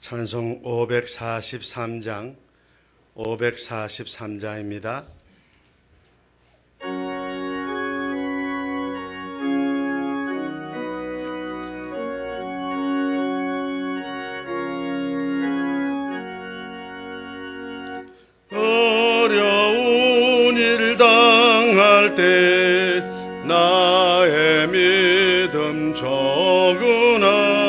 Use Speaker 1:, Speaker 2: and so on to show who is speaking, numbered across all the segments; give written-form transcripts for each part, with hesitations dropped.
Speaker 1: 찬송 543장입니다. 어려운 일 당할 때 나의 믿음 적으나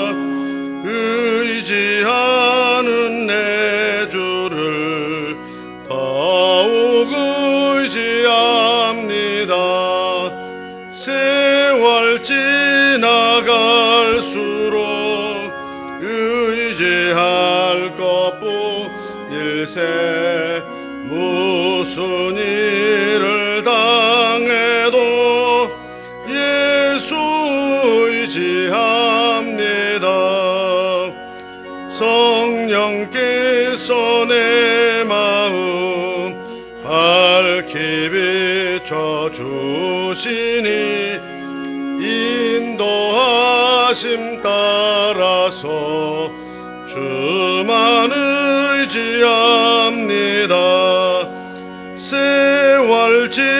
Speaker 1: 의지하는 내 주를 더욱 의지합니다. 세월 지나갈수록 의지할 것뿐일세. 무슨 일을 당해도 예수 의지합니다. 성령께서 내 마음 밝히 비춰주시니 인도하심 따라서 주만 의지합니다. 세월 지나갈수록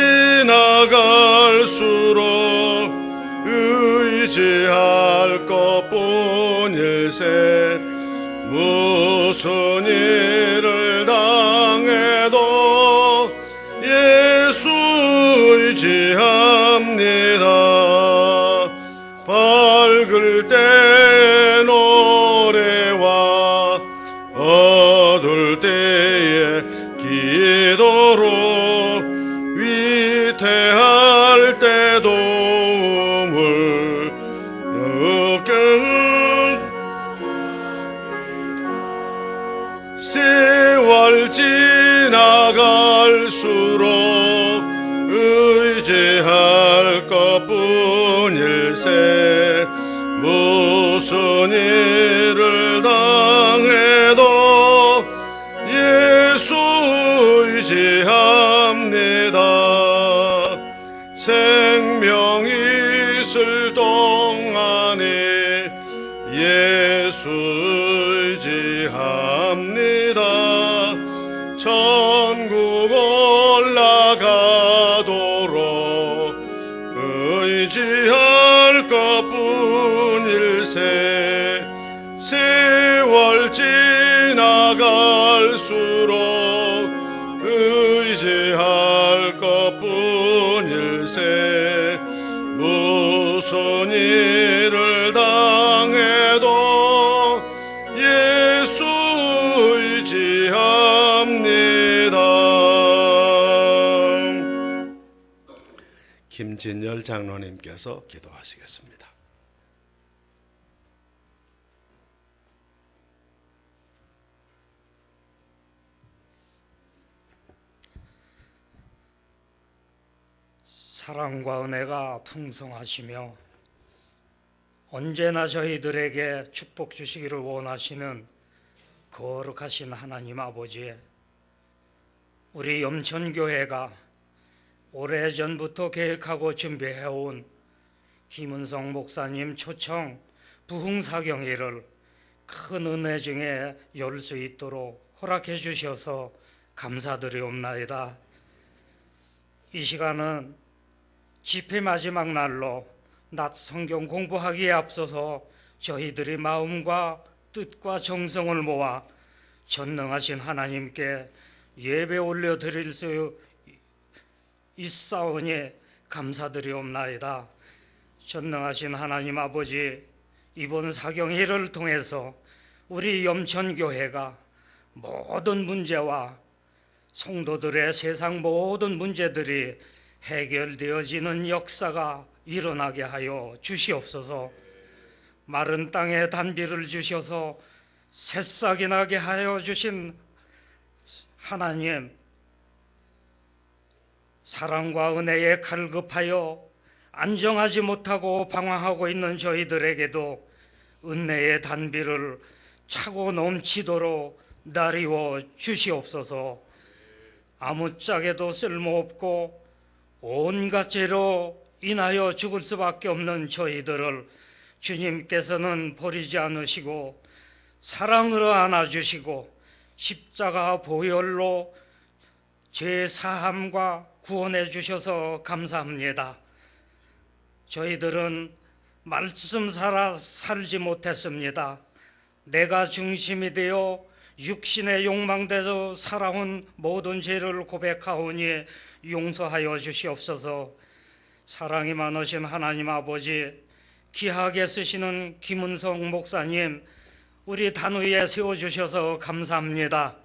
Speaker 1: 의지할 것뿐일세. 무슨 일을 당해도 예수 의지합니다. 밝을 때 노래와 어두울 때에 기도로 위태할 때 도움을 세월 지나갈수록 의지할 것뿐일세. 무슨 일을 당해도 예수 의지합니다. 생명 있을 동안에 예수 의지합니다. 천국 올라가도록 의지할 것뿐일세. 세월 지나갈수록 의지할 것뿐일세. 무슨 일을 당해도 예수 의지합니다. 김진열 장로님께서 기도하시겠습니다.
Speaker 2: 사랑과 은혜가 풍성하시며 언제나 저희들에게 축복 주시기를 원하시는 거룩하신 하나님 아버지, 우리 염천교회가 오래전부터 계획하고 준비해온 김은성 목사님 초청 부흥사경회를 큰 은혜 중에 열 수 있도록 허락해 주셔서 감사드리옵나이다. 이 시간은 집회 마지막 날로 낮 성경 공부하기에 앞서서 저희들의 마음과 뜻과 정성을 모아 전능하신 하나님께 예배 올려드릴 수 있사오니 감사드리옵나이다. 전능하신 하나님 아버지, 이번 사경회를 통해서 우리 염천교회가 모든 문제와 성도들의 세상 모든 문제들이 해결되어지는 역사가 일어나게 하여 주시옵소서. 마른 땅에 단비를 주셔서 새싹이 나게 하여 주신 하나님, 사랑과 은혜에 갈급하여 안정하지 못하고 방황하고 있는 저희들에게도 은혜의 단비를 차고 넘치도록 나리워 주시옵소서. 아무짝에도 쓸모없고 온갖 죄로 인하여 죽을 수밖에 없는 저희들을 주님께서는 버리지 않으시고 사랑으로 안아주시고 십자가 보혈로 죄 사함과 구원해 주셔서 감사합니다. 저희들은 말씀 살지 못했습니다. 내가 중심이 되어 육신의 욕망대로 살아온 모든 죄를 고백하오니 용서하여 주시옵소서. 사랑이 많으신 하나님 아버지, 귀하게 쓰시는 김은성 목사님, 우리 단위에 세워주셔서 감사합니다.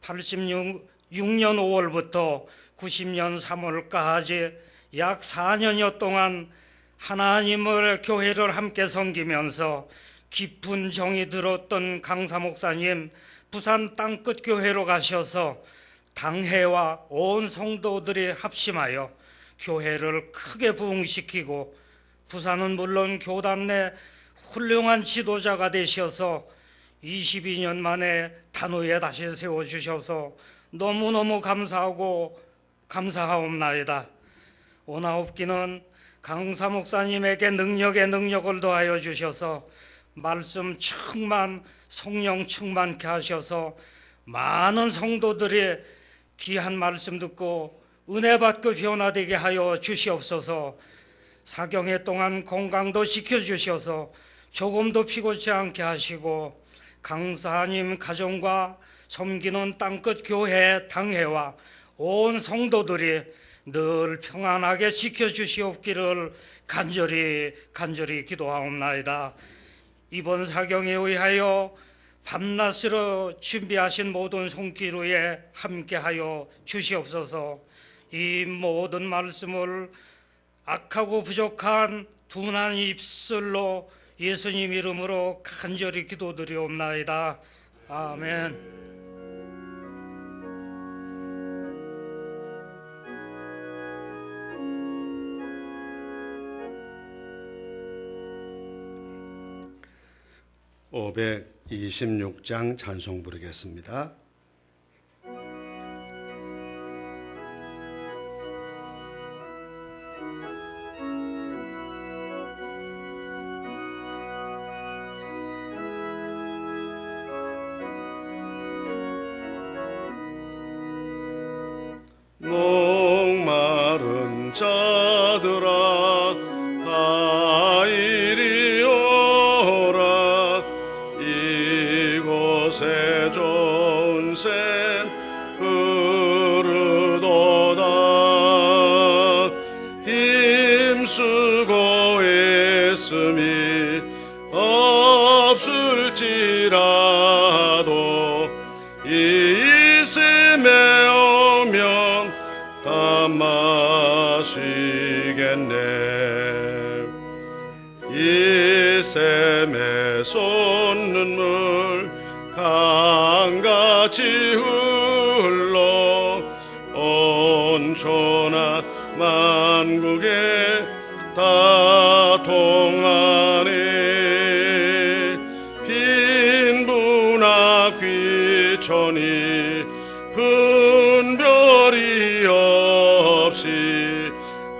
Speaker 2: 86년 5월부터 90년 3월까지 약 4년여 동안 하나님을 교회를 함께 섬기면서 깊은 정이 들었던 강사 목사님, 부산 땅끝 교회로 가셔서 당회와 온 성도들이 합심하여 교회를 크게 부흥시키고, 부산은 물론 교단 내 훌륭한 지도자가 되셔서 22년 만에 단호에 다시 세워주셔서 너무너무 감사하고 감사하옵나이다. 오나옵기는 강사 목사님에게 능력에 능력을 더하여 주셔서 말씀 충만, 성령 충만케 하셔서 많은 성도들이 귀한 말씀 듣고 은혜 받고 변화되게 하여 주시옵소서. 사경회 동안 건강도 지켜주셔서 조금도 피곤치 않게 하시고, 강사님 가정과 섬기는 땅끝 교회 당회와 온 성도들이 늘 평안하게 지켜주시옵기를 간절히 기도하옵나이다. 이번 사경에 의하여 밤낮으로 준비하신 모든 손기루에 함께하여 주시옵소서. 이 모든 말씀을 악하고 부족한 둔한 입술로 예수님 이름으로 간절히 기도드리옵나이다. 아멘.
Speaker 1: (526장) 찬송 부르겠습니다. 목마른 자들아 다 이리 오라. 이곳에 좋은 샘 흐르도다. 힘쓰고 애씀이 없을지라도 이 샘에 오면 다 마시겠네. 이 샘에 쏟는 물 강같이 흘러 온 천하 만국에 다 통하네. 빈부나 귀천이 분별이 없이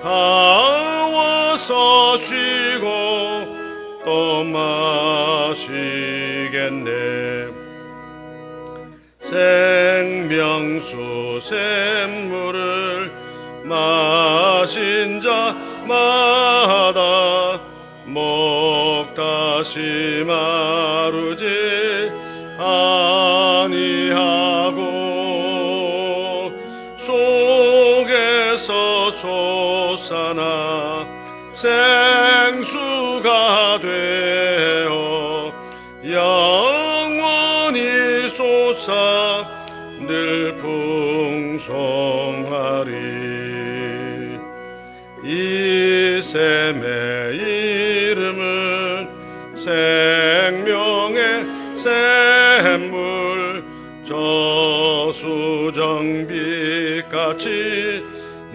Speaker 1: 다 와서 쉬고 또 마시겠네. 생명수 샘물을 마신 자마다 목 다시 마르지 아니하고 속에서 솟아나 생수가 되어 영원히 솟아 늘 풍성하리. 이 샘의 이름은 생명의 샘물, 저수정빛같이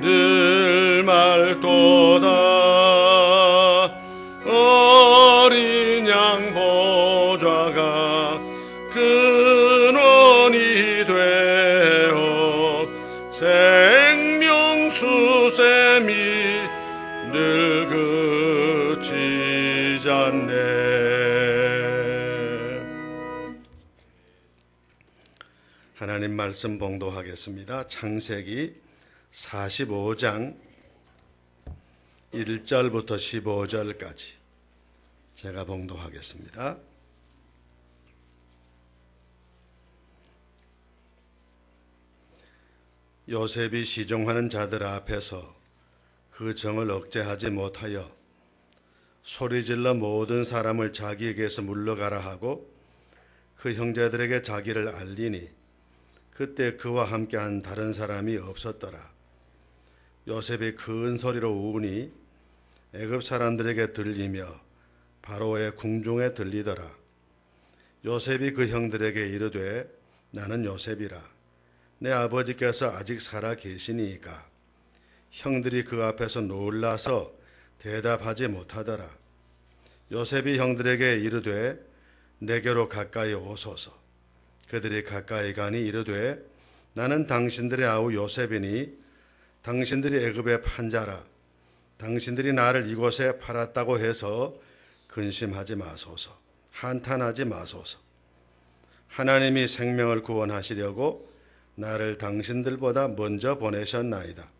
Speaker 1: 늘 맑도다. 어린 양 보좌가 근원이 되어 생명수샘이 늘 그치지 않네. 말씀 봉독하겠습니다. 창세기 45장 1절부터 15절까지 제가 봉독하겠습니다. 요셉이 시종하는 자들 앞에서 그 정을 억제하지 못하여 소리질러 모든 사람을 자기에게서 물러가라 하고 그 형제들에게 자기를 알리니 그때 그와 함께한 다른 사람이 없었더라. 요셉이 큰 소리로 우니 애굽 사람들에게 들리며 바로의 궁중에 들리더라. 요셉이 그 형들에게 이르되 나는 요셉이라. 내 아버지께서 아직 살아 계시니이까. 형들이 그 앞에서 놀라서 대답하지 못하더라. 요셉이 형들에게 이르되 내게로 가까이 오소서. 그들이 가까이 가니 이르되 나는 당신들의 아우 요셉이니 당신들이 애굽의 판자라. 당신들이 나를 이곳에 팔았다고 해서 근심하지 마소서. 한탄하지 마소서. 하나님이 생명을 구원하시려고 나를 당신들보다 먼저 보내셨나이다.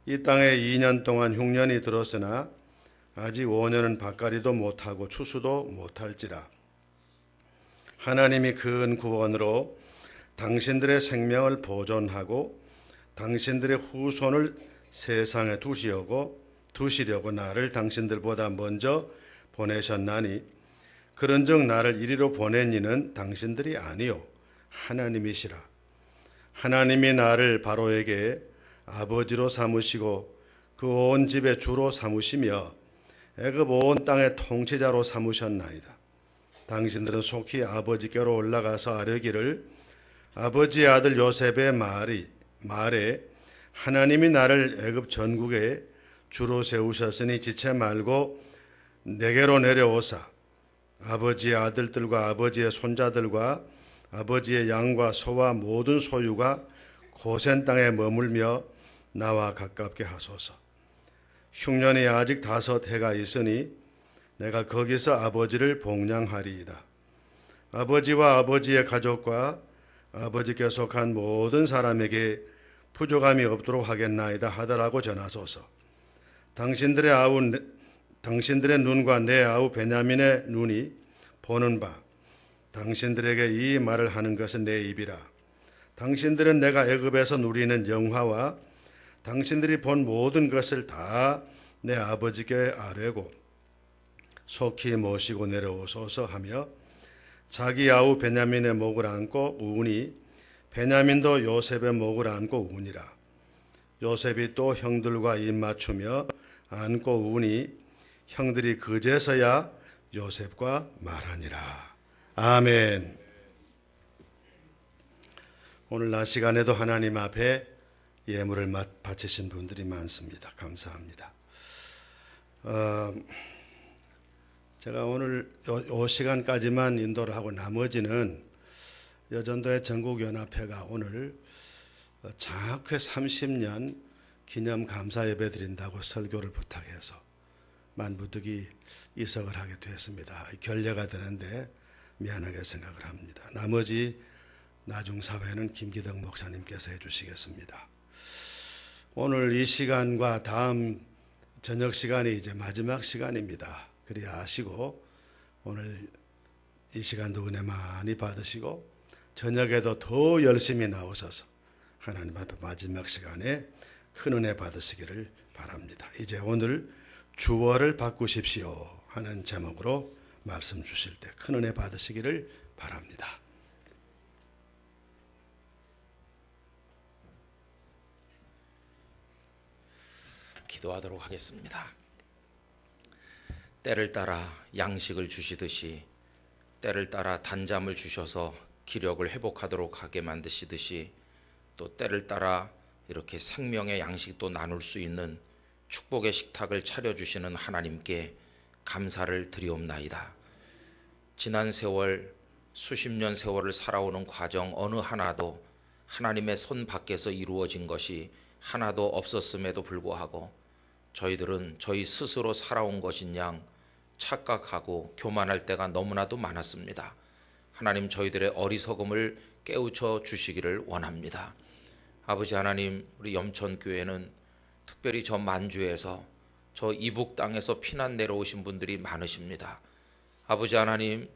Speaker 1: 이 땅에 2년 동안 흉년이 들었으나 아직 5년은 밭갈이도 못하고 추수도 못할지라. 하나님이 큰 구원으로 당신들의 생명을 보존하고 당신들의 후손을 세상에 두시려고 나를 당신들보다 먼저 보내셨나니 그런즉 나를 이리로 보낸 이는 당신들이 아니요 하나님이시라. 하나님이 나를 바로에게 아버지로 삼으시고 그 온 집의 주로 삼으시며 애굽 온 땅의 통치자로 삼으셨나이다. 당신들은 속히 아버지께로 올라가서 아뢰기를 아버지의 아들 요셉의 말에 하나님이 나를 애굽 전국에 주로 세우셨으니 지체 말고 내게로 내려오사 아버지의 아들들과 아버지의 손자들과 아버지의 양과 소와 모든 소유가 고센 땅에 머물며 나와 가깝게 하소서. 흉년이 아직 5해가 있으니 내가 거기서 아버지를 복량하리이다. 아버지와 아버지의 가족과 아버지께 속한 모든 사람에게 부족함이 없도록 하겠나이다 하더라고 전하소서. 당신들의 눈과 내 아우 베냐민의 눈이 보는 바 당신들에게 이 말을 하는 것은 내 입이라. 당신들은 내가 애굽에서 누리는 영화와 당신들이 본 모든 것을 다 내 아버지께 아뢰고 속히 모시고 내려오소서 하며 자기 아우 베냐민의 목을 안고 우니 베냐민도 요셉의 목을 안고 우니라. 요셉이 또 형들과 입 맞추며 안고 우니 형들이 그제서야 요셉과 말하니라. 아멘. 오늘 낮 시간에도 하나님 앞에 예물을 바치신 분들이 많습니다. 감사합니다. 제가 오늘 이 시간까지만 인도를 하고 나머지는 여전도의 전국연합회가 오늘 장학회 30년 기념 감사 예배 드린다고 설교를 부탁해서 만부득이 이석을 하게 되었습니다. 결례가 되는데 미안하게 생각을 합니다. 나머지 나중 사회는 김기덕 목사님께서 해주시겠습니다. 오늘 이 시간과 다음 저녁 시간이 이제 마지막 시간입니다. 그리 아시고 오늘 이 시간도 은혜 많이 받으시고 저녁에도 더 열심히 나오셔서 하나님 앞에 마지막 시간에 큰 은혜 받으시기를 바랍니다. 이제 오늘 주어를 바꾸십시오 하는 제목으로 말씀 주실 때 큰 은혜 받으시기를 바랍니다.
Speaker 3: 기도하도록 하겠습니다. 때를 따라 양식을 주시듯이 때를 따라 단잠을 주셔서 기력을 회복하도록 하게 만드시듯이 또 때를 따라 이렇게 생명의 양식도 나눌 수 있는 축복의 식탁을 차려주시는 하나님께 감사를 드리옵나이다. 지난 세월 수십 년 세월을 살아오는 과정 어느 하나도 하나님의 손 밖에서 이루어진 것이 하나도 없었음에도 불구하고 저희들은 저희 스스로 살아온 것인 양 착각하고 교만할 때가 너무나도 많았습니다. 하나님, 저희들의 어리석음을 깨우쳐 주시기를 원합니다. 아버지 하나님, 우리 염천교회는 특별히 저 만주에서 저 이북 땅에서 피난 내려오신 분들이 많으십니다. 아버지 하나님,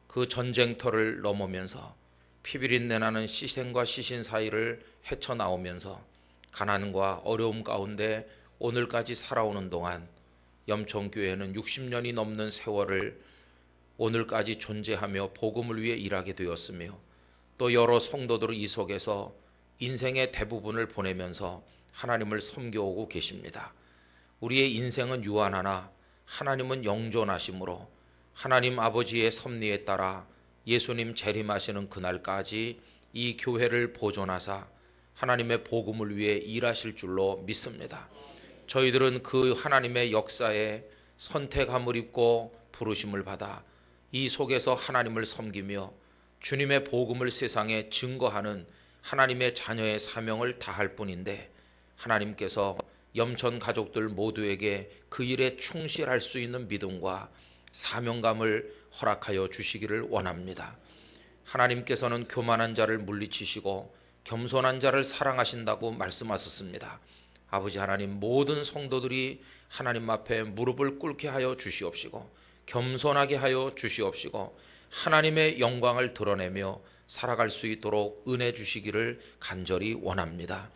Speaker 3: 그 전쟁터를 넘으면서 피비린내 나는 시생과 시신 사이를 헤쳐나오면서 가난과 어려움 가운데 오늘까지 살아오는 동안 염천교회는 60년이 넘는 세월을 오늘까지 존재하며 복음을 위해 일하게 되었으며 또 여러 성도들은 이 속에서 인생의 대부분을 보내면서 하나님을 섬겨오고 계십니다. 우리의 인생은 유한하나 하나님은 영존하심으로 하나님 아버지의 섭리에 따라 예수님 재림하시는 그날까지 이 교회를 보존하사 하나님의 복음을 위해 일하실 줄로 믿습니다. 저희들은 그 하나님의 역사에 선택함을 입고 부르심을 받아 이 속에서 하나님을 섬기며 주님의 복음을 세상에 증거하는 하나님의 자녀의 사명을 다할 뿐인데 하나님께서 염천 가족들 모두에게 그 일에 충실할 수 있는 믿음과 사명감을 허락하여 주시기를 원합니다. 하나님께서는 교만한 자를 물리치시고 겸손한 자를 사랑하신다고 말씀하셨습니다. 아버지 하나님, 모든 성도들이 하나님 앞에 무릎을 꿇게 하여 주시옵시고 겸손하게 하여 주시옵시고 하나님의 영광을 드러내며 살아갈 수 있도록 은혜 주시기를 간절히 원합니다.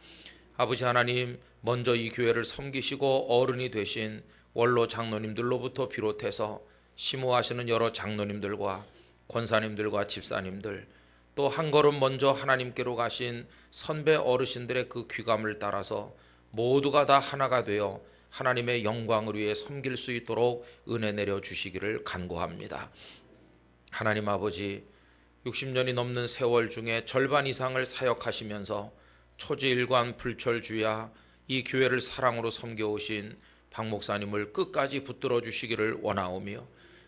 Speaker 3: 아버지 하나님, 먼저 이 교회를 섬기시고 어른이 되신 원로 장로님들로부터 비롯해서 심호하시는 여러 장로님들과 권사님들과 집사님들, 또 한 걸음 먼저 하나님께로 가신 선배 어르신들의 그 귀감을 따라서 모두가 다 하나가 되어 하나님의 영광을 위해 섬길 수 있도록 은혜 내려 주시기를 간구합니다. 하나님 아버지, 60년이 넘는 세월 중에 절반 이상을 사역하시면서 초지일관 불철주야 이 교회를 사랑으로 섬겨오신 박 목사님을 끝까지 붙들어 주시기를 원하오며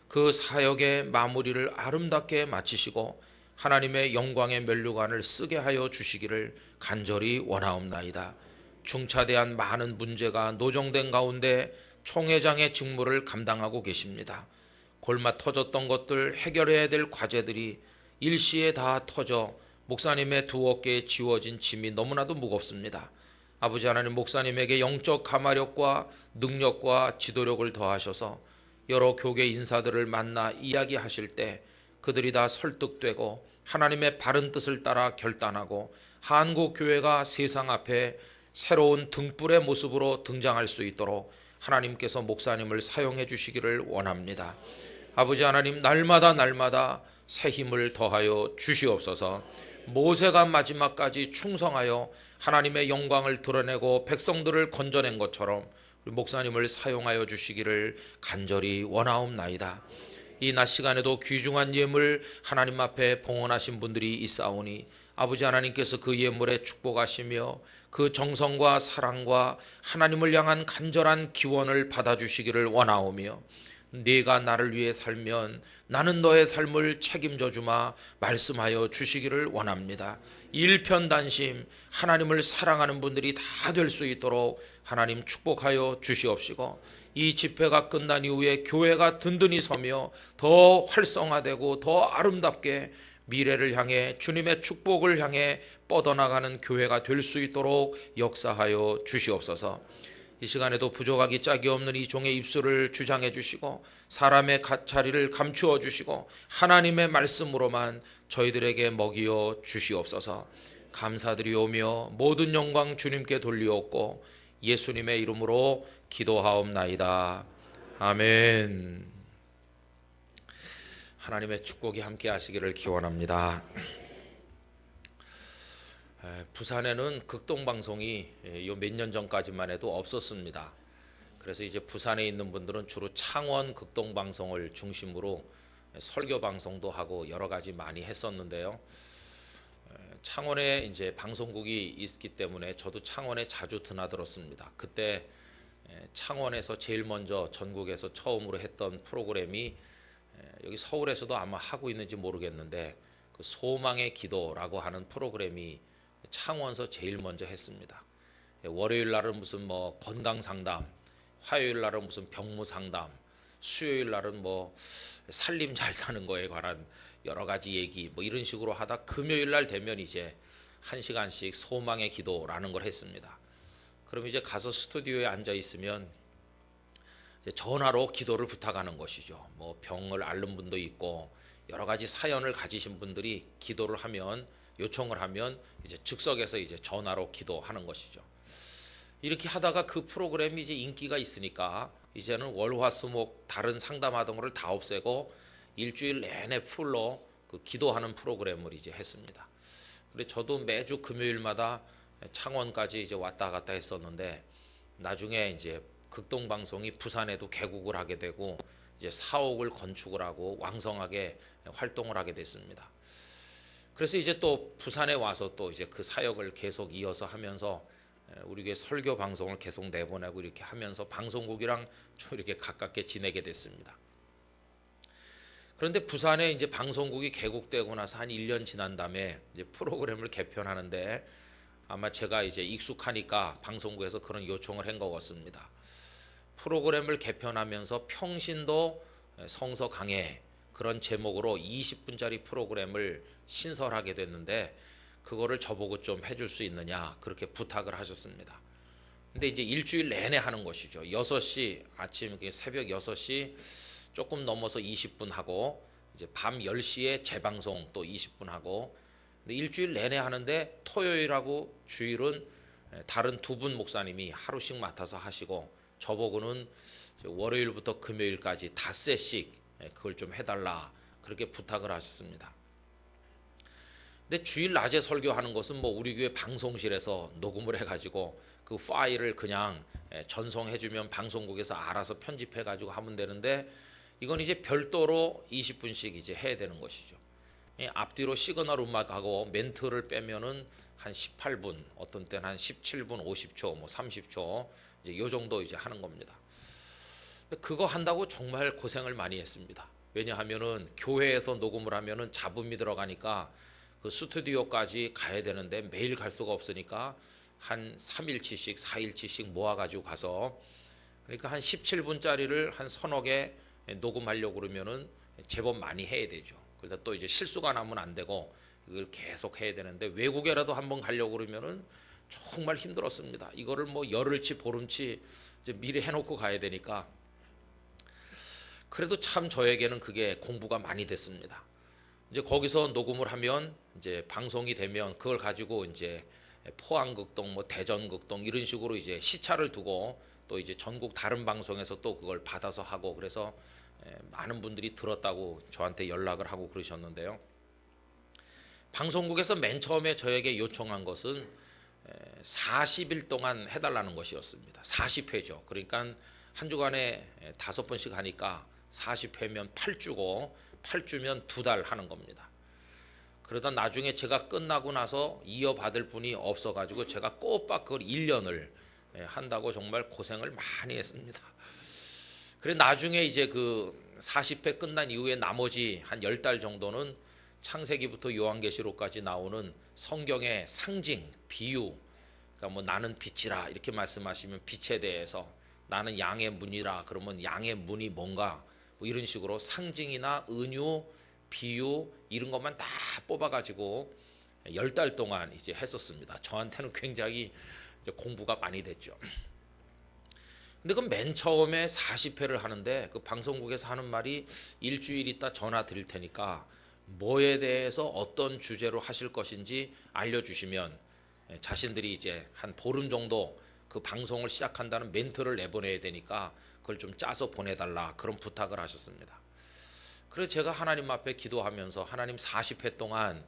Speaker 3: 그 사역의 마무리를 아름답게 마치시고 하나님의 영광의 면류관을 쓰게 하여 주시기를 간절히 원하옵나이다. 중차대한 많은 문제가 노정된 가운데 총회장의 직무를 감당하고 계십니다. 골마 터졌던 것들, 해결해야 될 과제들이 일시에 다 터져 목사님의 두 어깨에 지워진 짐이 너무나도 무겁습니다. 아버지 하나님, 목사님에게 영적 가마력과 능력과 지도력을 더하셔서 여러 교계 인사들을 만나 이야기하실 때 그들이 다 설득되고 하나님의 바른 뜻을 따라 결단하고 한국 교회가 세상 앞에 새로운 등불의 모습으로 등장할 수 있도록 하나님께서 목사님을 사용해 주시기를 원합니다. 아버지 하나님, 날마다 새 힘을 더하여 주시옵소서. 모세가 마지막까지 충성하여 하나님의 영광을 드러내고 백성들을 건져낸 것처럼 우리 목사님을 사용하여 주시기를 간절히 원하옵나이다. 이 낮 시간에도 귀중한 예물 하나님 앞에 봉헌하신 분들이 있사오니 아버지 하나님께서 그 예물에 축복하시며 그 정성과 사랑과 하나님을 향한 간절한 기원을 받아주시기를 원하오며 네가 나를 위해 살면 나는 너의 삶을 책임져 주마 말씀하여 주시기를 원합니다. 일편단심 하나님을 사랑하는 분들이 다 될 수 있도록 하나님 축복하여 주시옵시고 이 집회가 끝난 이후에 교회가 든든히 서며 더 활성화되고 더 아름답게 미래를 향해 주님의 축복을 향해 뻗어나가는 교회가 될 수 있도록 역사하여 주시옵소서. 이 시간에도 부족하기 짝이 없는 이 종의 입술을 주장해 주시고 사람의 자리를 감추어 주시고 하나님의 말씀으로만 저희들에게 먹이어 주시옵소서. 감사드리오며 모든 영광 주님께 돌리옵고 예수님의 이름으로 기도하옵나이다. 아멘. 하나님의 축복이 함께 하시기를 기원합니다. 부산에는 극동방송이 몇 년 전까지만 해도 없었습니다. 그래서 이제 부산에 있는 분들은 주로 창원 극동방송을 중심으로 설교 방송도 하고 여러 가지 많이 했었는데요. 창원에 이제 방송국이 있기 때문에 저도 창원에 자주 드나들었습니다. 그때 창원에서 제일 먼저 전국에서 처음으로 했던 프로그램이 여기 서울에서도 아마 하고 있는지 모르겠는데 그 소망의 기도라고 하는 프로그램이 창원에서 제일 먼저 했습니다. 월요일 날은 무슨 뭐 건강 상담, 화요일 날은 무슨 병무 상담, 수요일 날은 뭐 살림 잘 사는 거에 관한 여러 가지 얘기 뭐 이런 식으로 하다 금요일 날 되면 이제 1시간씩 소망의 기도라는 걸 했습니다. 그럼 이제 가서 스튜디오에 앉아 있으면 이제 전화로 기도를 부탁하는 것이죠. 뭐 병을 앓는 분도 있고 여러 가지 사연을 가지신 분들이 기도를 하면, 요청을 하면 이제 즉석에서 이제 전화로 기도하는 것이죠. 이렇게 하다가 그 프로그램이 이제 인기가 있으니까 이제는 월화수목 다른 상담하던 거를 다 없애고 일주일 내내 풀로 그 기도하는 프로그램을 이제 했습니다. 그래 저도 매주 금요일마다 창원까지 이제 왔다 갔다 했었는데, 나중에 이제 극동 방송이 부산에도 개국을 하게 되고 이제 사옥을 건축을 하고 왕성하게 활동을 하게 됐습니다. 그래서 이제 또 부산에 와서 또 이제 그 사역을 계속 이어서 하면서 우리 교회 설교 방송을 계속 내보내고 이렇게 하면서 방송국이랑 좀 이렇게 가깝게 지내게 됐습니다. 그런데 부산에 이제 방송국이 개국되고 나서 한 1년 지난 다음에 이제 프로그램을 개편하는데, 아마 제가 이제 익숙하니까 방송국에서 그런 요청을 한 것 같습니다. 프로그램을 개편하면서 평신도 성서 강해, 그런 제목으로 20분짜리 프로그램을 신설하게 됐는데 그거를 저보고 좀 해줄 수 있느냐 그렇게 부탁을 하셨습니다. 근데 이제 일주일 내내 하는 것이죠. 6시 아침 새벽 6시 조금 넘어서 20분 하고 이제 밤 10시에 재방송 또 20분 하고, 근데 일주일 내내 하는데 토요일하고 주일은 다른 두 분 목사님이 하루씩 맡아서 하시고 저보고는 월요일부터 금요일까지 닷새씩 그걸 좀 해달라 그렇게 부탁을 하셨습니다. 근데 주일 낮에 설교하는 것은 뭐 우리 교회 방송실에서 녹음을 해가지고 그 파일을 그냥 전송해주면 방송국에서 알아서 편집해가지고 하면 되는데, 이건 이제 별도로 20분씩 이제 해야 되는 것이죠. 앞뒤로 시그널 음악하고 멘트를 빼면은 한 18분, 어떤 때는 한 17분, 50초, 뭐 30초 이제 요 정도 이제 하는 겁니다. 그거 한다고 정말 고생을 많이 했습니다. 왜냐하면은 교회에서 녹음을 하면은 잡음이 들어가니까 그 스튜디오까지 가야 되는데 매일 갈 수가 없으니까 한 3일치씩 4일치씩 모아가지고 가서, 그러니까 한 17분짜리를 한 서너 개 녹음하려고 그러면은 제법 많이 해야 되죠. 그러다 또 이제 실수가 나면 안 되고 이걸 계속 해야 되는데, 외국에라도 한번 가려고 그러면은 정말 힘들었습니다. 이거를 뭐 열흘치 보름치 이제 미리 해놓고 가야 되니까. 그래도 참 저에게는 그게 공부가 많이 됐습니다. 이제 거기서 녹음을 하면 이제 방송이 되면 그걸 가지고 이제 포항극동, 뭐 대전극동 이런 식으로 이제 시차를 두고 또 이제 전국 다른 방송에서 또 그걸 받아서 하고, 그래서 많은 분들이 들었다고 저한테 연락을 하고 그러셨는데요. 방송국에서 맨 처음에 저에게 요청한 것은 40일 동안 해달라는 것이었습니다. 40회죠. 그러니까 한 주간에 5번씩 하니까 40회면 8주고 8주면 2달 하는 겁니다. 그러다 나중에 제가 끝나고 나서 이어받을 분이 없어가지고 제가 꼬박 그걸 1년을 한다고 정말 고생을 많이 했습니다. 그래 나중에 이제 그 40회 끝난 이후에 나머지 한 10달 정도는 창세기부터 요한계시록까지 나오는 성경의 상징, 비유, 그러니까 뭐 나는 빛이라 이렇게 말씀하시면 빛에 대해서, 나는 양의 문이라 그러면 양의 문이 뭔가, 뭐 이런 식으로 상징이나 은유, 비유 이런 것만 다 뽑아가지고 10달 동안 이제 했었습니다. 저한테는 굉장히 이제 공부가 많이 됐죠. 근데 그 맨 처음에 40회를 하는데 그 방송국에서 하는 말이 일주일 있다 전화 드릴 테니까 뭐에 대해서 어떤 주제로 하실 것인지 알려주시면 자신들이 이제 한 보름 정도 그 방송을 시작한다는 멘트를 내보내야 되니까 그걸 좀 짜서 보내달라 그런 부탁을 하셨습니다. 그래서 제가 하나님 앞에 기도하면서, 하나님 40회 동안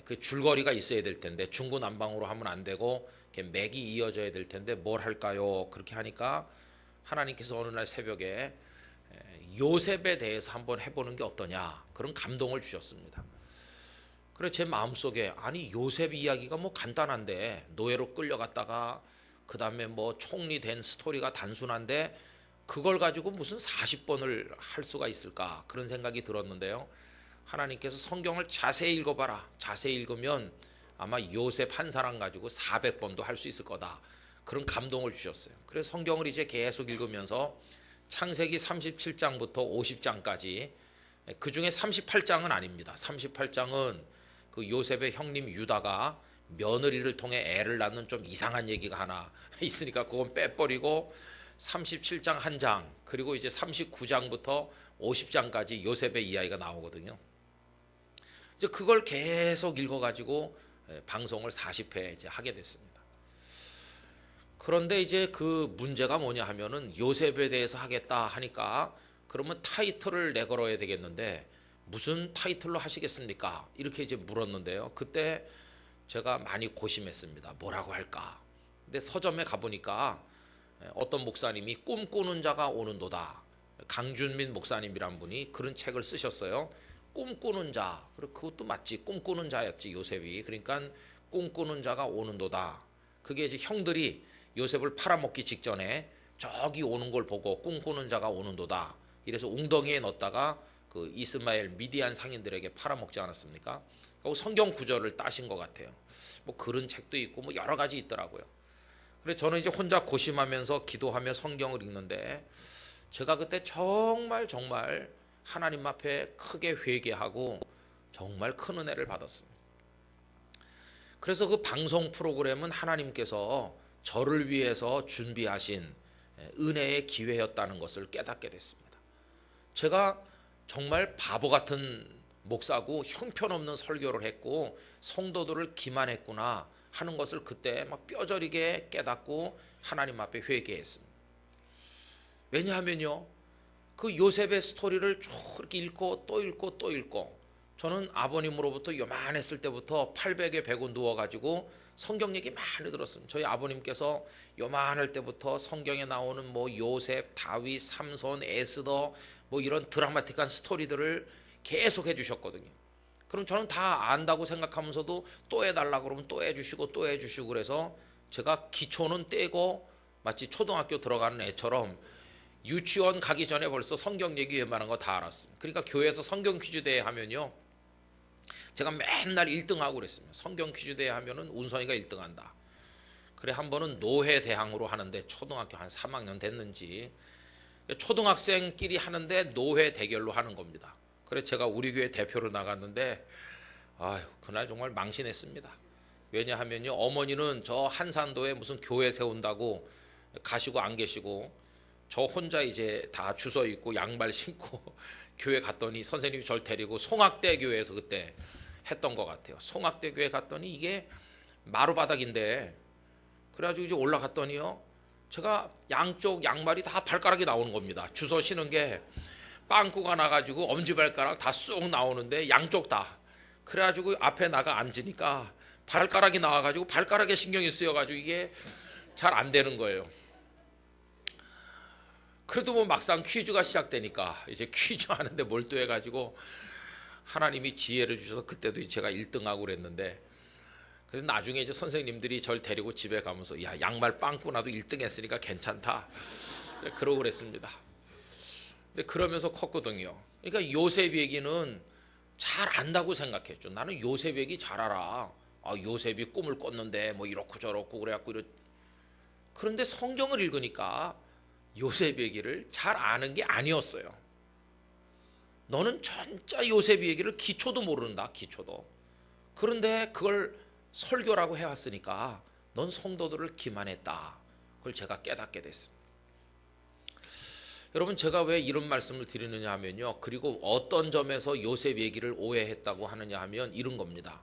Speaker 3: 그 줄거리가 있어야 될 텐데 중구난방으로 하면 안 되고 이렇게 맥이 이어져야 될 텐데 뭘 할까요? 그렇게 하니까 하나님께서 어느 날 새벽에 요셉에 대해서 한번 해보는 게 어떠냐 그런 감동을 주셨습니다. 그래서 제 마음속에 아니 요셉 이야기가 뭐 간단한데 노예로 끌려갔다가 그 다음에 뭐 총리 된 스토리가 단순한데 그걸 가지고 무슨 40번을 할 수가 있을까 그런 생각이 들었는데요. 하나님께서 성경을 자세히 읽어봐라. 자세히 읽으면 아마 요셉 한 사람 가지고 400번도 할 수 있을 거다. 그런 감동을 주셨어요. 그래서 성경을 이제 계속 읽으면서 창세기 37장부터 50장까지 그 중에 38장은 아닙니다. 38장은 그 요셉의 형님 유다가 며느리를 통해 애를 낳는 좀 이상한 얘기가 하나 있으니까 그건 빼버리고 37장 한 장, 그리고 이제 39장부터 50장까지 요셉의 이야기가 나오거든요. 이제 그걸 계속 읽어가지고 방송을 40회 이제 하게 됐습니다. 그런데 이제 그 문제가 뭐냐 하면은 요셉에 대해서 하겠다 하니까 그러면 타이틀을 내걸어야 되겠는데 무슨 타이틀로 하시겠습니까? 이렇게 이제 물었는데요. 그때 제가 많이 고심했습니다. 뭐라고 할까? 근데 서점에 가보니까 어떤 목사님이 꿈꾸는 자가 오는도다. 강준민 목사님이란 분이 그런 책을 쓰셨어요. 꿈꾸는 자. 그리고 그것도 맞지. 꿈꾸는 자였지 요셉이. 그러니까 꿈꾸는 자가 오는도다. 그게 이제 형들이 요셉을 팔아먹기 직전에 저기 오는 걸 보고 꿈꾸는 자가 오는도다. 이래서 웅덩이에 넣었다가 그 이스마엘 미디안 상인들에게 팔아먹지 않았습니까? 그 성경 구절을 따신 것 같아요. 뭐 그런 책도 있고 뭐 여러 가지 있더라고요. 그래서 저는 이제 혼자 고심하면서 기도하며 성경을 읽는데 제가 그때 정말 하나님 앞에 크게 회개하고 정말 큰 은혜를 받았습니다. 그래서 그 방송 프로그램은 하나님께서 저를 위해서 준비하신 은혜의 기회였다는 것을 깨닫게 됐습니다. 제가 정말 바보 같은 목사고 형편없는 설교를 했고 성도들을 기만했구나 하는 것을 그때 막 뼈저리게 깨닫고 하나님 앞에 회개했습니다. 왜냐하면요, 그 요셉의 스토리를 쭉 이렇게 읽고 또 읽고 또 읽고, 저는 아버님으로부터 요만했을 때부터 800에 100원 누워가지고 성경 얘기 많이 들었습니다. 저희 아버님께서 요만할 때부터 성경에 나오는 뭐 요셉, 다윗, 삼손, 에스더 뭐 이런 드라마틱한 스토리들을 계속 해주셨거든요. 그럼 저는 다 안다고 생각하면서도 또 해달라고 그러면 또 해주시고 또 해주시고, 그래서 제가 기초는 떼고 마치 초등학교 들어가는 애처럼 유치원 가기 전에 벌써 성경 얘기 웬만한 거 다 알았습니다. 그러니까 교회에서 성경 퀴즈 대회 하면요, 제가 맨날 1등하고 그랬습니다. 성경 퀴즈 대회 하면은 운선이가 1등한다. 그래 한 번은 노회 대항으로 하는데 초등학교 한 3학년 됐는지 초등학생끼리 하는데 노회 대결로 하는 겁니다. 그래 제가 우리 교회 대표로 나갔는데 아유 그날 정말 망신했습니다. 왜냐하면요, 어머니는 저 한산도에 무슨 교회 세운다고 가시고 안 계시고 저 혼자 이제 다 주워 입고 양발 신고 교회 갔더니 선생님이 절 데리고 송악대 교회에서 그때 했던 것 같아요. 송악대 교회 갔더니 이게 마루바닥인데, 그래가지고 이제 올라갔더니요, 제가 양쪽 양말이 다 발가락이 나오는 겁니다. 주워 신은 게 빵꾸가 나가지고 엄지발가락 다 쑥 나오는데 양쪽 다. 그래가지고 앞에 나가 앉으니까 발가락이 나와가지고 발가락에 신경이 쓰여가지고 이게 잘 안 되는 거예요. 그래도 뭐 막상 퀴즈가 시작되니까 이제 퀴즈 하는데 몰두해가지고 하나님이 지혜를 주셔서 그때도 제가 1등하고 그랬는데, 그래서 나중에 이제 선생님들이 절 데리고 집에 가면서 야 양말 빵꾸 나도 1등 했으니까 괜찮다 그러고 그랬습니다. 근데 그러면서 컸거든요. 그러니까 요셉 얘기는 잘 안다고 생각했죠. 나는 요셉 얘기 잘 알아. 아, 요셉이 꿈을 꿨는데 뭐 이렇고 저렇고 그래갖고 그런데 성경을 읽으니까 요셉 얘기를 잘 아는 게 아니었어요. 너는 진짜 요셉 얘기를 기초도 모른다, 기초도. 그런데 그걸 설교라고 해왔으니까 넌 성도들을 기만했다. 그걸 제가 깨닫게 됐습니다. 여러분, 제가 왜 이런 말씀을 드리느냐 하면요, 그리고 어떤 점에서 요셉 얘기를 오해했다고 하느냐 하면 이런 겁니다.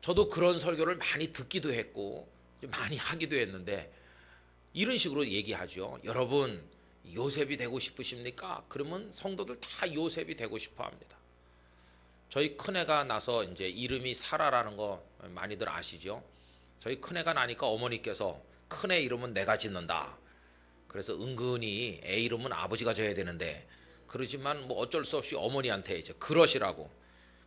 Speaker 3: 저도 그런 설교를 많이 듣기도 했고 많이 하기도 했는데 이런 식으로 얘기하죠. 여러분, 요셉이 되고 싶으십니까? 그러면 성도들 다 요셉이 되고 싶어 합니다. 저희 큰애가 나서 이제 이름이 사라라는 거 많이들 아시죠? 저희 큰애가 나니까 어머니께서 큰애 이름은 내가 짓는다. 그래서 은근히 애 이름은 아버지가 져야 되는데, 그러지만 뭐 어쩔 수 없이 어머니한테 이제 그러시라고.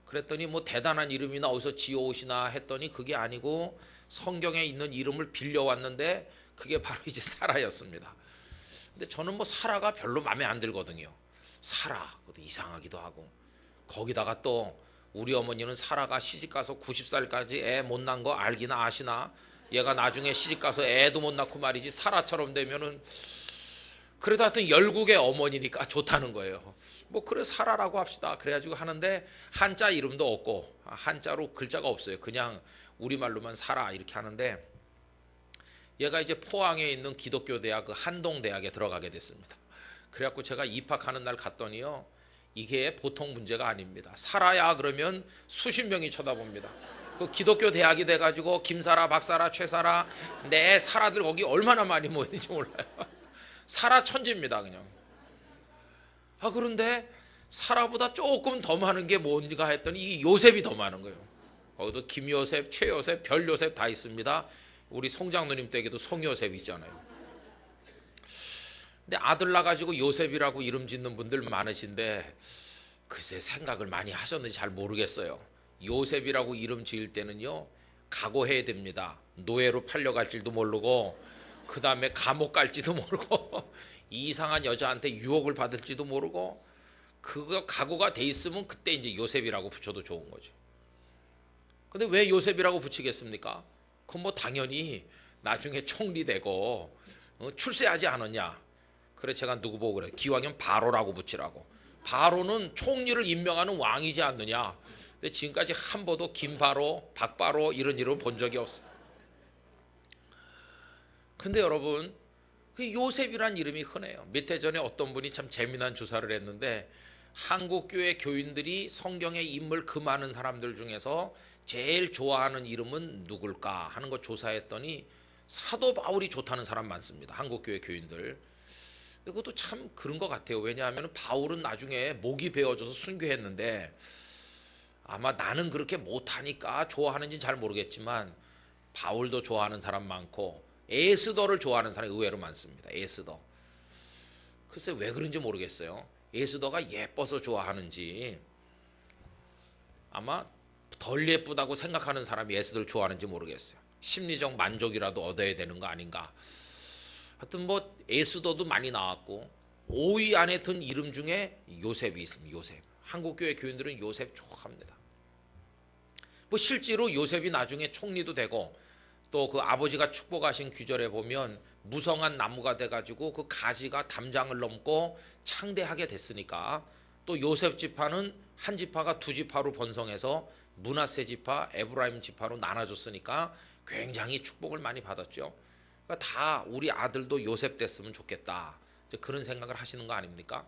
Speaker 3: 그랬더니 뭐 대단한 이름이나 어디서 지어오시나 했더니 그게 아니고 성경에 있는 이름을 빌려왔는데 그게 바로 이제 사라였습니다. 근데 저는 뭐 사라가 별로 마음에 안 들거든요. 사라, 그것도 이상하기도 하고. 거기다가 또 우리 어머니는 사라가 시집가서 90살까지 애 못 낳은 거 알기나 아시나? 얘가 나중에 시집가서 애도 못 낳고 말이지 사라처럼 되면은 그래도 하여튼 열국의 어머니니까 좋다는 거예요. 뭐 그래 사라라고 합시다. 그래가지고 하는데 한자 이름도 없고 한자로 글자가 없어요. 그냥 우리말로만 사라 이렇게 하는데 얘가 이제 포항에 있는 기독교 대학 그 한동대학에 들어가게 됐습니다. 그래갖고 제가 입학하는 날 갔더니요. 이게 보통 문제가 아닙니다. 사라야 그러면 수십 명이 쳐다봅니다. 그 기독교 대학이 돼가지고 김사라, 박사라, 최사라, 내 사라들 거기 얼마나 많이 모이는지 몰라요. 사라 천지입니다 그냥. 그런데 사라보다 조금 더 많은 게 뭔가 했더니 이 요셉이 더 많은 거예요. 거기도 김요셉, 최요셉, 별요셉 다 있습니다. 우리 송장로님 댁에도 송요셉 있잖아요. 근데 아들 낳아가지고 요셉이라고 이름 짓는 분들 많으신데 글쎄 생각을 많이 하셨는지 잘 모르겠어요. 요셉이라고 이름 지을 때는요 각오해야 됩니다. 노예로 팔려갈지도 모르고 그 다음에 감옥 갈지도 모르고 이상한 여자한테 유혹을 받을지도 모르고 그거 각오가 돼 있으면 그때 이제 요셉이라고 붙여도 좋은 거죠. 근데 왜 요셉이라고 붙이겠습니까? 그건 뭐 당연히 나중에 총리 되고 출세하지 않았냐. 그래 제가 누구 보고 그래 기왕이면 바로라고 붙이라고. 바로는 총리를 임명하는 왕이지 않느냐. 근데 지금까지 한 번도 김바로, 박바로 이런 이름 본 적이 없어요. 근데 여러분 그 요셉이란 이름이 흔해요. 몇 해 전에 어떤 분이 참 재미난 조사를 했는데 한국교회 교인들이 성경의 인물 그 많은 사람들 중에서 제일 좋아하는 이름은 누굴까 하는 거 조사했더니 사도 바울이 좋다는 사람 많습니다. 한국교회 교인들. 그것도 참 그런 것 같아요. 왜냐하면 바울은 나중에 목이 베어져서 순교했는데 아마 나는 그렇게 못하니까 좋아하는지는 잘 모르겠지만 바울도 좋아하는 사람 많고 에스더를 좋아하는 사람이 의외로 많습니다. 에스더. 글쎄 왜 그런지 모르겠어요. 에스더가 예뻐서 좋아하는지 아마 덜 예쁘다고 생각하는 사람이 에스더를 좋아하는지 모르겠어요. 심리적 만족이라도 얻어야 되는 거 아닌가. 하여튼 뭐 에스더도 많이 나왔고 5위 안에 든 이름 중에 요셉이 있습니다. 요셉. 한국교회 교인들은 요셉 좋아합니다. 뭐 실제로 요셉이 나중에 총리도 되고 또 그 아버지가 축복하신 규절에 보면 무성한 나무가 돼가지고 그 가지가 담장을 넘고 창대하게 됐으니까 또 요셉 지파는 한 지파가 두 지파로 번성해서 므낫세 지파, 에브라임 지파로 나눠줬으니까 굉장히 축복을 많이 받았죠. 그러니까 다 우리 아들도 요셉 됐으면 좋겠다. 그런 생각을 하시는 거 아닙니까?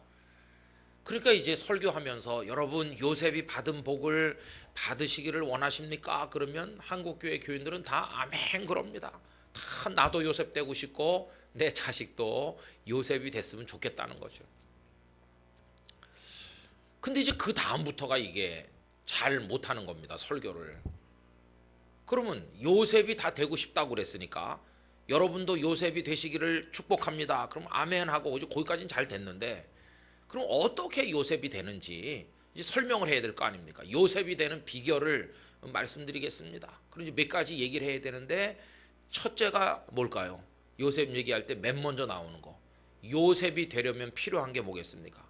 Speaker 3: 그러니까 이제 설교하면서 여러분 요셉이 받은 복을 받으시기를 원하십니까? 그러면 한국교회 교인들은 다 아멘 그럽니다. 다 나도 요셉 되고 싶고 내 자식도 요셉이 됐으면 좋겠다는 거죠. 근데 이제 그 다음부터가 이게 잘 못하는 겁니다. 설교를. 그러면 요셉이 다 되고 싶다고 그랬으니까 여러분도 요셉이 되시기를 축복합니다. 그럼 아멘 하고 이제 거기까지는 잘 됐는데 그럼 어떻게 요셉이 되는지 이제 설명을 해야 될 거 아닙니까? 요셉이 되는 비결을 말씀드리겠습니다. 그럼 이제 몇 가지 얘기를 해야 되는데 첫째가 뭘까요? 요셉 얘기할 때 맨 먼저 나오는 거. 요셉이 되려면 필요한 게 뭐겠습니까?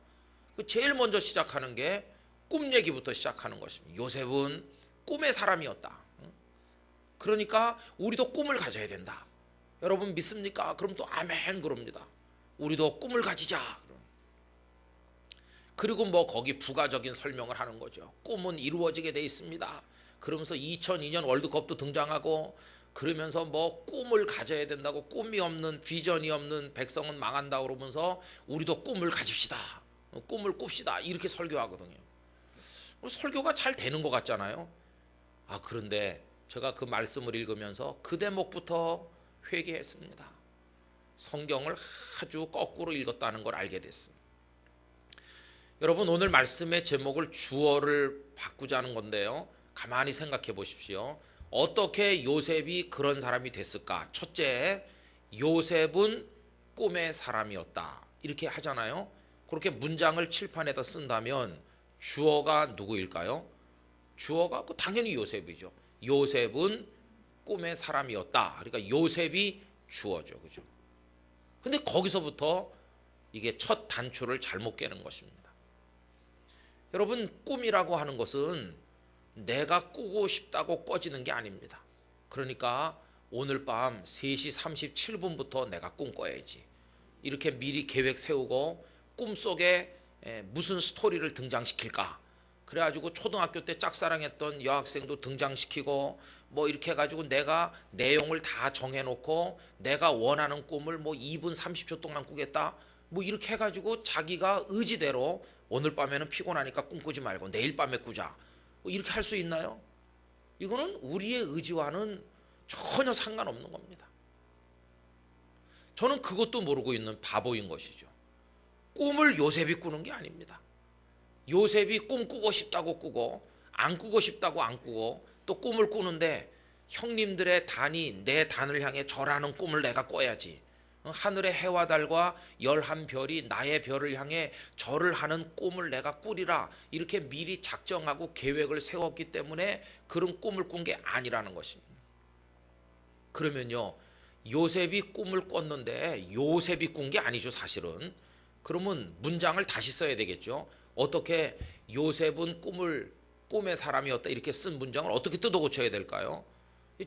Speaker 3: 제일 먼저 시작하는 게 꿈 얘기부터 시작하는 것입니다. 요셉은 꿈의 사람이었다. 그러니까 우리도 꿈을 가져야 된다. 여러분 믿습니까? 그럼 또 아멘 그럽니다. 우리도 꿈을 가지자. 그리고 뭐 거기 부가적인 설명을 하는 거죠. 꿈은 이루어지게 돼 있습니다. 그러면서 2002년 월드컵도 등장하고 그러면서 뭐 꿈을 가져야 된다고 꿈이 없는 비전이 없는 백성은 망한다 그러면서 우리도 꿈을 가집시다. 꿈을 꿉시다. 이렇게 설교하거든요. 설교가 잘 되는 것 같잖아요. 그런데 제가 그 말씀을 읽으면서 그 대목부터 회개했습니다. 성경을 아주 거꾸로 읽었다는 걸 알게 됐습니다. 여러분 오늘 말씀의 제목을 주어를 바꾸자는 건데요. 가만히 생각해 보십시오. 어떻게 요셉이 그런 사람이 됐을까? 첫째, 요셉은 꿈의 사람이었다. 이렇게 하잖아요. 그렇게 문장을 칠판에다 쓴다면 주어가 누구일까요? 주어가 당연히 요셉이죠. 요셉은 꿈의 사람이었다. 그러니까 요셉이 주어죠. 그죠? 근데 거기서부터 이게 첫 단추를 잘못 깨는 것입니다. 여러분 꿈이라고 하는 것은 내가 꾸고 싶다고 꿔지는 게 아닙니다. 그러니까 오늘 밤 3시 37분부터 내가 꿈꿔야지. 이렇게 미리 계획 세우고 꿈속에 무슨 스토리를 등장시킬까? 그래가지고 초등학교 때 짝사랑했던 여학생도 등장시키고 뭐 이렇게 해가지고 내가 내용을 다 정해놓고 내가 원하는 꿈을 뭐 2분 30초 동안 꾸겠다 뭐 이렇게 해가지고 자기가 의지대로 오늘 밤에는 피곤하니까 꿈꾸지 말고 내일 밤에 꾸자 뭐 이렇게 할 수 있나요? 이거는 우리의 의지와는 전혀 상관없는 겁니다. 저는 그것도 모르고 있는 바보인 것이죠. 꿈을 요셉이 꾸는 게 아닙니다. 요셉이 꿈 꾸고 싶다고 꾸고 안 꾸고 싶다고 안 꾸고 또 꿈을 꾸는데 형님들의 단이 내 단을 향해 절하는 꿈을 내가 꿔야지. 하늘의 해와 달과 11별이 나의 별을 향해 절을 하는 꿈을 내가 꾸리라. 이렇게 미리 작정하고 계획을 세웠기 때문에 그런 꿈을 꾼 게 아니라는 것입니다. 그러면요, 요셉이 꿈을 꿨는데 요셉이 꾼 게 아니죠, 사실은. 그러면 문장을 다시 써야 되겠죠. 어떻게 요셉은 꿈의 사람이었다 이렇게 쓴 문장을 어떻게 뜯어 고쳐야 될까요?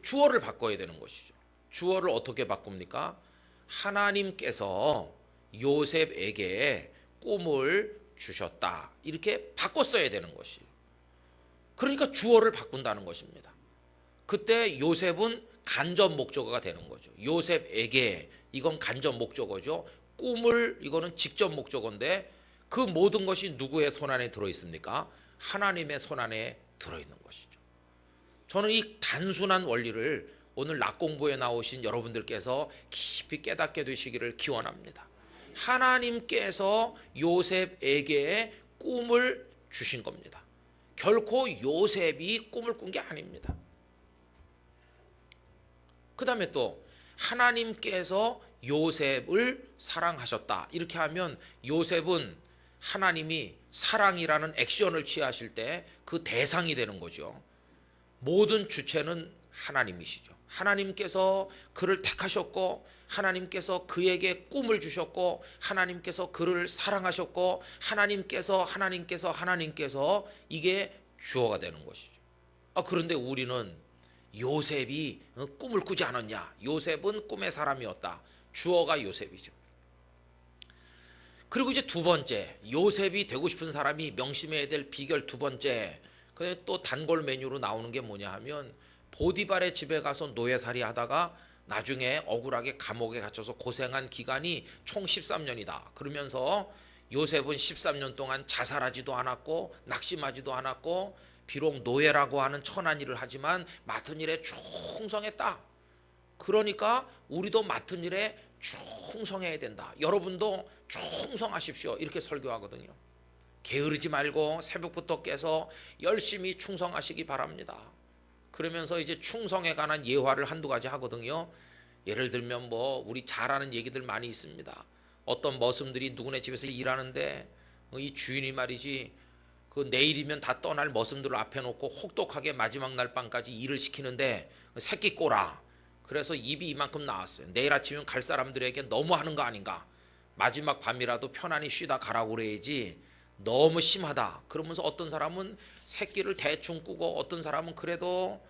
Speaker 3: 주어를 바꿔야 되는 것이죠. 주어를 어떻게 바꿉니까? 하나님께서 요셉에게 꿈을 주셨다 이렇게 바꿔 써야 되는 것이에요. 그러니까 주어를 바꾼다는 것입니다. 그때 요셉은 간접 목적어가 되는 거죠. 요셉에게 이건 간접 목적어죠. 꿈을 이거는 직접 목적어인데 그 모든 것이 누구의 손안에 들어있습니까? 하나님의 손안에 들어있는 것이죠. 저는 이 단순한 원리를 오늘 낮 공부에 나오신 여러분들께서 깊이 깨닫게 되시기를 기원합니다. 하나님께서 요셉에게 꿈을 주신 겁니다. 결코 요셉이 꿈을 꾼 게 아닙니다. 그 다음에 또 하나님께서 요셉을 사랑하셨다 이렇게 하면 요셉은 하나님이 사랑이라는 액션을 취하실 때 그 대상이 되는 거죠. 모든 주체는 하나님이시죠. 하나님께서 그를 택하셨고 하나님께서 그에게 꿈을 주셨고 하나님께서 그를 사랑하셨고 하나님께서 이게 주어가 되는 것이죠. 그런데 우리는 요셉이 꿈을 꾸지 않았냐? 요셉은 꿈의 사람이었다. 주어가 요셉이죠. 그리고 이제 두 번째, 요셉이 되고 싶은 사람이 명심해야 될 비결 두 번째. 근데 또 단골 메뉴로 나오는 게 뭐냐 하면 보디발의 집에 가서 노예살이 하다가 나중에 억울하게 감옥에 갇혀서 고생한 기간이 총 13년이다. 그러면서 요셉은 13년 동안 자살하지도 않았고 낙심하지도 않았고 비록 노예라고 하는 천한 일을 하지만 맡은 일에 충성했다. 그러니까 우리도 맡은 일에 충성해야 된다. 여러분도 충성하십시오. 이렇게 설교하거든요. 게으르지 말고 새벽부터 깨서 열심히 충성하시기 바랍니다. 그러면서 이제 충성에 관한 예화를 한두 가지 하거든요. 예를 들면 뭐 우리 잘 아는 얘기들 많이 있습니다. 어떤 머슴들이 누구네 집에서 일하는데 이 주인이 말이지 그 내일이면 다 떠날 머슴들을 앞에 놓고 혹독하게 마지막 날 밤까지 일을 시키는데 새끼 꼬라. 그래서 입이 이만큼 나왔어요. 내일 아침이면 갈 사람들에게 너무 하는 거 아닌가. 마지막 밤이라도 편안히 쉬다 가라고 그래야지 너무 심하다. 그러면서 어떤 사람은 새끼를 대충 꾸고 어떤 사람은 그래도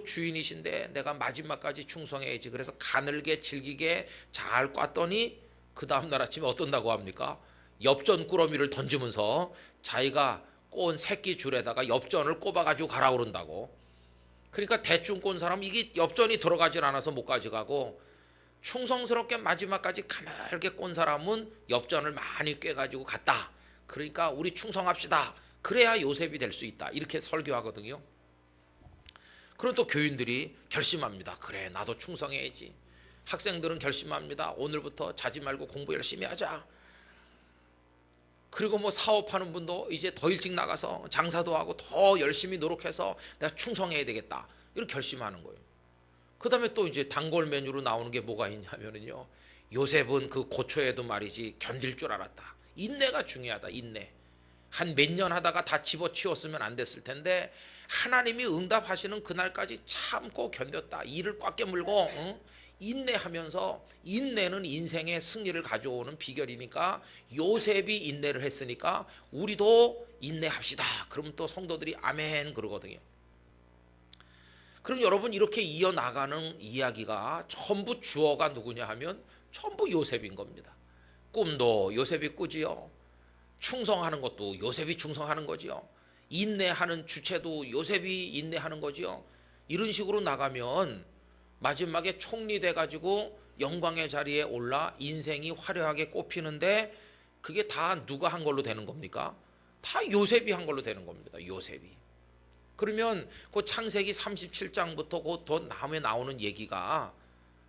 Speaker 3: 주인이신데 내가 마지막까지 충성해야지. 그래서 가늘게 질기게 잘 꽈더니 그 다음날 아침에 어떤다고 합니까? 엽전 꾸러미를 던지면서 자기가 꼰 새끼 줄에다가 엽전을 꼽아가지고 가라고 그런다고. 그러니까 대충 꼰 사람은 이게 엽전이 들어가질 않아서 못 가져가고 충성스럽게 마지막까지 가늘게 꼰 사람은 엽전을 많이 꿰가지고 갔다. 그러니까 우리 충성합시다. 그래야 요셉이 될 수 있다. 이렇게 설교하거든요. 그럼 또 교인들이 결심합니다. 그래, 나도 충성해야지. 학생들은 결심합니다. 오늘부터 자지 말고 공부 열심히 하자. 그리고 뭐 사업하는 분도 이제 더 일찍 나가서 장사도 하고 더 열심히 노력해서 내가 충성해야 되겠다. 이렇게 결심하는 거예요. 그 다음에 또 이제 단골 메뉴로 나오는 게 뭐가 있냐면요. 요셉은 그 고초에도 말이지 견딜 줄 알았다. 인내가 중요하다. 인내. 한 몇 년 하다가 다 집어치웠으면 안 됐을 텐데 하나님이 응답하시는 그날까지 참고 견뎠다. 이를 꽉 깨물고 인내하면서 인내는 인생의 승리를 가져오는 비결이니까 요셉이 인내를 했으니까 우리도 인내합시다. 그러면 또 성도들이 아멘 그러거든요. 그럼 여러분 이렇게 이어나가는 이야기가 전부 주어가 누구냐 하면 전부 요셉인 겁니다. 꿈도 요셉이 꾸지요. 충성하는 것도 요셉이 충성하는 거지요. 인내하는 주체도 요셉이 인내하는 거지요. 이런 식으로 나가면 마지막에 총리 돼가지고 영광의 자리에 올라 인생이 화려하게 꼽히는데 그게 다 누가 한 걸로 되는 겁니까? 다 요셉이 한 걸로 되는 겁니다. 요셉이. 그러면 그 창세기 37장부터 그 더 다음에 나오는 얘기가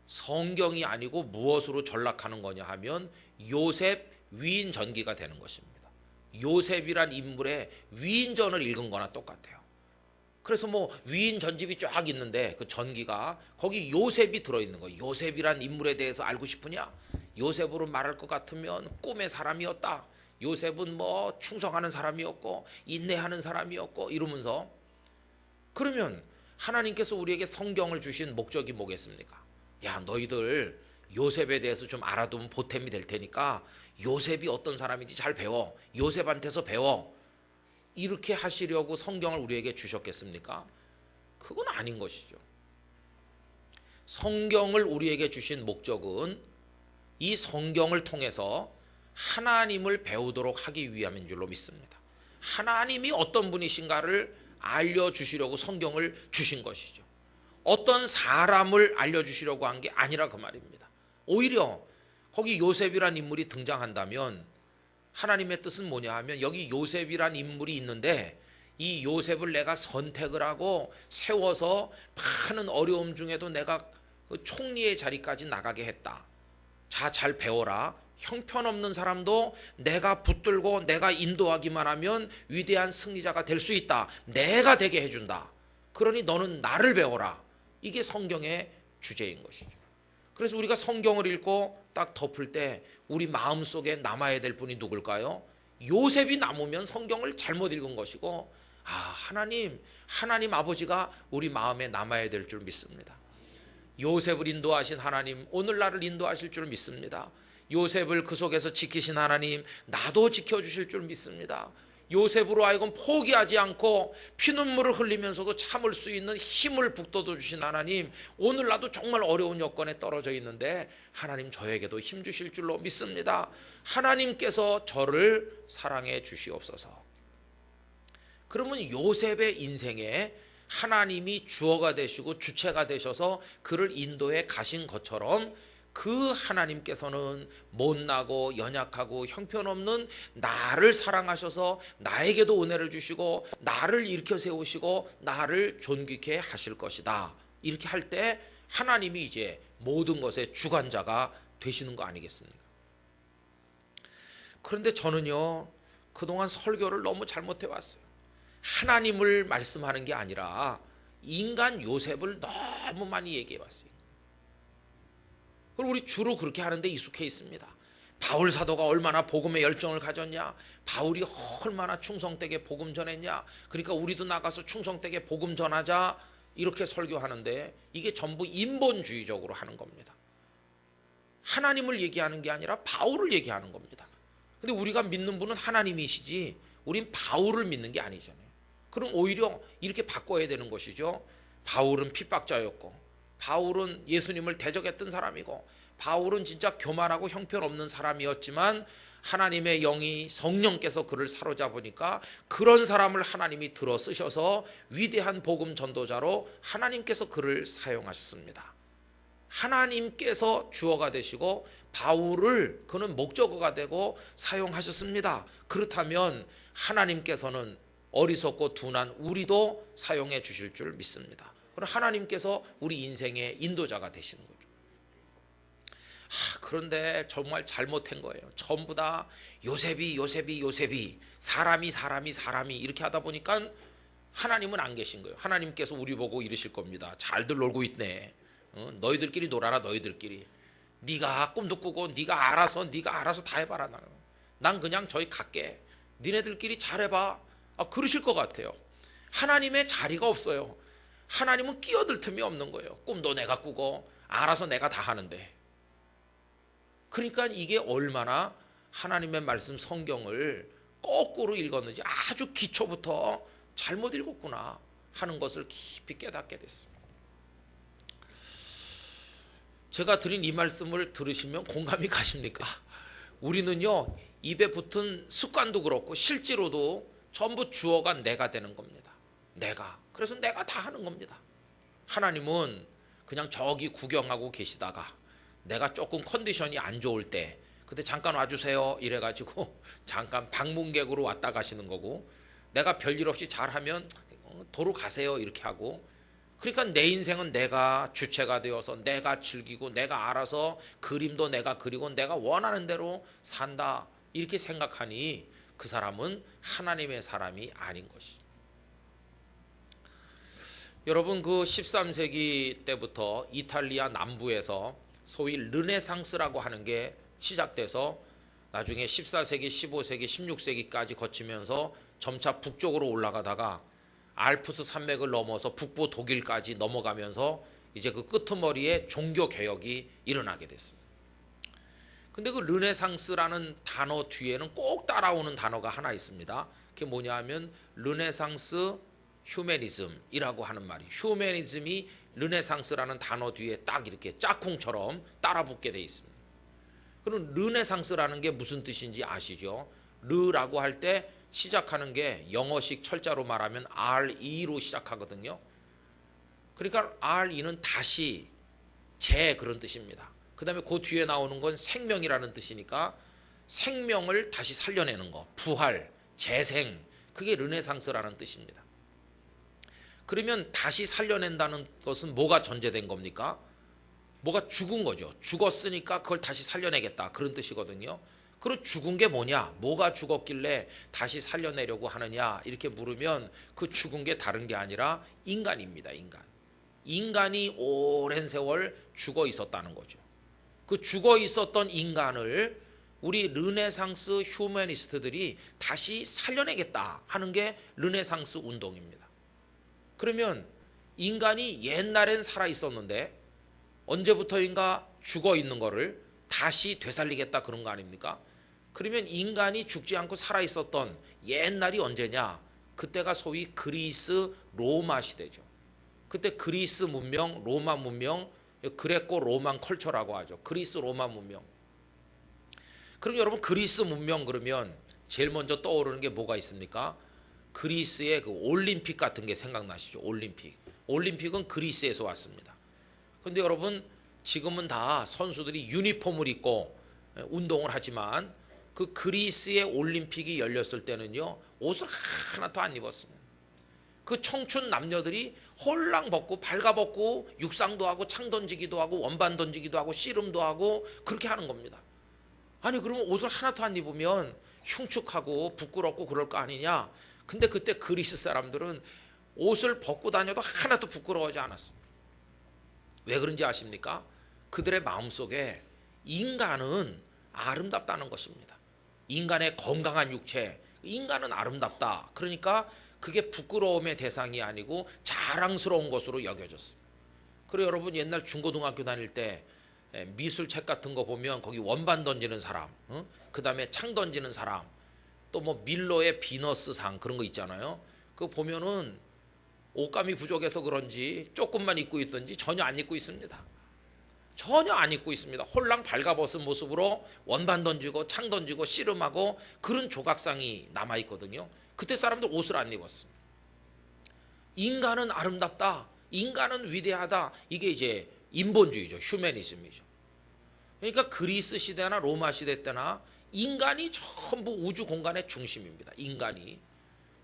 Speaker 3: 성경이 아니고 무엇으로 전락하는 거냐 하면 요셉 위인 전기가 되는 것입니다. 요셉이란 인물의 위인전을 읽은 거나 똑같아요. 그래서 뭐 위인 전집이 쫙 있는데 그 전기가 거기 요셉이 들어있는 거예요. 요셉이란 인물에 대해서 알고 싶으냐? 요셉으로 말할 것 같으면 꿈의 사람이었다. 요셉은 뭐 충성하는 사람이었고 인내하는 사람이었고 이러면서, 그러면 하나님께서 우리에게 성경을 주신 목적이 뭐겠습니까? 야, 너희들 요셉에 대해서 좀 알아두면 보탬이 될 테니까 요셉이 어떤 사람인지 잘 배워. 요셉한테서 배워. 이렇게 하시려고 성경을 우리에게 주셨겠습니까? 그건 아닌 것이죠. 성경을 우리에게 주신 목적은 이 성경을 통해서 하나님을 배우도록 하기 위함인 줄로 믿습니다. 하나님이 어떤 분이신가를 알려주시려고 성경을 주신 것이죠. 어떤 사람을 알려주시려고 한 게 아니라 그 말입니다. 오히려 거기 요셉이란 인물이 등장한다면 하나님의 뜻은 뭐냐 하면 여기 요셉이란 인물이 있는데 이 요셉을 내가 선택을 하고 세워서 많은 어려움 중에도 내가 그 총리의 자리까지 나가게 했다. 자, 잘 배워라. 형편없는 사람도 내가 붙들고 내가 인도하기만 하면 위대한 승리자가 될 수 있다. 내가 되게 해준다. 그러니 너는 나를 배워라. 이게 성경의 주제인 것이죠. 그래서 우리가 성경을 읽고 딱 덮을 때 우리 마음속에 남아야 될 분이 누굴까요? 요셉이 남으면 성경을 잘못 읽은 것이고, 하나님 아버지가 우리 마음에 남아야 될 줄 믿습니다. 요셉을 인도하신 하나님, 오늘 나를 인도하실 줄 믿습니다. 요셉을 그 속에서 지키신 하나님, 나도 지켜주실 줄 믿습니다. 요셉으로 하여금 포기하지 않고 피눈물을 흘리면서도 참을 수 있는 힘을 북돋워 주신 하나님, 오늘 나도 정말 어려운 여건에 떨어져 있는데 하나님 저에게도 힘 주실 줄로 믿습니다. 하나님께서 저를 사랑해 주시옵소서. 그러면 요셉의 인생에 하나님이 주어가 되시고 주체가 되셔서 그를 인도해 가신 것처럼 그 하나님께서는 못나고 연약하고 형편없는 나를 사랑하셔서 나에게도 은혜를 주시고 나를 일으켜 세우시고 나를 존귀케 하실 것이다. 이렇게 할 때 하나님이 이제 모든 것의 주관자가 되시는 거 아니겠습니까? 그런데 저는요, 그동안 설교를 너무 잘못해 왔어요. 하나님을 말씀하는 게 아니라 인간 요셉을 너무 많이 얘기해 왔어요. 그리고 우리 주로 그렇게 하는데 익숙해 있습니다. 바울 사도가 얼마나 복음에 열정을 가졌냐, 바울이 얼마나 충성되게 복음 전했냐, 그러니까 우리도 나가서 충성되게 복음 전하자, 이렇게 설교하는데 이게 전부 인본주의적으로 하는 겁니다. 하나님을 얘기하는 게 아니라 바울을 얘기하는 겁니다. 근데 우리가 믿는 분은 하나님이시지 우린 바울을 믿는 게 아니잖아요. 그럼 오히려 이렇게 바꿔야 되는 것이죠. 바울은 핍박자였고, 바울은 예수님을 대적했던 사람이고, 바울은 진짜 교만하고 형편없는 사람이었지만 하나님의 영이 성령께서 그를 사로잡으니까 그런 사람을 하나님이 들어 쓰셔서 위대한 복음 전도자로 하나님께서 그를 사용하셨습니다. 하나님께서 주어가 되시고 바울을 그는 목적어가 되고 사용하셨습니다. 그렇다면 하나님께서는 어리석고 둔한 우리도 사용해 주실 줄 믿습니다. 그럼 하나님께서 우리 인생의 인도자가 되시는 거죠. 그런데 정말 잘못한 거예요. 전부 다 요셉이 사람이 이렇게 하다 보니까 하나님은 안 계신 거예요. 하나님께서 우리 보고 이러실 겁니다. 잘들 놀고 있네. 너희들끼리 놀아라. 너희들끼리. 네가 꿈도 꾸고 네가 알아서 다 해봐라. 난 그냥 저기 갈게. 니네들끼리 잘해봐. 그러실 것 같아요. 하나님의 자리가 없어요. 하나님은 끼어들 틈이 없는 거예요. 꿈도 내가 꾸고 알아서 내가 다 하는데. 그러니까 이게 얼마나 하나님의 말씀 성경을 거꾸로 읽었는지, 아주 기초부터 잘못 읽었구나 하는 것을 깊이 깨닫게 됐습니다. 제가 드린 이 말씀을 들으시면 공감이 가십니까? 우리는요 입에 붙은 습관도 그렇고 실제로도 전부 주어가 내가 되는 겁니다. 내가. 그래서 내가 다 하는 겁니다. 하나님은 그냥 저기 구경하고 계시다가 내가 조금 컨디션이 안 좋을 때 그때 잠깐 와주세요 이래가지고 잠깐 방문객으로 왔다 가시는 거고, 내가 별일 없이 잘하면 도로 가세요 이렇게 하고, 그러니까 내 인생은 내가 주체가 되어서 내가 즐기고 내가 알아서 그림도 내가 그리고 내가 원하는 대로 산다 이렇게 생각하니 그 사람은 하나님의 사람이 아닌 것이죠. 여러분, 그 13세기 때부터 이탈리아 남부에서 소위 르네상스라고 하는 게 시작돼서 나중에 14세기, 15세기, 16세기까지 거치면서 점차 북쪽으로 올라가다가 알프스 산맥을 넘어서 북부 독일까지 넘어가면서 이제 그 끄트머리에 종교 개혁이 일어나게 됐습니다. 근데 그 르네상스라는 단어 뒤에는 꼭 따라오는 단어가 하나 있습니다. 그게 뭐냐 하면 르네상스 휴메니즘이라고 하는 말이, 휴메니즘이 르네상스라는 단어 뒤에 딱 이렇게 짝꿍처럼 따라붙게 돼 있습니다. 그럼 르네상스라는 게 무슨 뜻인지 아시죠? 르라고 할 때 시작하는 게 영어식 철자로 말하면 RE로 시작하거든요. 그러니까 RE는 다시, 재 그런 뜻입니다. 그 다음에 그 뒤에 나오는 건 생명이라는 뜻이니까 생명을 다시 살려내는 거, 부활, 재생, 그게 르네상스라는 뜻입니다. 그러면 다시 살려낸다는 것은 뭐가 전제된 겁니까? 뭐가 죽은 거죠. 죽었으니까 그걸 다시 살려내겠다 그런 뜻이거든요. 그리고 죽은 게 뭐냐? 뭐가 죽었길래 다시 살려내려고 하느냐? 이렇게 물으면 그 죽은 게 다른 게 아니라 인간입니다. 인간. 인간이 오랜 세월 죽어 있었다는 거죠. 그 죽어 있었던 인간을 우리 르네상스 휴머니스트들이 다시 살려내겠다 하는 게 르네상스 운동입니다. 그러면 인간이 옛날엔 살아 있었는데 언제부터인가 죽어 있는 거를 다시 되살리겠다 그런 거 아닙니까? 그러면 인간이 죽지 않고 살아 있었던 옛날이 언제냐? 그때가 소위 그리스 로마 시대죠. 그때 그리스 문명, 로마 문명, 그레코 로만 컬처라고 하죠. 그리스 로마 문명. 그럼 여러분, 그리스 문명 그러면 제일 먼저 떠오르는 게 뭐가 있습니까? 그리스의 그 올림픽 같은 게 생각나시죠? 올림픽. 올림픽은 그리스에서 왔습니다. 그런데 여러분, 지금은 다 선수들이 유니폼을 입고 운동을 하지만 그 그리스의 올림픽이 열렸을 때는요, 옷을 하나도 안 입었습니다. 그 청춘 남녀들이 홀랑 벗고 발가벗고 육상도 하고 창 던지기도 하고 원반 던지기도 하고 씨름도 하고 그렇게 하는 겁니다. 아니, 그러면 옷을 하나도 안 입으면 흉측하고 부끄럽고 그럴 거 아니냐? 근데 그때 그리스 사람들은 옷을 벗고 다녀도 하나도 부끄러워하지 않았습니다. 왜 그런지 아십니까? 그들의 마음속에 인간은 아름답다는 것입니다. 인간의 건강한 육체, 인간은 아름답다. 그러니까 그게 부끄러움의 대상이 아니고 자랑스러운 것으로 여겨졌습니다. 그리고 여러분, 옛날 중고등학교 다닐 때 미술책 같은 거 보면 거기 원반 던지는 사람, 그 다음에 창 던지는 사람, 또 뭐 밀러의 비너스상 그런 거 있잖아요. 그거 보면은 옷감이 부족해서 그런지 조금만 입고 있든지 전혀 안 입고 있습니다. 전혀 안 입고 있습니다. 홀랑 발가벗은 모습으로 원반 던지고 창 던지고 씨름하고 그런 조각상이 남아있거든요. 그때 사람들 옷을 안 입었습니다. 인간은 아름답다, 인간은 위대하다, 이게 이제 인본주의죠. 휴머니즘이죠. 그러니까 그리스 시대나 로마 시대 때나 인간이 전부 우주 공간의 중심입니다. 인간이.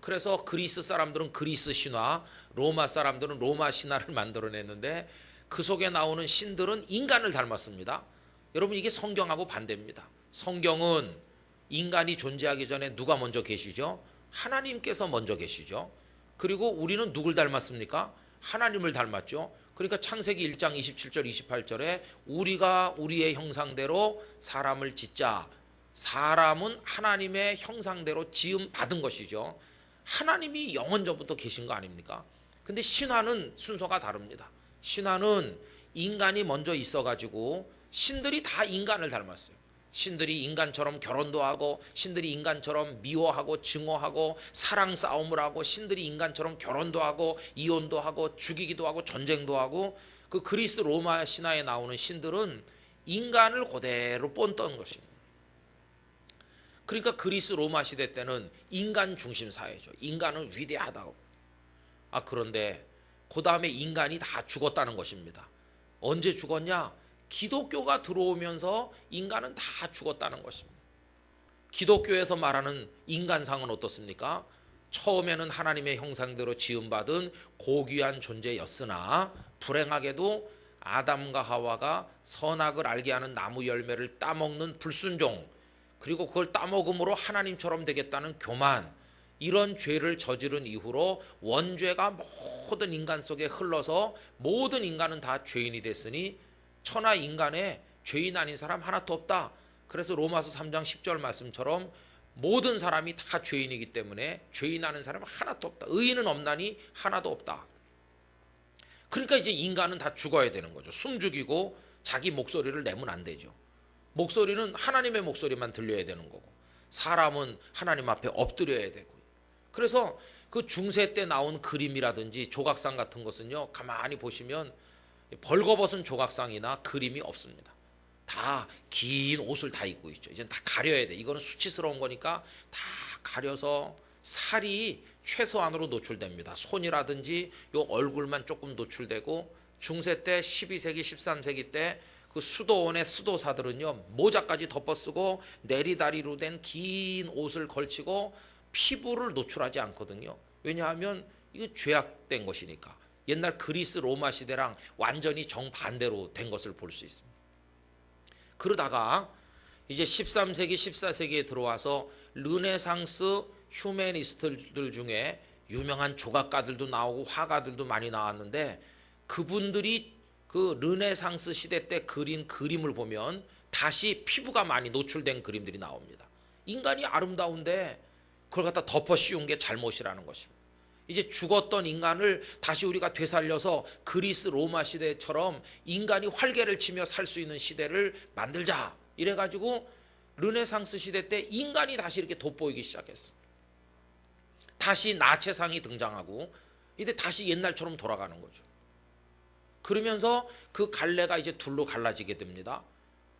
Speaker 3: 그래서 그리스 사람들은 그리스 신화, 로마 사람들은 로마 신화를 만들어냈는데 그 속에 나오는 신들은 인간을 닮았습니다. 여러분, 이게 성경하고 반대입니다. 성경은 인간이 존재하기 전에 누가 먼저 계시죠? 하나님께서 먼저 계시죠. 그리고 우리는 누굴 닮았습니까? 하나님을 닮았죠. 그러니까 창세기 1장 27절 28절에 우리가 우리의 형상대로 사람을 짓자. 사람은 하나님의 형상대로 지음 받은 것이죠. 하나님이 영원전부터 계신 거 아닙니까? 근데 신화는 순서가 다릅니다. 신화는 인간이 먼저 있어가지고 신들이 다 인간을 닮았어요. 신들이 인간처럼 결혼도 하고, 신들이 인간처럼 미워하고 증오하고 사랑 싸움을 하고, 신들이 인간처럼 결혼도 하고 이혼도 하고 죽이기도 하고 전쟁도 하고, 그 그리스 로마 신화에 나오는 신들은 인간을 그대로 본떤 것입니다. 그러니까 그리스 로마 시대 때는 인간 중심 사회죠. 인간은 위대하다고. 그런데 그 다음에 인간이 다 죽었다는 것입니다. 언제 죽었냐? 기독교가 들어오면서 인간은 다 죽었다는 것입니다. 기독교에서 말하는 인간상은 어떻습니까? 처음에는 하나님의 형상대로 지음받은 고귀한 존재였으나 불행하게도 아담과 하와가 선악을 알게 하는 나무 열매를 따먹는 불순종, 그리고 그걸 따먹음으로 하나님처럼 되겠다는 교만, 이런 죄를 저지른 이후로 원죄가 모든 인간 속에 흘러서 모든 인간은 다 죄인이 됐으니 천하 인간에 죄인 아닌 사람 하나도 없다. 그래서 로마서 3장 10절 말씀처럼 모든 사람이 다 죄인이기 때문에 죄인 아는 사람은 하나도 없다. 의인은 없나니 하나도 없다. 그러니까 이제 인간은 다 죽어야 되는 거죠. 숨 죽이고 자기 목소리를 내면 안 되죠. 목소리는 하나님의 목소리만 들려야 되는 거고, 사람은 하나님 앞에 엎드려야 되고. 그래서 그 중세 때 나온 그림이라든지 조각상 같은 것은요, 가만히 보시면 벌거벗은 조각상이나 그림이 없습니다. 다 긴 옷을 다 입고 있죠. 이제는 다 가려야 돼. 이거는 수치스러운 거니까 다 가려서 살이 최소한으로 노출됩니다. 손이라든지 요 얼굴만 조금 노출되고, 중세 때 12세기 13세기 때 그 수도원의 수도사들은요, 모자까지 덮어쓰고 내리다리로 된 긴 옷을 걸치고 피부를 노출하지 않거든요. 왜냐하면 이거 죄악된 것이니까. 옛날 그리스 로마 시대랑 완전히 정반대로 된 것을 볼 수 있습니다. 그러다가 이제 13세기 14세기에 들어와서 르네상스 휴메니스트들 중에 유명한 조각가들도 나오고 화가들도 많이 나왔는데, 그분들이 그 르네상스 시대 때 그린 그림을 보면 다시 피부가 많이 노출된 그림들이 나옵니다. 인간이 아름다운데 그걸 갖다 덮어 씌운 게 잘못이라는 것입니다. 이제 죽었던 인간을 다시 우리가 되살려서 그리스 로마 시대처럼 인간이 활개를 치며 살 수 있는 시대를 만들자, 이래가지고 르네상스 시대 때 인간이 다시 이렇게 돋보이기 시작했어. 다시 나체상이 등장하고 이제 다시 옛날처럼 돌아가는 거죠. 그러면서 그 갈래가 이제 둘로 갈라지게 됩니다.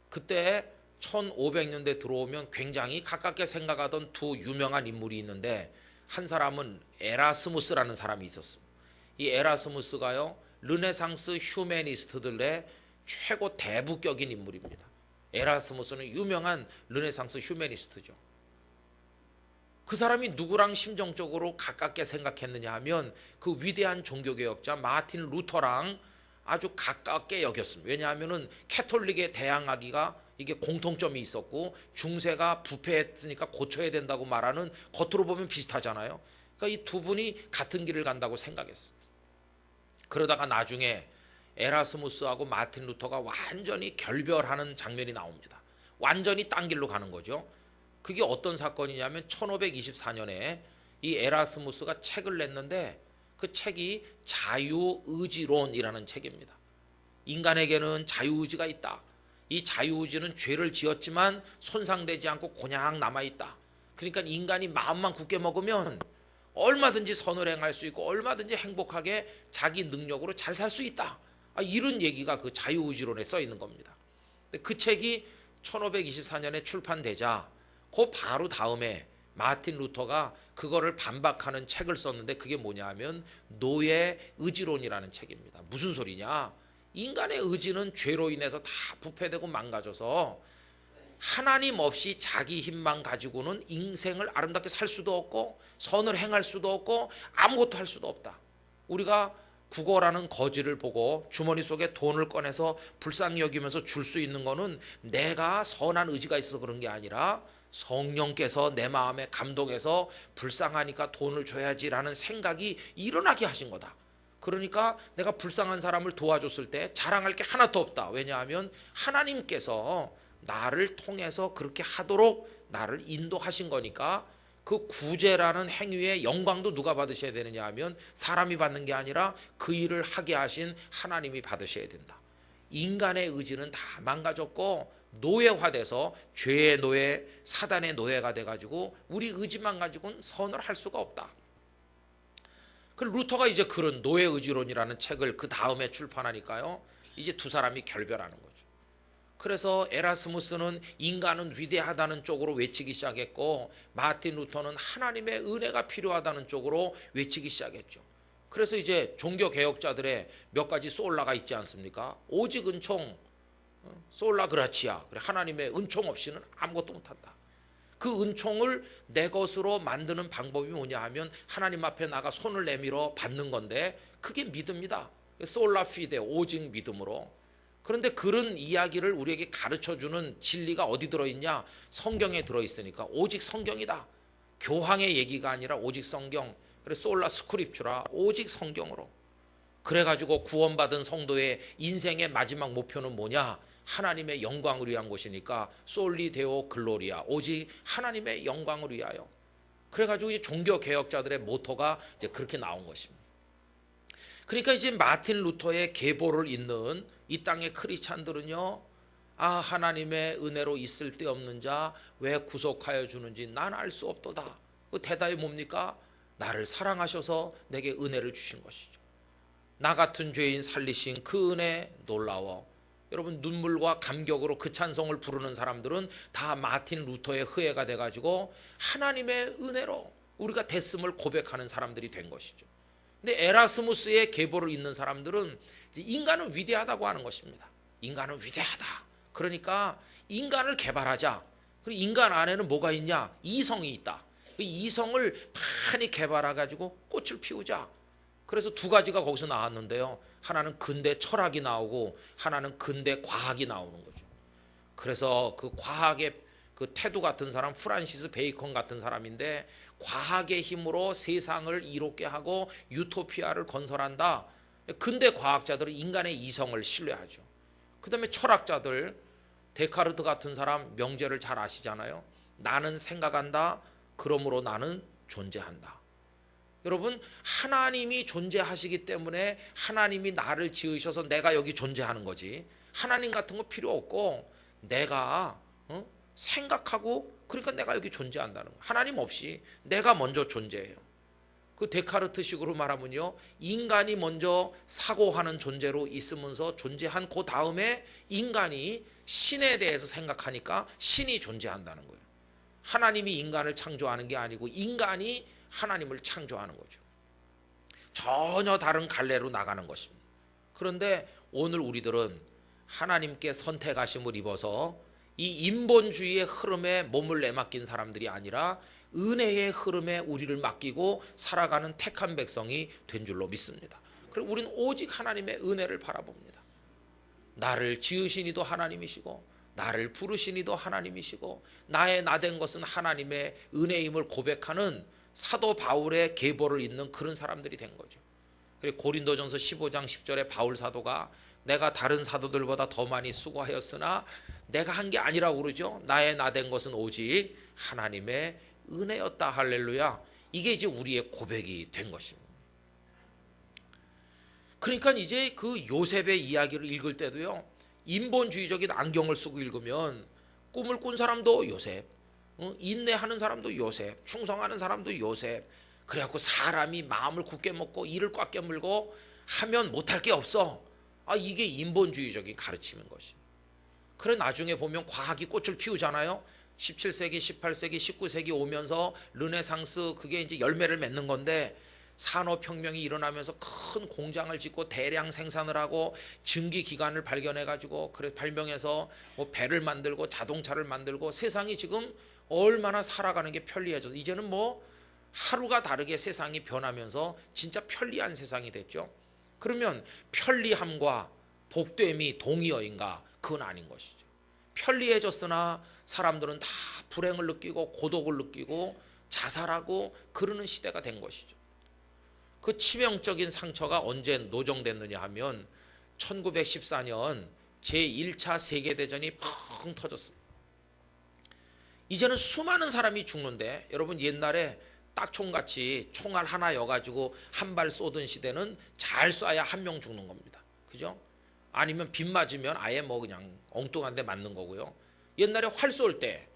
Speaker 3: 그때 1500년대 들어오면 굉장히 가깝게 생각하던 두 유명한 인물이 있는데, 한 사람은 에라스무스라는 사람이 있었습니다. 이 에라스무스가요, 르네상스 휴메니스트들의 최고 대부격인 인물입니다. 에라스무스는 유명한 르네상스 휴메니스트죠. 그 사람이 누구랑 심정적으로 가깝게 생각했느냐 하면 그 위대한 종교개혁자 마틴 루터랑 아주 가깝게 여겼습니다. 왜냐하면은 캐톨릭에 대항하기가 이게 공통점이 있었고, 중세가 부패했으니까 고쳐야 된다고 말하는, 겉으로 보면 비슷하잖아요. 그러니까 이 두 분이 같은 길을 간다고 생각했습니다. 그러다가 나중에 에라스무스하고 마틴 루터가 완전히 결별하는 장면이 나옵니다. 완전히 딴 길로 가는 거죠. 그게 어떤 사건이냐면 1524년에 이 에라스무스가 책을 냈는데, 그 책이 자유의지론이라는 책입니다. 인간에게는 자유의지가 있다. 이 자유의지는 죄를 지었지만 손상되지 않고 그냥 남아있다. 그러니까 인간이 마음만 굳게 먹으면 얼마든지 선을 행할 수 있고 얼마든지 행복하게 자기 능력으로 잘 살 수 있다. 이런 얘기가 그 자유의지론에 써 있는 겁니다. 그 책이 1524년에 출판되자 그 바로 다음에 마틴 루터가 그거를 반박하는 책을 썼는데, 그게 뭐냐 하면 노예의지론이라는 책입니다. 무슨 소리냐? 인간의 의지는 죄로 인해서 다 부패되고 망가져서 하나님 없이 자기 힘만 가지고는 인생을 아름답게 살 수도 없고 선을 행할 수도 없고 아무것도 할 수도 없다. 우리가 국어라는 거지를 보고 주머니 속에 돈을 꺼내서 불쌍히 여기면서 줄 수 있는 거는 내가 선한 의지가 있어서 그런 게 아니라 성령께서 내 마음에 감동해서 불쌍하니까 돈을 줘야지라는 생각이 일어나게 하신 거다. 그러니까 내가 불쌍한 사람을 도와줬을 때 자랑할 게 하나도 없다. 왜냐하면 하나님께서 나를 통해서 그렇게 하도록 나를 인도하신 거니까, 그 구제라는 행위의 영광도 누가 받으셔야 되느냐 하면 사람이 받는 게 아니라 그 일을 하게 하신 하나님이 받으셔야 된다. 인간의 의지는 다 망가졌고 노예화돼서 죄의 노예, 사단의 노예가 돼가지고 우리 의지만 가지고는 선을 할 수가 없다. 그 루터가 이제 그런 노예의지론이라는 책을 그 다음에 출판하니까요, 이제 두 사람이 결별하는 거죠. 그래서 에라스무스는 인간은 위대하다는 쪽으로 외치기 시작했고, 마틴 루터는 하나님의 은혜가 필요하다는 쪽으로 외치기 시작했죠. 그래서 이제 종교 개혁자들의 몇 가지 솔라가 있지 않습니까? 오직 은총, 솔라 그라치아, 하나님의 은총 없이는 아무것도 못한다. 그 은총을 내 것으로 만드는 방법이 뭐냐 하면 하나님 앞에 나가 손을 내밀어 받는 건데, 그게 믿음이다. 솔라 피데, 오직 믿음으로. 그런데 그런 이야기를 우리에게 가르쳐주는 진리가 어디 들어있냐? 성경에 들어있으니까 오직 성경이다. 교황의 얘기가 아니라 오직 성경. 그래서 솔라 스크립추라, 오직 성경으로. 그래가지고 구원받은 성도의 인생의 마지막 목표는 뭐냐? 하나님의 영광을 위한 것이니까 솔리 데오 글로리아, 오직 하나님의 영광을 위하여. 그래가지고 이제 종교 개혁자들의 모토가 이제 그렇게 나온 것입니다. 그러니까 이제 마틴 루터의 계보를 잇는 이 땅의 크리스찬들은요, 아, 하나님의 은혜로 있을 데 없는 자 왜 구속하여 주는지 난 알 수 없도다. 그 대답이 뭡니까? 나를 사랑하셔서 내게 은혜를 주신 것이죠. 나 같은 죄인 살리신 그 은혜 놀라워. 여러분, 눈물과 감격으로 그 찬송을 부르는 사람들은 다 마틴 루터의 흐해가 돼가지고 하나님의 은혜로 우리가 됐음을 고백하는 사람들이 된 것이죠. 근데 에라스무스의 계보를 잇는 사람들은 인간은 위대하다고 하는 것입니다. 인간은 위대하다. 그러니까 인간을 개발하자. 그리고 인간 안에는 뭐가 있냐? 이성이 있다. 그 이성을 많이 개발해가지고 꽃을 피우자. 그래서 두 가지가 거기서 나왔는데요. 하나는 근대 철학이 나오고 하나는 근대 과학이 나오는 거죠. 그래서 그 과학의 그 테두 같은 사람, 프란시스 베이컨 같은 사람인데, 과학의 힘으로 세상을 이롭게 하고 유토피아를 건설한다. 근대 과학자들은 인간의 이성을 신뢰하죠. 그 다음에 철학자들, 데카르트 같은 사람 명제를 잘 아시잖아요. 나는 생각한다. 그러므로 나는 존재한다. 여러분, 하나님이 존재하시기 때문에 하나님이 나를 지으셔서 내가 여기 존재하는 거지. 하나님 같은 거 필요 없고 내가 생각하고, 그러니까 내가 여기 존재한다는 거예요. 하나님 없이 내가 먼저 존재해요. 그 데카르트식으로 말하면요, 인간이 먼저 사고하는 존재로 있으면서 존재한 그 다음에 인간이 신에 대해서 생각하니까 신이 존재한다는 거예요. 하나님이 인간을 창조하는 게 아니고 인간이 하나님을 창조하는 거죠. 전혀 다른 갈래로 나가는 것입니다. 그런데 오늘 우리들은 하나님께 선택하심을 입어서 이 인본주의의 흐름에 몸을 내맡긴 사람들이 아니라 은혜의 흐름에 우리를 맡기고 살아가는 택한 백성이 된 줄로 믿습니다. 그리고 우리는 오직 하나님의 은혜를 바라봅니다. 나를 지으신 이도 하나님이시고 나를 부르신 이도 하나님이시고 나의 나된 것은 하나님의 은혜임을 고백하는 사도 바울의 계보를 잇는 그런 사람들이 된 거죠. 그리고 고린도전서 15장 10절에 바울 사도가 내가 다른 사도들보다 더 많이 수고하였으나 내가 한 게 아니라고 그러죠. 나의 나된 것은 오직 하나님의 은혜였다. 할렐루야. 이게 이제 우리의 고백이 된 것입니다. 그러니까 이제 그 요셉의 이야기를 읽을 때도요, 인본주의적인 안경을 쓰고 읽으면 꿈을 꾼 사람도 요셉, 인내하는 사람도 요셉, 충성하는 사람도 요셉. 그래갖고 사람이 마음을 굳게 먹고 이를 꽉 깨물고 하면 못할 게 없어. 아, 이게 인본주의적인 가르침인 것이. 그래 나중에 보면 과학이 꽃을 피우잖아요. 17세기, 18세기, 19세기 오면서 르네상스, 그게 이제 열매를 맺는 건데, 산업혁명이 일어나면서 큰 공장을 짓고 대량 생산을 하고 증기기관을 발견해가지고 그래 발명해서 뭐 배를 만들고 자동차를 만들고 세상이 지금 얼마나 살아가는 게 편리해져서 이제는 뭐 하루가 다르게 세상이 변하면서 진짜 편리한 세상이 됐죠. 그러면 편리함과 복됨이 동의어인가? 그건 아닌 것이죠. 편리해졌으나 사람들은 다 불행을 느끼고 고독을 느끼고 자살하고 그러는 시대가 된 것이죠. 그 치명적인 상처가 언제 노정됐느냐 하면 1914년 제1차 세계대전이 펑 터졌습니다. 이제는 수많은 사람이 죽는데, 여러분 옛날에 딱총같이 총알 하나 여가지고 한 발 쏘던 시대는 잘 쏴야 한 명 죽는 겁니다. 그죠? 아니면 빗 맞으면 아예 뭐 그냥 엉뚱한 데 맞는 거고요. 옛날에 활 쏠 때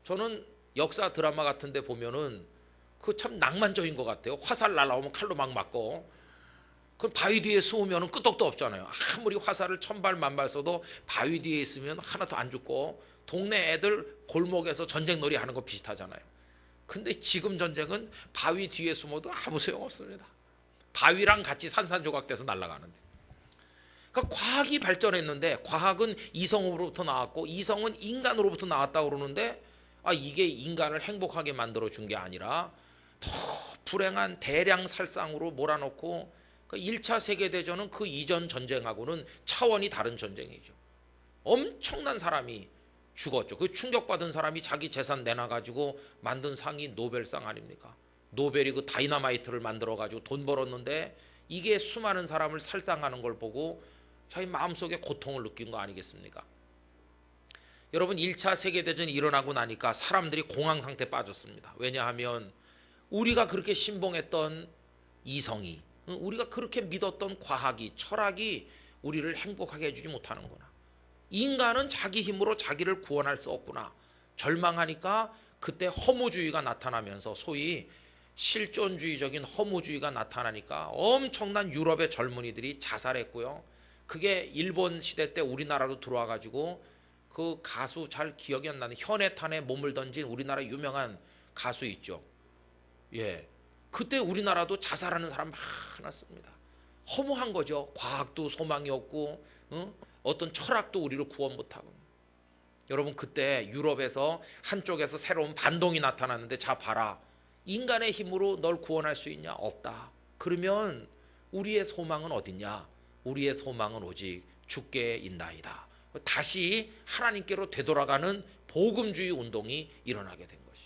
Speaker 3: 저는 역사 드라마 같은 데 보면은 그 참 낭만적인 것 같아요. 화살 날라오면 칼로 막 맞고, 그럼 바위 뒤에 숨으면 끄떡도 없잖아요. 아무리 화살을 천발 만발 써도 바위 뒤에 있으면 하나도 안 죽고 동네 애들 골목에서 전쟁놀이 하는 거 비슷하잖아요. 근데 지금 전쟁은 바위 뒤에 숨어도 아무 소용없습니다. 바위랑 같이 산산조각돼서 날아가는데. 그러니까 과학이 발전했는데 과학은 이성으로부터 나왔고 이성은 인간으로부터 나왔다고 그러는데 이게 인간을 행복하게 만들어 준 게 아니라 더 불행한 대량 살상으로 몰아넣고 1차 세계대전은 그 이전 전쟁하고는 차원이 다른 전쟁이죠. 엄청난 사람이 죽었죠. 그 충격받은 사람이 자기 재산 내놔가지고 만든 상이 노벨상 아닙니까? 노벨이 그 다이너마이트를 만들어가지고 돈 벌었는데 이게 수많은 사람을 살상하는 걸 보고 자기 마음속에 고통을 느낀 거 아니겠습니까? 여러분 1차 세계대전이 일어나고 나니까 사람들이 공황 상태에 빠졌습니다. 왜냐하면 우리가 그렇게 신봉했던 이성이, 우리가 그렇게 믿었던 과학이, 철학이 우리를 행복하게 해주지 못하는구나. 인간은 자기 힘으로 자기를 구원할 수 없구나. 절망하니까 그때 허무주의가 나타나면서 소위 실존주의적인 허무주의가 나타나니까 엄청난 유럽의 젊은이들이 자살했고요. 그게 일본 시대 때 우리나라로 들어와 가지고 그 가수 잘 기억이 안 나는 현해탄에 몸을 던진 우리나라 유명한 가수 있죠. 예, 그때 우리나라도 자살하는 사람 많았습니다. 허무한 거죠. 과학도 소망이 없고 어떤 철학도 우리를 구원 못하고. 여러분 그때 유럽에서 한쪽에서 새로운 반동이 나타났는데 자 봐라. 인간의 힘으로 널 구원할 수 있냐? 없다. 그러면 우리의 소망은 어딨냐? 우리의 소망은 오직 주께 있나이다. 다시 하나님께로 되돌아가는 복음주의 운동이 일어나게 된 것이.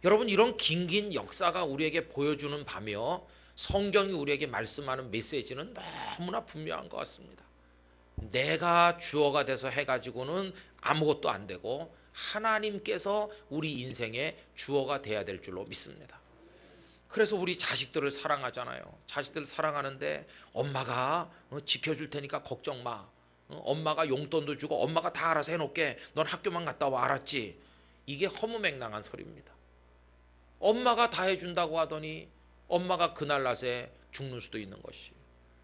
Speaker 3: 여러분 이런 긴긴 역사가 우리에게 보여주는 바며 성경이 우리에게 말씀하는 메시지는 너무나 분명한 것 같습니다. 내가 주어가 돼서 해가지고는 아무것도 안 되고 하나님께서 우리 인생의 주어가 돼야 될 줄로 믿습니다. 그래서 우리 자식들을 사랑하잖아요. 자식들 사랑하는데 엄마가 지켜줄 테니까 걱정 마. 엄마가 용돈도 주고 엄마가 다 알아서 해놓게. 넌 학교만 갔다 와. 알았지? 이게 허무맹랑한 소리입니다. 엄마가 다 해준다고 하더니 엄마가 그날 낮에 죽는 수도 있는 것이.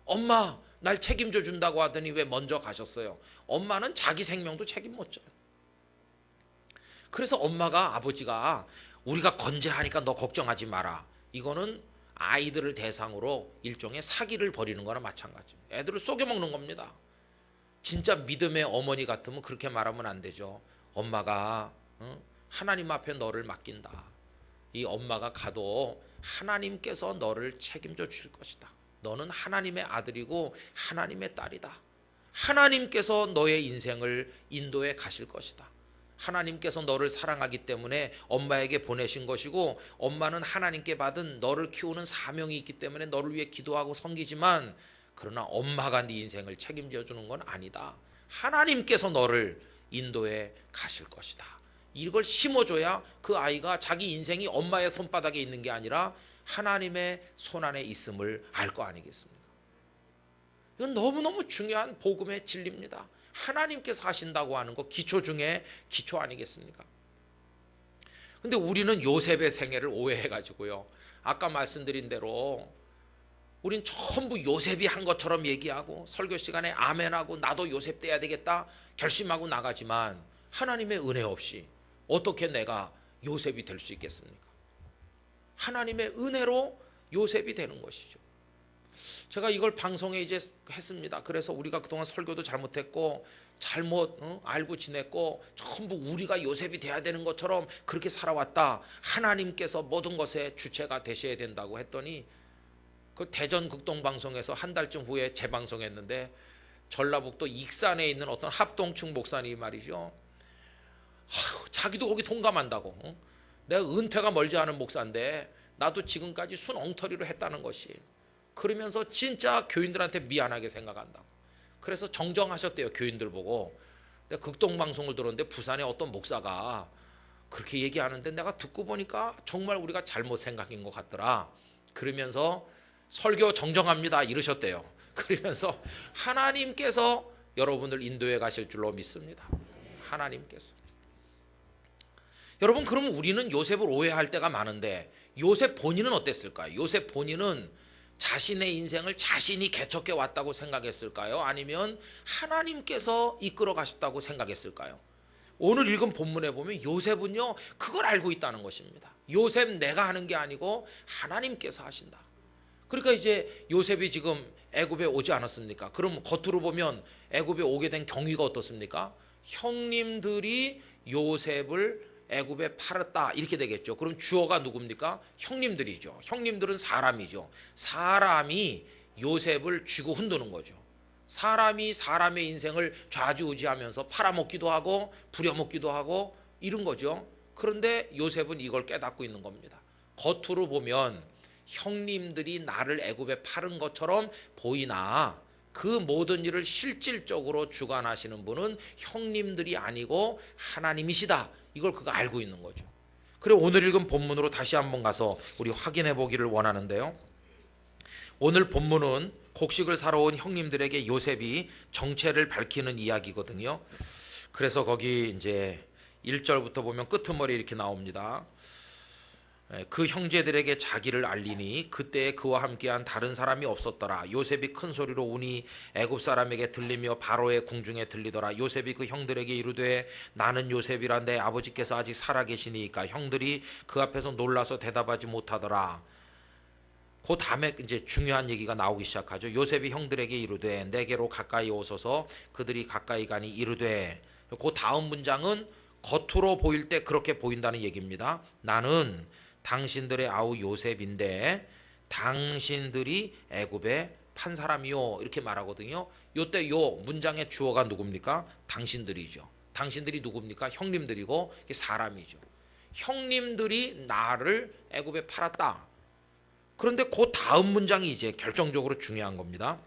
Speaker 3: 엄마 날 책임져 준다고 하더니 왜 먼저 가셨어요? 엄마는 자기 생명도 책임 못 져요. 그래서 엄마가 아버지가 우리가 건재하니까 너 걱정하지 마라. 이거는 아이들을 대상으로 일종의 사기를 벌이는 거나 마찬가지입니다. 애들을 속여먹는 겁니다. 진짜 믿음의 어머니 같으면 그렇게 말하면 안 되죠. 엄마가 하나님 앞에 너를 맡긴다. 이 엄마가 가도 하나님께서 너를 책임져 주실 것이다. 너는 하나님의 아들이고 하나님의 딸이다. 하나님께서 너의 인생을 인도해 가실 것이다. 하나님께서 너를 사랑하기 때문에 엄마에게 보내신 것이고 엄마는 하나님께 받은 너를 키우는 사명이 있기 때문에 너를 위해 기도하고 섬기지만 그러나 엄마가 네 인생을 책임져 주는 건 아니다. 하나님께서 너를 인도해 가실 것이다. 이걸 심어줘야 그 아이가 자기 인생이 엄마의 손바닥에 있는 게 아니라 하나님의 손안에 있음을 알 거 아니겠습니까? 이건 너무너무 중요한 복음의 진리입니다. 하나님께서 하신다고 하는 거 기초 중에 기초 아니겠습니까? 근데 우리는 요셉의 생애를 오해해가지고요. 아까 말씀드린 대로 우린 전부 요셉이 한 것처럼 얘기하고 설교 시간에 아멘하고 나도 요셉 돼야 되겠다 결심하고 나가지만 하나님의 은혜 없이 어떻게 내가 요셉이 될 수 있겠습니까? 하나님의 은혜로 요셉이 되는 것이죠. 제가 이걸 방송에 이제 했습니다. 그래서 우리가 그동안 설교도 잘못했고 잘못 알고 지냈고 전부 우리가 요셉이 돼야 되는 것처럼 그렇게 살아왔다. 하나님께서 모든 것의 주체가 되셔야 된다고 했더니 그 대전 극동방송에서 한 달쯤 후에 재방송했는데 전라북도 익산에 있는 어떤 합동층 목사님 말이죠. 자기도 거기 동감한다고. 내가 은퇴가 멀지 않은 목사인데 나도 지금까지 순 엉터리로 했다는 것이. 그러면서 진짜 교인들한테 미안하게 생각한다고. 그래서 정정하셨대요. 교인들 보고. 내가 극동방송을 들었는데 부산에 어떤 목사가 그렇게 얘기하는데 내가 듣고 보니까 정말 우리가 잘못 생각인 것 같더라. 그러면서 설교 정정합니다 이러셨대요. 그러면서 하나님께서 여러분을 인도해 가실 줄로 믿습니다. 하나님께서. 여러분 그러면 우리는 요셉을 오해할 때가 많은데 요셉 본인은 어땠을까요? 요셉 본인은 자신의 인생을 자신이 개척해 왔다고 생각했을까요? 아니면 하나님께서 이끌어 가셨다고 생각했을까요? 오늘 읽은 본문에 보면 요셉은요 그걸 알고 있다는 것입니다. 요셉 내가 하는 게 아니고 하나님께서 하신다. 그러니까 이제 요셉이 지금 애굽에 오지 않았습니까? 그럼 겉으로 보면 애굽에 오게 된 경위가 어떻습니까? 형님들이 요셉을 애굽에 팔았다 이렇게 되겠죠. 그럼 주어가 누굽니까? 형님들이죠. 형님들은 사람이죠. 사람이 요셉을 쥐고 흔드는 거죠. 사람이 사람의 인생을 좌지우지하면서 팔아먹기도 하고 부려먹기도 하고 이런 거죠. 그런데 요셉은 이걸 깨닫고 있는 겁니다. 겉으로 보면 형님들이 나를 애굽에 팔은 것처럼 보이나 그 모든 일을 실질적으로 주관하시는 분은 형님들이 아니고 하나님이시다. 이걸 그가 알고 있는 거죠. 그래 오늘 읽은 본문으로 다시 한번 가서 우리 확인해 보기를 원하는데요. 오늘 본문은 곡식을 사러 온 형님들에게 요셉이 정체를 밝히는 이야기거든요. 그래서 거기 이제 1절부터 보면 끄트머리 이렇게 나옵니다. 그 형제들에게 자기를 알리니 그때에 그와 함께한 다른 사람이 없었더라. 요셉이 큰 소리로 우니 애굽 사람에게 들리며 바로의 궁중에 들리더라. 요셉이 그 형들에게 이르되 나는 요셉이라 내 아버지께서 아직 살아계시니까 형들이 그 앞에서 놀라서 대답하지 못하더라. 그 다음에 이제 중요한 얘기가 나오기 시작하죠. 요셉이 형들에게 이르되 내게로 가까이 오소서. 그들이 가까이 가니 이르되, 그 다음 문장은 겉으로 보일 때 그렇게 보인다는 얘기입니다. 나는 당신들의 아우 요셉인데 당신들이 애굽에 판 사람이요 이렇게 말하거든요. 요때 요 문장의 주어가 누굽니까? 당신들이죠. 당신들이 누굽니까? 형님들이고 사람이죠. 형님들이 나를 애굽에 팔았다. 그런데 그 다음 문장이 이제 결정적으로 중요한 겁니다.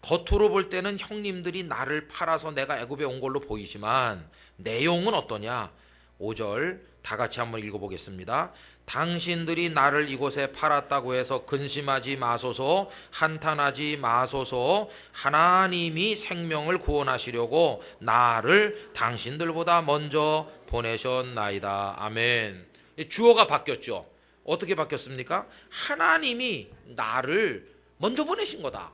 Speaker 3: 겉으로 볼 때는 형님들이 나를 팔아서 내가 애굽에 온 걸로 보이지만 내용은 어떠냐? 5절 다 같이 한번 읽어보겠습니다. 당신들이 나를 이곳에 팔았다고 해서 근심하지 마소서, 한탄하지 마소서. 하나님이 생명을 구원하시려고 나를 당신들보다 먼저 보내셨나이다. 아멘. 주어가 바뀌었죠. 어떻게 바뀌었습니까? 하나님이 나를 먼저 보내신 거다.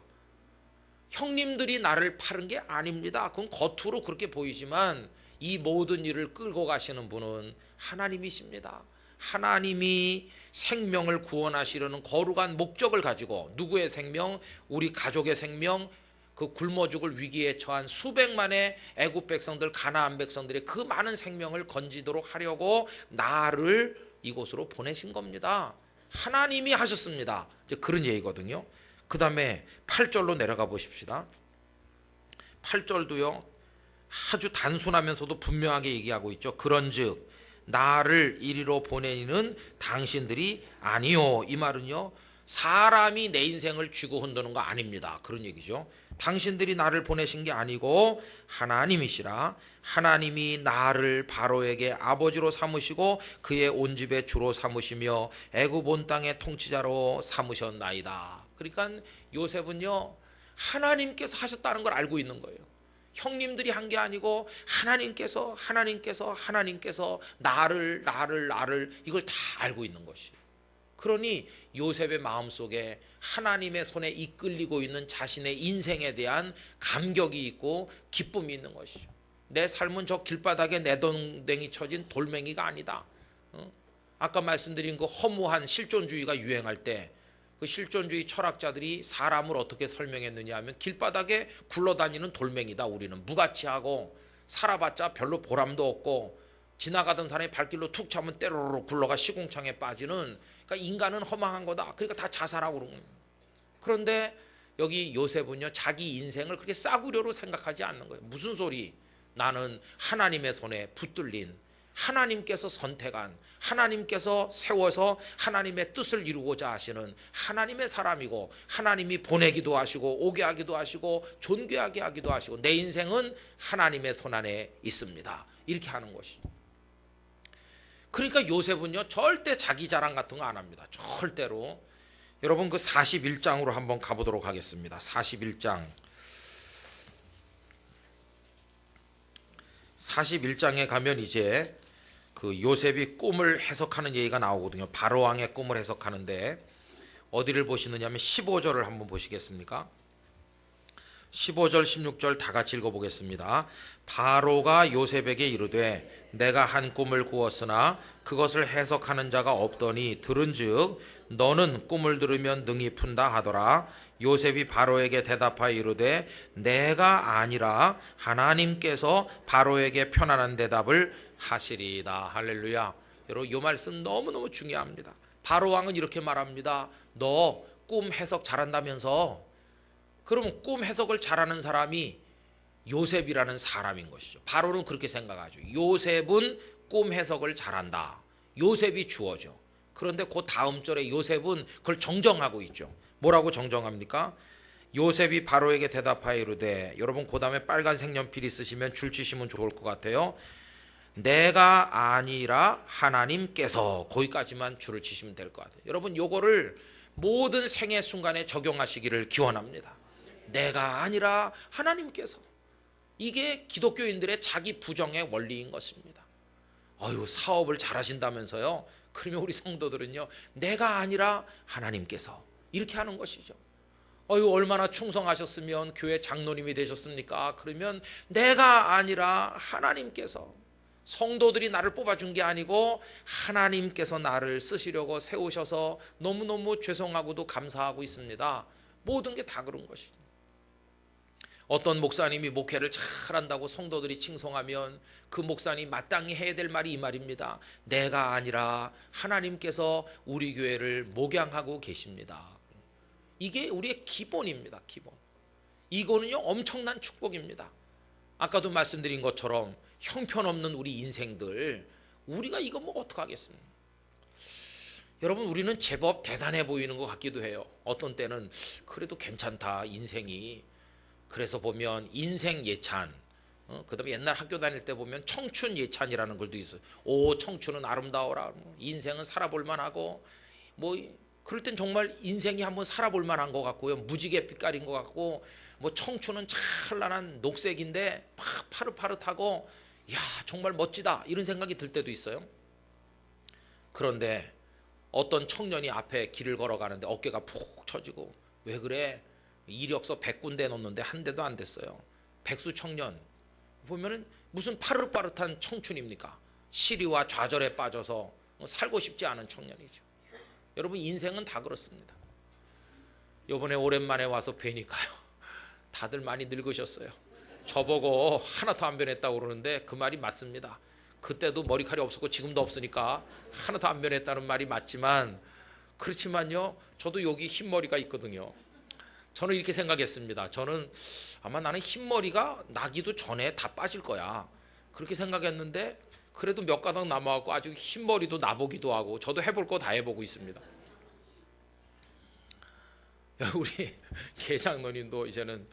Speaker 3: 형님들이 나를 파는 게 아닙니다. 그건 겉으로 그렇게 보이지만 이 모든 일을 끌고 가시는 분은 하나님이십니다. 하나님이 생명을 구원하시려는 거룩한 목적을 가지고 누구의 생명? 우리 가족의 생명, 그 굶어 죽을 위기에 처한 수백만의 애굽 백성들, 가나안 백성들의 그 많은 생명을 건지도록 하려고 나를 이곳으로 보내신 겁니다. 하나님이 하셨습니다. 이제 그런 얘기거든요. 그 다음에 8절로 내려가 보십시다. 8절도요 아주 단순하면서도 분명하게 얘기하고 있죠. 그런즉 나를 이리로 보내는 당신들이 아니요. 이 말은요 사람이 내 인생을 쥐고 흔드는 거 아닙니다. 그런 얘기죠. 당신들이 나를 보내신 게 아니고 하나님이시라. 하나님이 나를 바로에게 아버지로 삼으시고 그의 온 집의 주로 삼으시며 애굽 온 땅의 통치자로 삼으셨나이다. 그러니까 요셉은요 하나님께서 하셨다는 걸 알고 있는 거예요. 형님들이 한 게 아니고 하나님께서 나를 이걸 다 알고 있는 것이. 그러니 요셉의 마음속에 하나님의 손에 이끌리고 있는 자신의 인생에 대한 감격이 있고 기쁨이 있는 것이죠. 내 삶은 저 길바닥에 내동댕이 쳐진 돌멩이가 아니다. 아까 말씀드린 그 허무한 실존주의가 유행할 때 그 실존주의 철학자들이 사람을 어떻게 설명했느냐 하면 길바닥에 굴러다니는 돌멩이다. 우리는 무가치하고 살아봤자 별로 보람도 없고 지나가던 사람이 발길로 툭 차면 때로로 굴러가 시궁창에 빠지는, 그러니까 인간은 허망한 거다. 그러니까 다 자살하고 그런 거예요. 그런데 여기 요셉은요 자기 인생을 그렇게 싸구려로 생각하지 않는 거예요. 무슨 소리? 나는 하나님의 손에 붙들린, 하나님께서 선택한, 하나님께서 세워서 하나님의 뜻을 이루고자 하시는 하나님의 사람이고 하나님이 보내기도 하시고 오게 하기도 하시고 존귀하게 하기도 하시고 내 인생은 하나님의 손 안에 있습니다. 이렇게 하는 것이. 그러니까 요셉은요 절대 자기 자랑 같은 거 안 합니다. 절대로. 여러분 그 41장으로 한번 가보도록 하겠습니다. 41장에 가면 이제 그 요셉이 꿈을 해석하는 얘기가 나오거든요. 바로 왕의 꿈을 해석하는데 어디를 보시느냐 하면 15절을 한번 보시겠습니까? 15절 16절 다 같이 읽어보겠습니다. 바로가 요셉에게 이르되 내가 한 꿈을 꾸었으나 그것을 해석하는 자가 없더니 들은즉 너는 꿈을 들으면 능히 푼다 하더라. 요셉이 바로에게 대답하여 이르되 내가 아니라 하나님께서 바로에게 편안한 대답을 하시리이다. 할렐루야. 여러분 이 말씀 너무너무 중요합니다. 바로 왕은 이렇게 말합니다. 너 꿈 해석 잘한다면서? 그러면 꿈 해석을 잘하는 사람이 요셉이라는 사람인 것이죠. 바로는 그렇게 생각하죠. 요셉은 꿈 해석을 잘한다. 요셉이 주어져. 그런데 그 다음 절에 요셉은 그걸 정정하고 있죠. 뭐라고 정정합니까? 요셉이 바로에게 대답하여 이르되, 여러분 그 다음에 빨간 색연필 있으시면 줄 치시면 좋을 것 같아요. 내가 아니라 하나님께서, 거기까지만 줄을 치시면 될 것 같아요. 여러분 요거를 모든 생애 순간에 적용하시기를 기원합니다. 내가 아니라 하나님께서. 이게 기독교인들의 자기 부정의 원리인 것입니다. 사업을 잘하신다면서요? 그러면 우리 성도들은요, 내가 아니라 하나님께서 이렇게 하는 것이죠. 얼마나 충성하셨으면 교회 장로님이 되셨습니까? 그러면 내가 아니라 하나님께서. 성도들이 나를 뽑아준 게 아니고 하나님께서 나를 쓰시려고 세우셔서 너무너무 죄송하고도 감사하고 있습니다. 모든 게 다 그런 것이죠. 어떤 목사님이 목회를 잘한다고 성도들이 칭송하면 그 목사님이 마땅히 해야 될 말이 이 말입니다. 내가 아니라 하나님께서 우리 교회를 목양하고 계십니다. 이게 우리의 기본입니다. 기본. 이거는요 엄청난 축복입니다. 아까도 말씀드린 것처럼 형편없는 우리 인생들, 우리가 이거 뭐 어떡하겠습니까? 여러분 우리는 제법 대단해 보이는 것 같기도 해요. 어떤 때는 그래도 괜찮다 인생이. 그래서 보면 인생 예찬, 그 다음에 옛날 학교 다닐 때 보면 청춘 예찬이라는 글도 있어요. 청춘은 아름다워라, 인생은 살아볼 만하고, 그럴 땐 정말 인생이 한번 살아볼 만한 것 같고요, 무지개 빛깔인 것 같고, 청춘은 찬란한 녹색인데 막 파릇파릇하고, 야 정말 멋지다 이런 생각이 들 때도 있어요. 그런데 어떤 청년이 앞에 길을 걸어가는데 어깨가 푹 처지고, 왜 그래? 이력서 100군데 넣었는데 한 대도 안 됐어요. 백수 청년 보면은 무슨 파릇파릇한 청춘입니까? 시리와 좌절에 빠져서 살고 싶지 않은 청년이죠. 여러분 인생은 다 그렇습니다. 이번에 오랜만에 와서 뵈니까요, 다들 많이 늙으셨어요. 저보고 하나도 안 변했다고 그러는데 그 말이 맞습니다. 그때도 머리칼이 없었고 지금도 없으니까 하나도 안 변했다는 말이 맞지만, 그렇지만요 저도 여기 흰머리가 있거든요. 저는 이렇게 생각했습니다. 저는 아마 나는 흰머리가 나기도 전에 다 빠질 거야, 그렇게 생각했는데 그래도 몇 가닥 남아갖고 아주 흰머리도 나보기도 하고, 저도 해볼 거 다 해보고 있습니다. 우리 계장노님도 이제는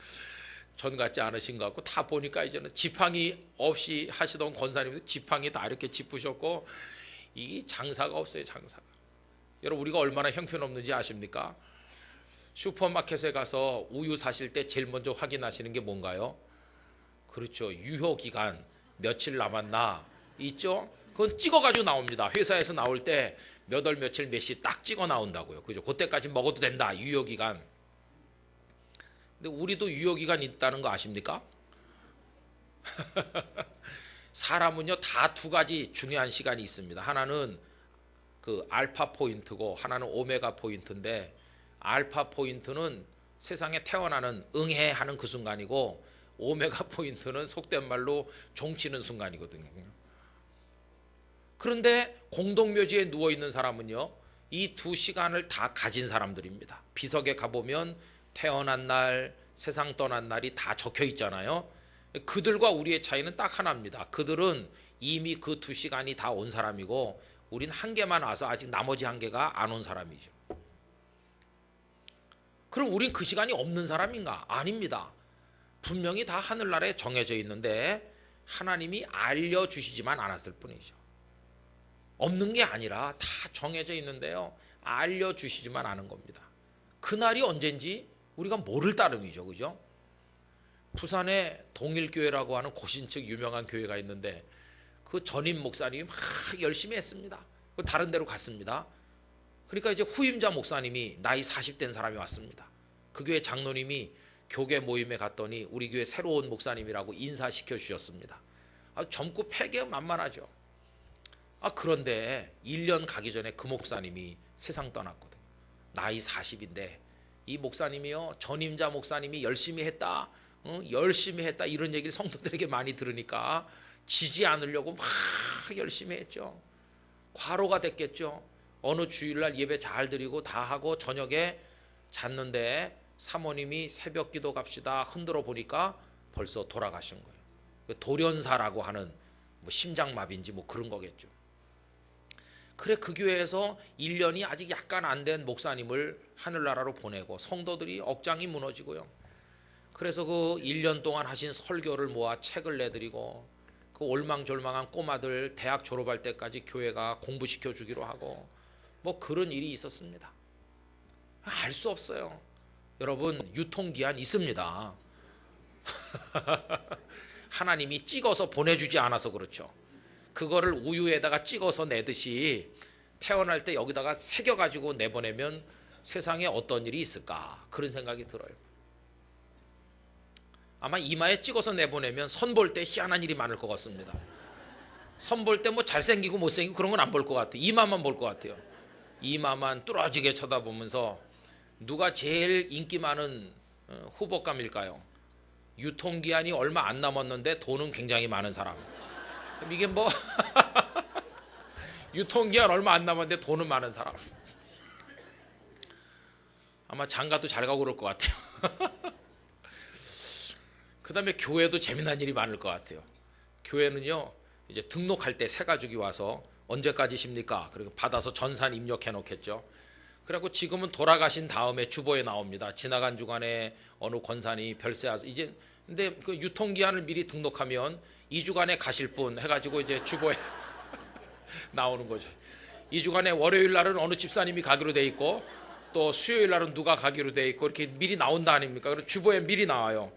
Speaker 3: 전 같지 않으신 것 같고, 다 보니까 이제는 지팡이 없이 하시던 권사님도 지팡이 다 이렇게 짚으셨고, 이게 장사가 없어요. 장사가. 여러분 우리가 얼마나 형편없는지 아십니까? 슈퍼마켓에 가서 우유 사실 때 제일 먼저 확인하시는 게 뭔가요? 그렇죠. 유효기간 며칠 남았나 있죠? 그건 찍어가지고 나옵니다. 회사에서 나올 때 몇 월 며칠 몇 시 딱 찍어 나온다고요. 그죠? 그때까지 먹어도 된다. 유효기간. 근데 우리도 유효기간 있다는 거 아십니까? 사람은요 다 두 가지 중요한 시간이 있습니다. 하나는 그 알파 포인트고 하나는 오메가 포인트인데, 알파 포인트는 세상에 태어나는 응애하는 그 순간이고, 오메가 포인트는 속된 말로 종치는 순간이거든요. 그런데 공동묘지에 누워있는 사람은요 이 두 시간을 다 가진 사람들입니다. 비석에 가보면 태어난 날, 세상 떠난 날이 다 적혀 있잖아요. 그들과 우리의 차이는 딱 하나입니다. 그들은 이미 그 두 시간이 다 온 사람이고, 우린 한 개만 와서 아직 나머지 한 개가 안 온 사람이죠. 그럼 우린 그 시간이 없는 사람인가? 아닙니다. 분명히 다 하늘나라에 정해져 있는데 하나님이 알려주시지만 않았을 뿐이죠. 없는 게 아니라 다 정해져 있는데요, 알려주시지만 않은 겁니다. 그날이 언젠지 우리가 모를 따름이죠. 그죠? 부산에 동일교회라고 하는 고신측 유명한 교회가 있는데, 그 전임 목사님이 막 열심히 했습니다. 다른 데로 갔습니다. 그러니까 이제 후임자 목사님이 나이 40된 사람이 왔습니다. 그 교회 장로님이 교계 모임에 갔더니 우리 교회 새로운 목사님이라고 인사시켜 주셨습니다. 젊고 패기가 만만하죠. 그런데 1년 가기 전에 그 목사님이 세상 떠났거든. 나이 40인데 이 목사님이요, 전임자 목사님이 열심히 했다, 열심히 했다 이런 얘기를 성도들에게 많이 들으니까 지지 않으려고 막 열심히 했죠. 과로가 됐겠죠. 어느 주일날 예배 잘 드리고 다 하고 저녁에 잤는데 사모님이 새벽 기도 갑시다 흔들어 보니까 벌써 돌아가신 거예요. 돌연사라고 하는 뭐 심장마비인지 뭐 그런 거겠죠. 그래 그 교회에서 1년이 아직 약간 안 된 목사님을 하늘나라로 보내고 성도들이 억장이 무너지고요. 그래서 그 1년 동안 하신 설교를 모아 책을 내드리고 그 올망졸망한 꼬마들 대학 졸업할 때까지 교회가 공부시켜 주기로 하고 뭐 그런 일이 있었습니다. 알 수 없어요. 여러분 유통기한 있습니다. 하나님이 찍어서 보내주지 않아서 그렇죠. 그거를 우유에다가 찍어서 내듯이 태어날 때 여기다가 새겨가지고 내보내면 세상에 어떤 일이 있을까 그런 생각이 들어요. 아마 이마에 찍어서 내보내면 선 볼 때 희한한 일이 많을 것 같습니다. 선 볼 때 뭐 잘생기고 못생기고 그런 건 안 볼 것 같아요. 이마만 볼 것 같아요. 이마만 뚫어지게 쳐다보면서 누가 제일 인기 많은 후보감일까요? 유통기한이 얼마 안 남았는데 돈은 굉장히 많은 사람. 이게 뭐 유통기한 얼마 안 남았는데 돈은 많은 사람. 아마 장가도 잘 가고 그럴 것 같아요. 그 다음에 교회도 재미난 일이 많을 것 같아요. 교회는요 이제 등록할 때 새 가족이 와서 언제까지십니까? 그리고 받아서 전산 입력해 놓겠죠. 그리고 지금은 돌아가신 다음에 주보에 나옵니다. 지나간 주간에 어느 권사님 별세하서 이제 근데 그 유통기한을 미리 등록하면 2주간에 가실 분 해가지고 이제 주보에 나오는 거죠. 2주간에 월요일 날은 어느 집사님이 가기로 돼 있고 또 수요일 날은 누가 가기로 돼 있고 이렇게 미리 나온다 아닙니까? 그래서 주보에 미리 나와요.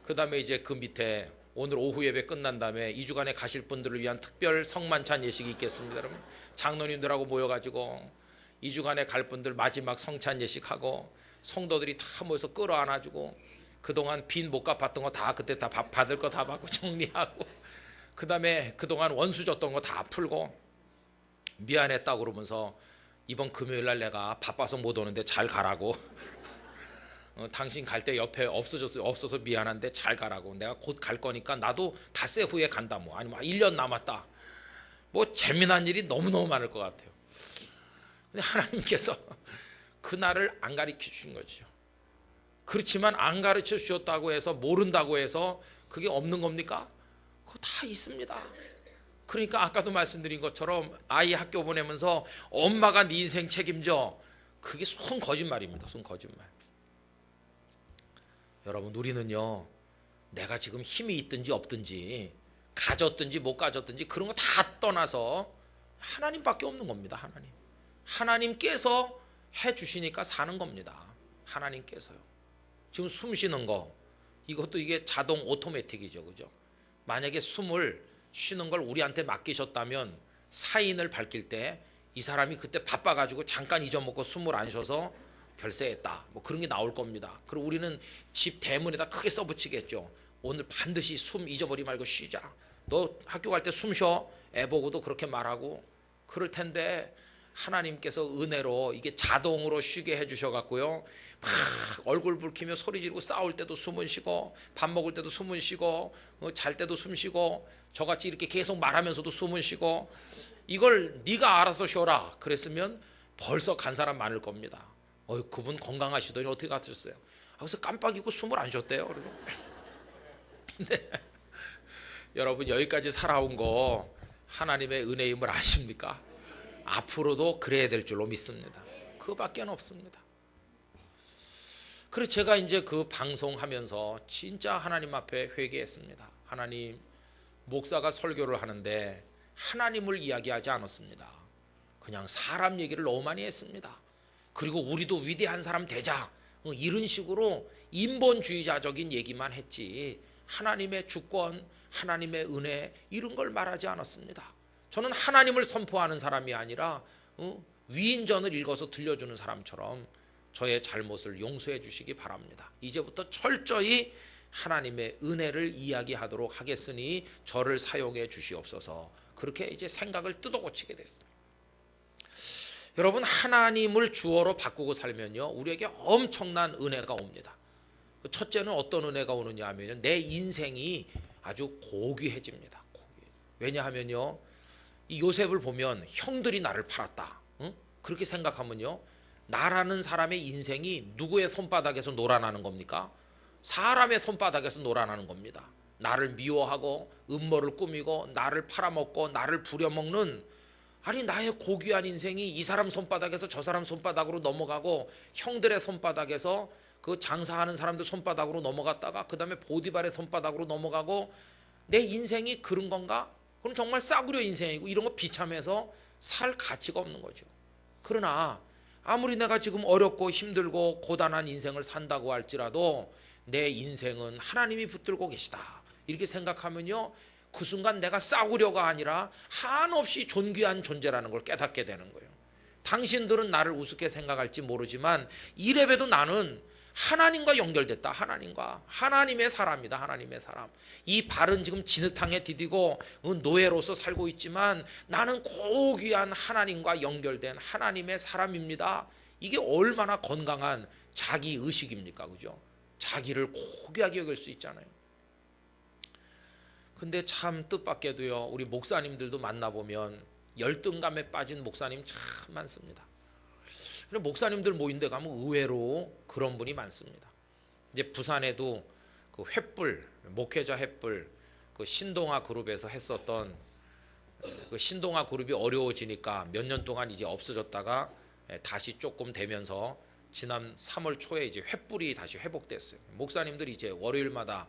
Speaker 3: 그 다음에 이제 그 밑에 오늘 오후 예배 끝난 다음에 2주간에 가실 분들을 위한 특별 성만찬 예식이 있겠습니다. 여러분 장로님들하고 모여가지고 2주간에 갈 분들 마지막 성찬 예식하고 성도들이 다 모여서 끌어안아주고 그동안 빈 못 갚았던 거 다 그때 다 받을 거 다 받고 정리하고 그 다음에 그동안 원수 줬던 거 다 풀고 미안했다고 그러면서 이번 금요일 날 내가 바빠서 못 오는데 잘 가라고 당신 갈 때 옆에 없어서 미안한데 잘 가라고 내가 곧 갈 거니까 나도 닷새 후에 간다 뭐 아니면 1년 남았다 뭐 재미난 일이 너무너무 많을 것 같아요. 근데 하나님께서 그날을 안 가르쳐 주신 거죠. 그렇지만 안 가르쳐 주셨다고 해서 모른다고 해서 그게 없는 겁니까? 그거 다 있습니다. 그러니까 아까도 말씀드린 것처럼 아이 학교 보내면서 엄마가 네 인생 책임져 그게 순 거짓말입니다. 순 거짓말. 여러분 우리는요 내가 지금 힘이 있든지 없든지 가졌든지 못 가졌든지 그런 거 다 떠나서 하나님밖에 없는 겁니다. 하나님께서 해주시니까 사는 겁니다. 하나님께서요. 지금 숨 쉬는 거 이것도 이게 자동 오토매틱이죠. 그죠? 만약에 숨을 쉬는 걸 우리한테 맡기셨다면 사인을 밝힐 때 이 사람이 그때 바빠가지고 잠깐 잊어먹고 숨을 안 쉬어서 별세했다 뭐 그런 게 나올 겁니다. 그리고 우리는 집 대문에다 크게 써붙이겠죠. 오늘 반드시 숨 잊어버리지 말고 쉬자. 너 학교 갈 때 숨 쉬어. 애 보고도 그렇게 말하고 그럴 텐데 하나님께서 은혜로 이게 자동으로 쉬게 해주셔갖고요 막 얼굴 붉히며 소리 지르고 싸울 때도 숨은 쉬고 밥 먹을 때도 숨은 쉬고 잘 때도 숨 쉬고 저같이 이렇게 계속 말하면서도 숨은 쉬고 이걸 네가 알아서 쉬어라 그랬으면 벌써 간 사람 많을 겁니다. 그분 건강하시더니 어떻게 갔었어요? 그래서 깜빡 잊고 숨을 안 쉬었대요. 근데 여러분 여기까지 살아온 거 하나님의 은혜임을 아십니까? 앞으로도 그래야 될 줄로 믿습니다. 그거밖에 없습니다. 그래서 제가 이제 그 방송하면서 진짜 하나님 앞에 회개했습니다. 하나님, 목사가 설교를 하는데 하나님을 이야기하지 않았습니다. 그냥 사람 얘기를 너무 많이 했습니다. 그리고 우리도 위대한 사람 되자 이런 식으로 인본주의자적인 얘기만 했지 하나님의 주권, 하나님의 은혜 이런 걸 말하지 않았습니다. 저는 하나님을 선포하는 사람이 아니라 위인전을 읽어서 들려주는 사람처럼 저의 잘못을 용서해 주시기 바랍니다. 이제부터 철저히 하나님의 은혜를 이야기하도록 하겠으니 저를 사용해 주시옵소서. 그렇게 이제 생각을 뜯어고치게 됐습니다. 여러분, 하나님을 주어로 바꾸고 살면요, 우리에게 엄청난 은혜가 옵니다. 첫째는 어떤 은혜가 오느냐 하면 내 인생이 아주 고귀해집니다. 왜냐하면요, 이 요셉을 보면 형들이 나를 팔았다, 응? 그렇게 생각하면요, 나라는 사람의 인생이 누구의 손바닥에서 놀아나는 겁니까? 사람의 손바닥에서 놀아나는 겁니다. 나를 미워하고 음모를 꾸미고 나를 팔아먹고 나를 부려먹는, 아니 나의 고귀한 인생이 이 사람 손바닥에서 저 사람 손바닥으로 넘어가고 형들의 손바닥에서 그 장사하는 사람들 손바닥으로 넘어갔다가 그 다음에 보디발의 손바닥으로 넘어가고, 내 인생이 그런 건가? 그럼 정말 싸구려 인생이고 이런 거 비참해서 살 가치가 없는 거죠. 그러나 아무리 내가 지금 어렵고 힘들고 고단한 인생을 산다고 할지라도 내 인생은 하나님이 붙들고 계시다, 이렇게 생각하면요, 그 순간 내가 싸구려가 아니라 한없이 존귀한 존재라는 걸 깨닫게 되는 거예요. 당신들은 나를 우습게 생각할지 모르지만 이래봬도 나는 하나님과 연결됐다. 하나님의 사람이다. 하나님의 사람. 이 발은 지금 진흙탕에 디디고 노예로서 살고 있지만 나는 고귀한 하나님과 연결된 하나님의 사람입니다. 이게 얼마나 건강한 자기 의식입니까? 그죠? 자기를 고귀하게 여길 수 있잖아요. 근데 참 뜻밖에도요, 우리 목사님들도 만나보면 열등감에 빠진 목사님 참 많습니다. 목사님들 모인 데 가면 의외로 그런 분이 많습니다. 이제 부산에도 그 횃불, 목회자 횃불, 그 신동아 그룹에서 했었던, 그 신동아 그룹이 어려워지니까 몇 년 동안 이제 없어졌다가 다시 조금 되면서 지난 3월 초에 이제 횃불이 다시 회복됐어요. 목사님들이 이제 월요일마다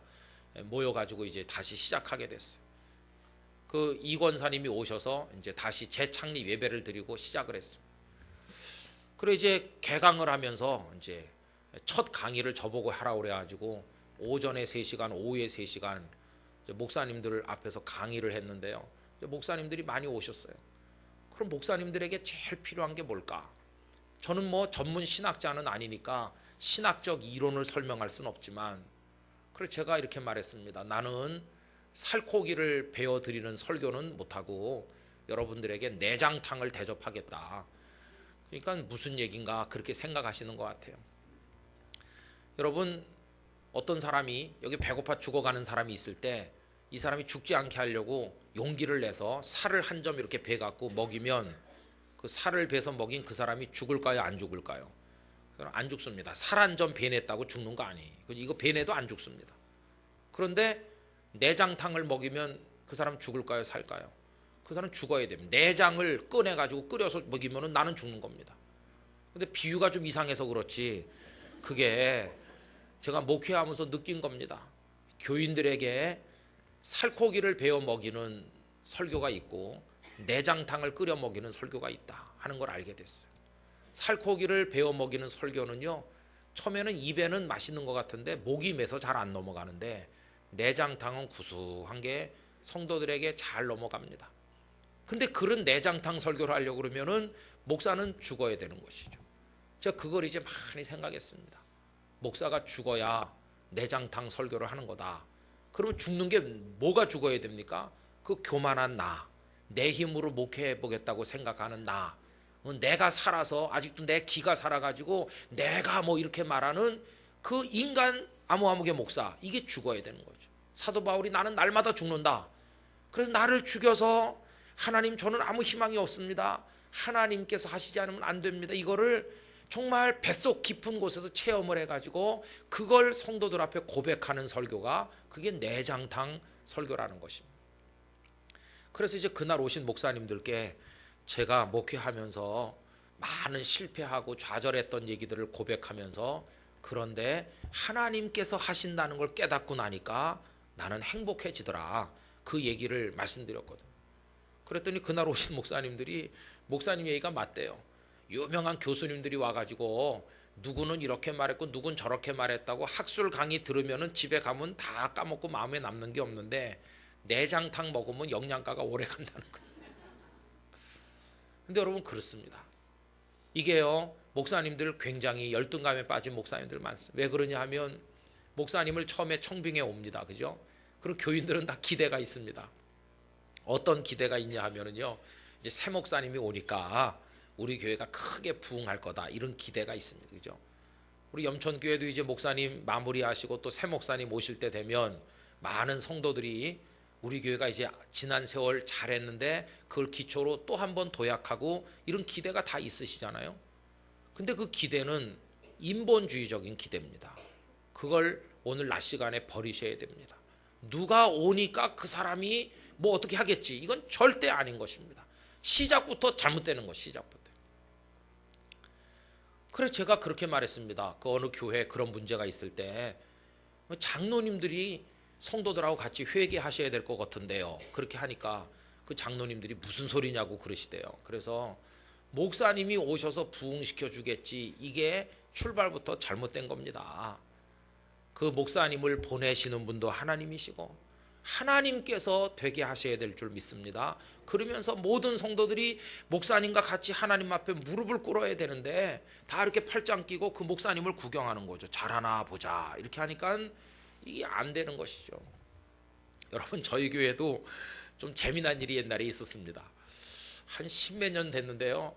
Speaker 3: 모여가지고 이제 다시 시작하게 됐어요. 그 이권사님이 오셔서 이제 다시 재창립 예배를 드리고 시작을 했습니다. 그리고 이제 개강을 하면서 이제 첫 강의를 저보고 하라고 그래가지고 오전에 3시간, 오후에 3시간 목사님들 앞에서 강의를 했는데요. 목사님들이 많이 오셨어요. 그럼 목사님들에게 제일 필요한 게 뭘까? 저는 뭐 전문 신학자는 아니니까 신학적 이론을 설명할 수는 없지만, 그래서 제가 이렇게 말했습니다. 나는 살코기를 베어드리는 설교는 못하고 여러분들에게 내장탕을 대접하겠다. 그러니까 무슨 얘기인가 그렇게 생각하시는 것 같아요. 여러분, 어떤 사람이 여기 배고파 죽어가는 사람이 있을 때 이 사람이 죽지 않게 하려고 용기를 내서 살을 한 점 이렇게 베갖고 먹이면 그 살을 베서 먹인 그 사람이 죽을까요? 안 죽을까요? 안 죽습니다. 살 한 점 베냈다고 죽는 거 아니에요. 이거 베내도 안 죽습니다. 그런데 내장탕을 먹이면 그 사람 죽을까요? 살까요? 그 사람 죽어야 됩니다. 내장을 꺼내가지고 끓여서 먹이면 나는 죽는 겁니다. 근데 비유가 좀 이상해서 그렇지, 그게 제가 목회하면서 느낀 겁니다. 교인들에게 살코기를 베어 먹이는 설교가 있고 내장탕을 끓여 먹이는 설교가 있다 하는 걸 알게 됐어요. 살코기를 베어 먹이는 설교는요, 처음에는 입에는 맛있는 것 같은데 목이 매서 잘 안 넘어가는데, 내장탕은 구수한 게 성도들에게 잘 넘어갑니다. 근데 그런 내장탕 설교를 하려고 그러면은 목사는 죽어야 되는 것이죠. 제가 그걸 이제 많이 생각했습니다. 목사가 죽어야 내장탕 설교를 하는 거다. 그러면 죽는 게 뭐가 죽어야 됩니까? 그 교만한 나, 내 힘으로 목회해 보겠다고 생각하는 나, 내가 살아서 아직도 내 기가 살아가지고 내가 뭐 이렇게 말하는 그 인간 아무개 목사, 이게 죽어야 되는 거죠. 사도 바울이 나는 날마다 죽는다. 그래서 나를 죽여서 하나님, 저는 아무 희망이 없습니다. 하나님께서 하시지 않으면 안 됩니다. 이거를 정말 뱃속 깊은 곳에서 체험을 해가지고 그걸 성도들 앞에 고백하는 설교가, 그게 내장탕 설교라는 것입니다. 그래서 이제 그날 오신 목사님들께 제가 목회하면서 많은 실패하고 좌절했던 얘기들을 고백하면서, 그런데 하나님께서 하신다는 걸 깨닫고 나니까 나는 행복해지더라, 그 얘기를 말씀드렸거든요. 그랬더니 그날 오신 목사님들이 목사님 얘기가 맞대요. 유명한 교수님들이 와가지고 누구는 이렇게 말했고 누군 저렇게 말했다고 학술 강의 들으면은 집에 가면 다 까먹고 마음에 남는 게 없는데 내장탕 먹으면 영양가가 오래 간다는 거예요. 근데 여러분, 그렇습니다. 이게요, 목사님들 굉장히 열등감에 빠진 목사님들 많습니다. 왜 그러냐 하면 목사님을 처음에 청빙해 옵니다. 그죠? 그리고 교인들은 다 기대가 있습니다. 어떤 기대가 있냐 하면은요, 이제 새 목사님이 오니까 우리 교회가 크게 부흥할 거다, 이런 기대가 있습니다. 그죠? 우리 염천교회도 이제 목사님 마무리하시고 또 새 목사님 오실 때 되면 많은 성도들이 우리 교회가 이제 지난 세월 잘했는데 그걸 기초로 또 한 번 도약하고, 이런 기대가 다 있으시잖아요. 근데 그 기대는 인본주의적인 기대입니다. 그걸 오늘 낮 시간에 버리셔야 됩니다. 누가 오니까 그 사람이 뭐 어떻게 하겠지, 이건 절대 아닌 것입니다. 시작부터 잘못되는 것, 시작부터. 그래서 제가 그렇게 말했습니다. 그 어느 교회에 그런 문제가 있을 때 장로님들이 성도들하고 같이 회개하셔야 될 것 같은데요. 그렇게 하니까 그 장로님들이 무슨 소리냐고 그러시대요. 그래서 목사님이 오셔서 부흥시켜 주겠지, 이게 출발부터 잘못된 겁니다. 그 목사님을 보내시는 분도 하나님이시고 하나님께서 되게 하셔야 될 줄 믿습니다. 그러면서 모든 성도들이 목사님과 같이 하나님 앞에 무릎을 꿇어야 되는데 다 이렇게 팔짱 끼고 그 목사님을 구경하는 거죠. 잘하나 보자, 이렇게 하니까 이게 안 되는 것이죠. 여러분, 저희 교회도 좀 재미난 일이 옛날에 있었습니다. 한 10몇 년 됐는데요,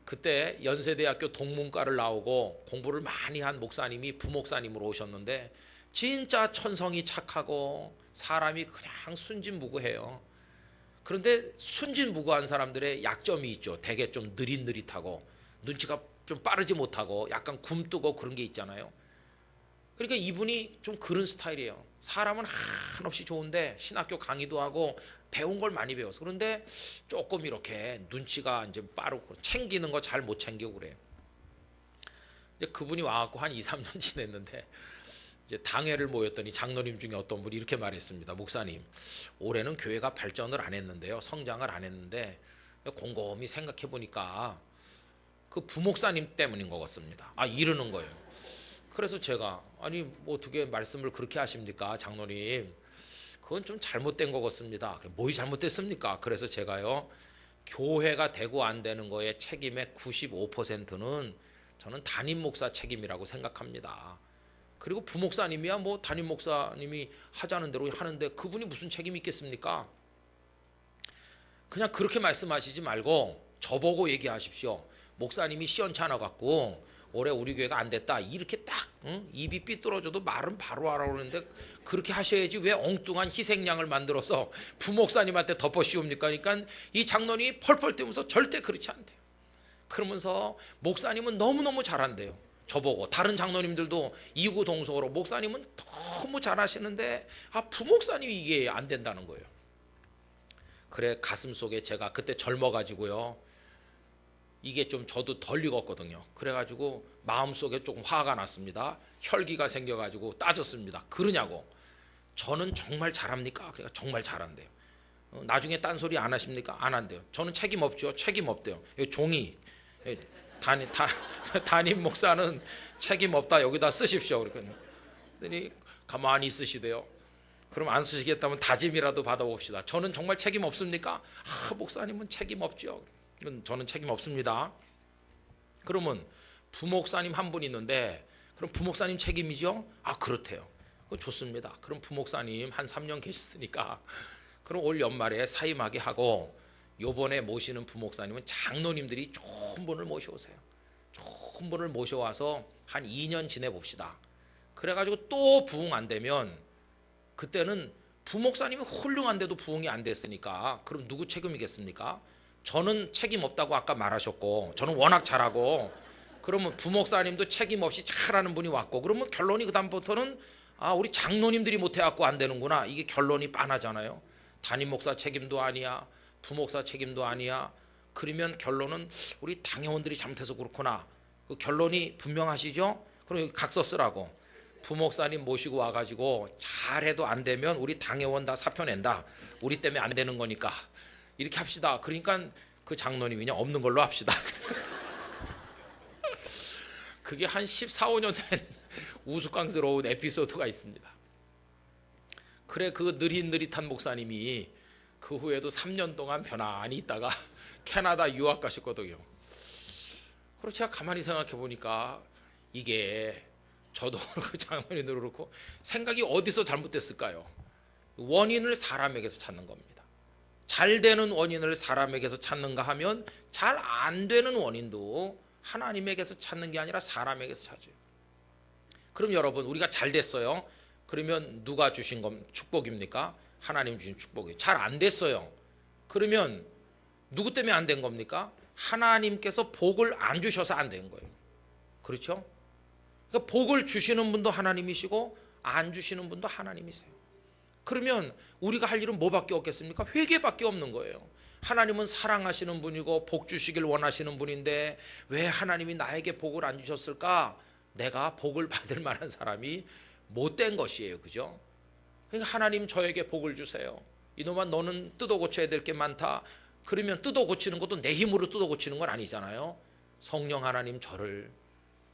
Speaker 3: 그때 연세대학교 동문과를 나오고 공부를 많이 한 목사님이 부목사님으로 오셨는데 진짜 천성이 착하고 사람이 그냥 순진무구해요. 그런데 순진무구한 사람들의 약점이 있죠. 되게 좀 느릿느릿하고 눈치가 좀 빠르지 못하고 약간 굼뜨고 그런 게 있잖아요. 그러니까 이분이 좀 그런 스타일이에요. 사람은 한없이 좋은데 신학교 강의도 하고 배운 걸 많이 배웠어. 그런데 조금 이렇게 눈치가 이제 빠르고 챙기는 거 잘 못 챙기고 그래요. 이제 그분이 와갖고 한 2, 3년 지냈는데 이제 당회를 모였더니 장로님 중에 어떤 분이 이렇게 말했습니다. 목사님, 올해는 교회가 발전을 안 했는데요, 성장을 안 했는데 곰곰이 생각해 보니까 그 부목사님 때문인 것 같습니다. 이러는 거예요. 그래서 제가, 아니 뭐 어떻게 말씀을 그렇게 하십니까, 장로님? 그건 좀 잘못된 것 같습니다. 뭐이 잘못됐습니까? 그래서 제가요, 교회가 되고 안 되는 거에 책임의 95%는 저는 담임 목사 책임이라고 생각합니다. 그리고 부목사님이야 뭐 담임 목사님이 하자는 대로 하는데 그분이 무슨 책임이 있겠습니까? 그냥 그렇게 말씀하시지 말고 저보고 얘기하십시오. 목사님이 시원찮아 갖고 올해 우리 교회가 안 됐다, 이렇게 딱 입이 삐뚤어져도 말은 바로 하라고 그러는데 그렇게 하셔야지 왜 엉뚱한 희생양을 만들어서 부목사님한테 덮어씌웁니까? 그러니까 이 장로님이 펄펄 뛰면서 절대 그렇지 않대요. 그러면서 목사님은 너무너무 잘한대요. 저보고 다른 장로님들도 이구동성으로 목사님은 너무 잘하시는데 부목사님이 이게 안 된다는 거예요. 그래 가슴속에 제가 그때 젊어가지고요, 이게 좀 저도 덜 익었거든요. 그래가지고 마음속에 조금 화가 났습니다. 혈기가 생겨가지고 따졌습니다. 그러냐고. 저는 정말 잘합니까? 그러니까 정말 잘한대요. 나중에 딴소리 안 하십니까? 안 한대요. 저는 책임 없죠. 책임 없대요. 여기 종이 담임 목사는 책임 없다, 여기다 쓰십시오. 그랬더니 가만히 있으시대요. 그럼 안 쓰시겠다면 다짐이라도 받아봅시다. 저는 정말 책임 없습니까? 목사님은 책임 없죠. 저는 책임 없습니다. 그러면 부목사님 한 분 있는데 그럼 부목사님 책임이죠? 그렇대요. 좋습니다. 그럼 부목사님 한 3년 계셨으니까 그럼 올 연말에 사임하게 하고 요번에 모시는 부목사님은 장로님들이 좋은 분을 모셔오세요. 좋은 분을 모셔와서 한 2년 지내봅시다. 그래가지고 또 부흥 안 되면 그때는 부목사님이 훌륭한데도 부흥이 안 됐으니까 그럼 누구 책임이겠습니까? 저는 책임 없다고 아까 말하셨고 저는 워낙 잘하고, 그러면 부목사님도 책임 없이 잘하는 분이 왔고, 그러면 결론이 그다음부터는 우리 장로님들이 못해갖고 안 되는구나, 이게 결론이 빤하잖아요. 담임 목사 책임도 아니야, 부목사 책임도 아니야. 그러면 결론은 우리 당회원들이 잘못해서 그렇구나. 그 결론이 분명하시죠? 그럼 여기 각서 쓰라고. 부목사님 모시고 와가지고 잘해도 안 되면 우리 당회원 다 사표 낸다. 우리 때문에 안 되는 거니까 이렇게 합시다. 그러니까 그 장로님이 그냥 없는 걸로 합시다. 그게 한 14, 15년 된 우스꽝스러운 에피소드가 있습니다. 그래 그 느릿느릿한 목사님이 그 후에도 3년 동안 편안히 있다가 캐나다 유학 가셨거든요. 그리고 제가 가만히 생각해 보니까 이게 저도 그렇고 장모님도 그렇고 생각이 어디서 잘못됐을까요? 원인을 사람에게서 찾는 겁니다. 잘 되는 원인을 사람에게서 찾는가 하면 잘 안 되는 원인도 하나님에게서 찾는 게 아니라 사람에게서 찾아요. 그럼 여러분, 우리가 잘 됐어요. 그러면 누가 주신 건 축복입니까? 하나님 주신 축복이에요. 잘 안 됐어요. 그러면 누구 때문에 안 된 겁니까? 하나님께서 복을 안 주셔서 안 된 거예요. 그렇죠? 그러니까 복을 주시는 분도 하나님이시고 안 주시는 분도 하나님이세요. 그러면 우리가 할 일은 뭐밖에 없겠습니까? 회개밖에 없는 거예요. 하나님은 사랑하시는 분이고 복 주시길 원하시는 분인데 왜 하나님이 나에게 복을 안 주셨을까? 내가 복을 받을 만한 사람이 못된 것이에요. 그죠? 그러니까 하나님 저에게 복을 주세요. 이놈아 너는 뜯어 고쳐야 될 게 많다. 그러면 뜯어 고치는 것도 내 힘으로 뜯어 고치는 건 아니잖아요. 성령 하나님 저를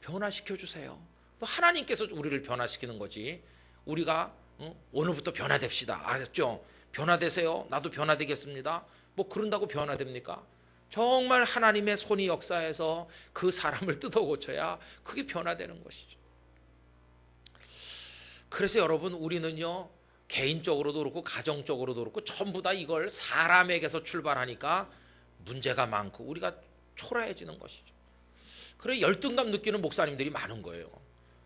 Speaker 3: 변화시켜 주세요. 또 하나님께서 우리를 변화시키는 거지. 우리가 오늘부터 변화됩시다. 알았죠? 변화되세요. 나도 변화되겠습니다. 뭐 그런다고 변화됩니까? 정말 하나님의 손이 역사해서 그 사람을 뜯어 고쳐야 그게 변화되는 것이죠. 그래서 여러분, 우리는요 개인적으로도 그렇고 가정적으로도 그렇고 전부 다 이걸 사람에게서 출발하니까 문제가 많고 우리가 초라해지는 것이죠. 그래 열등감 느끼는 목사님들이 많은 거예요.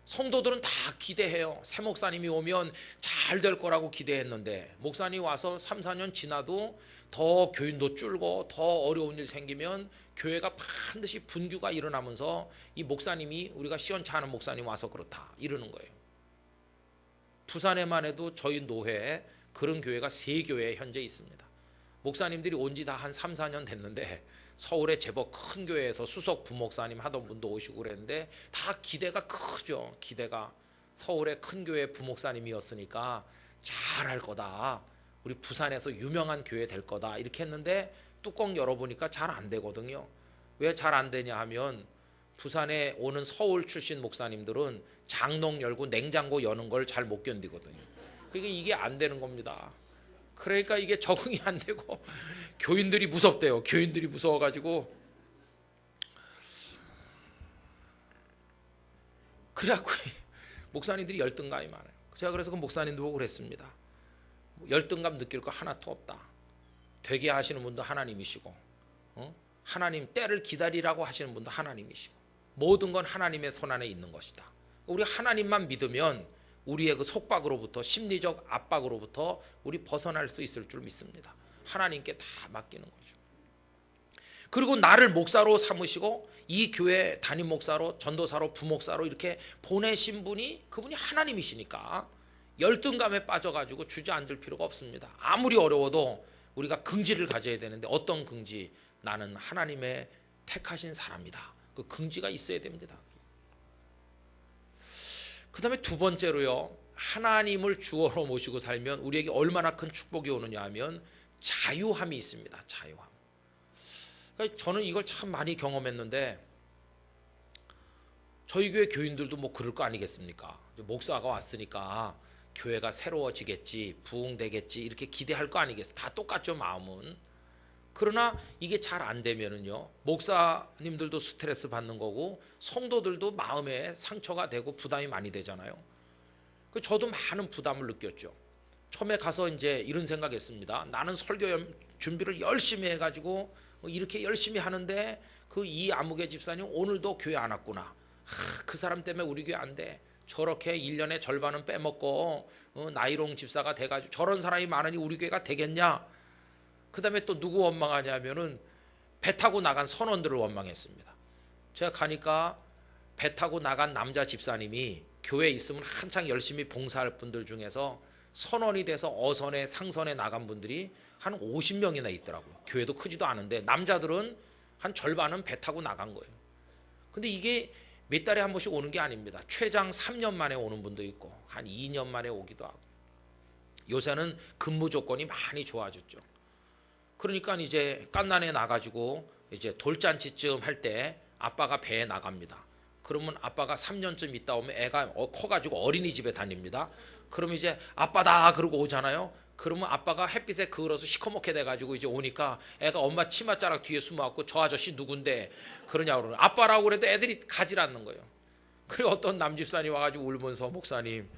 Speaker 3: 성도들은 다 기대해요. 새 목사님이 오면 잘 될 거라고 기대했는데 목사님이 와서 3, 4년 지나도 더 교인도 줄고 더 어려운 일 생기면 교회가 반드시 분규가 일어나면서 이 목사님이 우리가 시원찮은 목사님 와서 그렇다 이러는 거예요. 부산에만 해도 저희 노회에 그런 교회가 3교회에 현재 있습니다. 목사님들이 온 지 다 한 3, 4년 됐는데 서울에 제법 큰 교회에서 수석 부목사님 하던 분도 오시고 그랬는데 다 기대가 크죠. 기대가 서울의 큰 교회 부목사님이었으니까 잘할 거다. 우리 부산에서 유명한 교회 될 거다. 이렇게 했는데 뚜껑 열어보니까 잘 안 되거든요. 왜 잘 안 되냐 하면 부산에 오는 서울 출신 목사님들은 장롱 열고 냉장고 여는 걸 잘 못 견디거든요. 그러니까 이게 안 되는 겁니다. 그러니까 이게 적응이 안 되고 교인들이 무섭대요. 교인들이 무서워가지고 그래갖고 목사님들이 열등감이 많아요. 제가 그래서 그 목사님도 보고 그랬습니다. 열등감 느낄 거 하나도 없다. 되게 하시는 분도 하나님이시고 하나님 때를 기다리라고 하시는 분도 하나님이시고 모든 건 하나님의 손안에 있는 것이다. 우리 하나님만 믿으면 우리의 그 속박으로부터 심리적 압박으로부터 우리 벗어날 수 있을 줄 믿습니다. 하나님께 다 맡기는 거죠. 그리고 나를 목사로 삼으시고 이 교회 담임 목사로 전도사로 부목사로 이렇게 보내신 분이 그분이 하나님이시니까 열등감에 빠져가지고 주저앉을 필요가 없습니다. 아무리 어려워도 우리가 긍지를 가져야 되는데 어떤 긍지? 나는 하나님의 택하신 사람이다. 그 긍지가 있어야 됩니다. 그 다음에 두 번째로요, 하나님을 주어로 모시고 살면 우리에게 얼마나 큰 축복이 오느냐 하면 자유함이 있습니다. 자유함. 그러니까 저는 이걸 참 많이 경험했는데 저희 교회 교인들도 뭐 그럴 거 아니겠습니까? 목사가 왔으니까 교회가 새로워지겠지, 부흥되겠지 이렇게 기대할 거 아니겠습니까? 다 똑같죠, 마음은. 그러나 이게 잘 안 되면은요, 목사님들도 스트레스 받는 거고 성도들도 마음에 상처가 되고 부담이 많이 되잖아요. 저도 많은 부담을 느꼈죠. 처음에 가서 이제 이런 생각했습니다. 나는 설교 준비를 열심히 해가지고 이렇게 열심히 하는데 그 이 아무개 집사님 오늘도 교회 안 왔구나. 그 사람 때문에 우리 교회 안 돼. 저렇게 1년에 절반은 빼먹고 나이롱 집사가 돼가지고 저런 사람이 많으니 우리 교회가 되겠냐. 그 다음에 또 누구 원망하냐면은 배 타고 나간 선원들을 원망했습니다. 제가 가니까 배 타고 나간 남자 집사님이 교회에 있으면 한창 열심히 봉사할 분들 중에서 선원이 돼서 어선에 상선에 나간 분들이 한 50명이나 있더라고요. 교회도 크지도 않은데 남자들은 한 절반은 배 타고 나간 거예요. 근데 이게 몇 달에 한 번씩 오는 게 아닙니다. 최장 3년 만에 오는 분도 있고 한 2년 만에 오기도 하고. 요새는 근무 조건이 많이 좋아졌죠. 그러니까 이제 깐난에 나가지고 이제 돌잔치쯤 할 때 아빠가 배에 나갑니다. 그러면 아빠가 3년쯤 있다 오면 애가 커가지고 어린이집에 다닙니다. 그럼 이제 아빠다 그러고 오잖아요. 그러면 아빠가 햇빛에 그을어서 시커멓게 돼가지고 이제 오니까 애가 엄마 치맛자락 뒤에 숨어갖고 저 아저씨 누군데 그러냐고 그러는 아빠라고 그래도 애들이 가질 않는 거예요. 그리고 어떤 남집사님 와가지고 울면서 목사님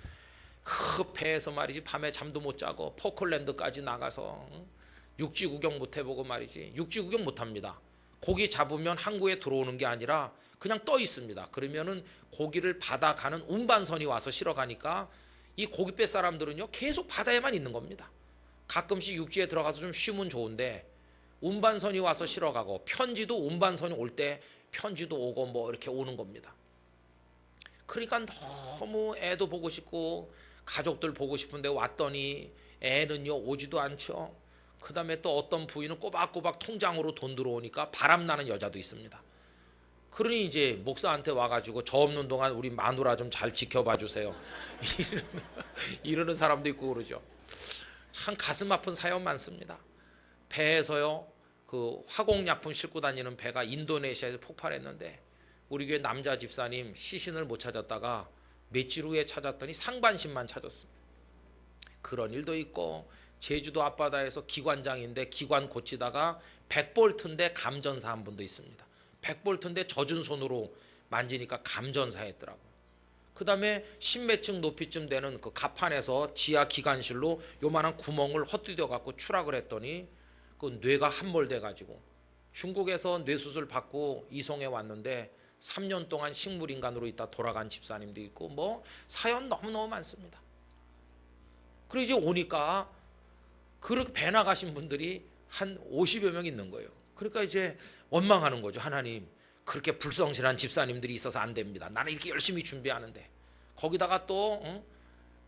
Speaker 3: 그 배에서 말이지 밤에 잠도 못 자고 포클랜드까지 나가서 육지 구경 못 해보고 말이지 육지 구경 못 합니다. 고기 잡으면 항구에 들어오는 게 아니라 그냥 떠 있습니다. 그러면은 고기를 바다 가는 운반선이 와서 실어 가니까 이 고깃배 사람들은요 계속 바다에만 있는 겁니다. 가끔씩 육지에 들어가서 좀 쉬면 좋은데 운반선이 와서 실어 가고 편지도 운반선이 올 때 편지도 오고 뭐 이렇게 오는 겁니다. 그러니까 너무 애도 보고 싶고 가족들 보고 싶은데 왔더니 애는요 오지도 않죠. 그 다음에 또 어떤 부인은 꼬박꼬박 통장으로 돈 들어오니까 바람나는 여자도 있습니다. 그러니 이제 목사한테 와가지고 저 없는 동안 우리 마누라 좀 잘 지켜봐 주세요. 이러는 사람도 있고 그러죠. 참 가슴 아픈 사연 많습니다. 배에서요 그 화공약품 싣고 다니는 배가 인도네시아에서 폭발했는데 우리 교회 남자 집사님 시신을 못 찾았다가 며칠 후에 찾았더니 상반신만 찾았습니다. 그런 일도 있고 제주도 앞바다에서 기관장인데 기관 고치다가 100볼트인데 감전사 한 분도 있습니다. 100볼트인데 젖은 손으로 만지니까 감전사했더라고요. 그 다음에 10몇 층 높이쯤 되는 그 갑판에서 지하 기관실로 요만한 구멍을 헛디뎌 갖고 추락을 했더니 그 뇌가 함몰돼 가지고 중국에서 뇌수술 받고 이송해 왔는데 3년 동안 식물인간으로 있다 돌아간 집사님도 있고 뭐 사연 너무너무 많습니다. 그리고 이제 오니까 그렇게 배 나가신 분들이 한 50여 명 있는 거예요. 그러니까 이제 원망하는 거죠. 하나님 그렇게 불성실한 집사님들이 있어서 안 됩니다. 나는 이렇게 열심히 준비하는데 거기다가 또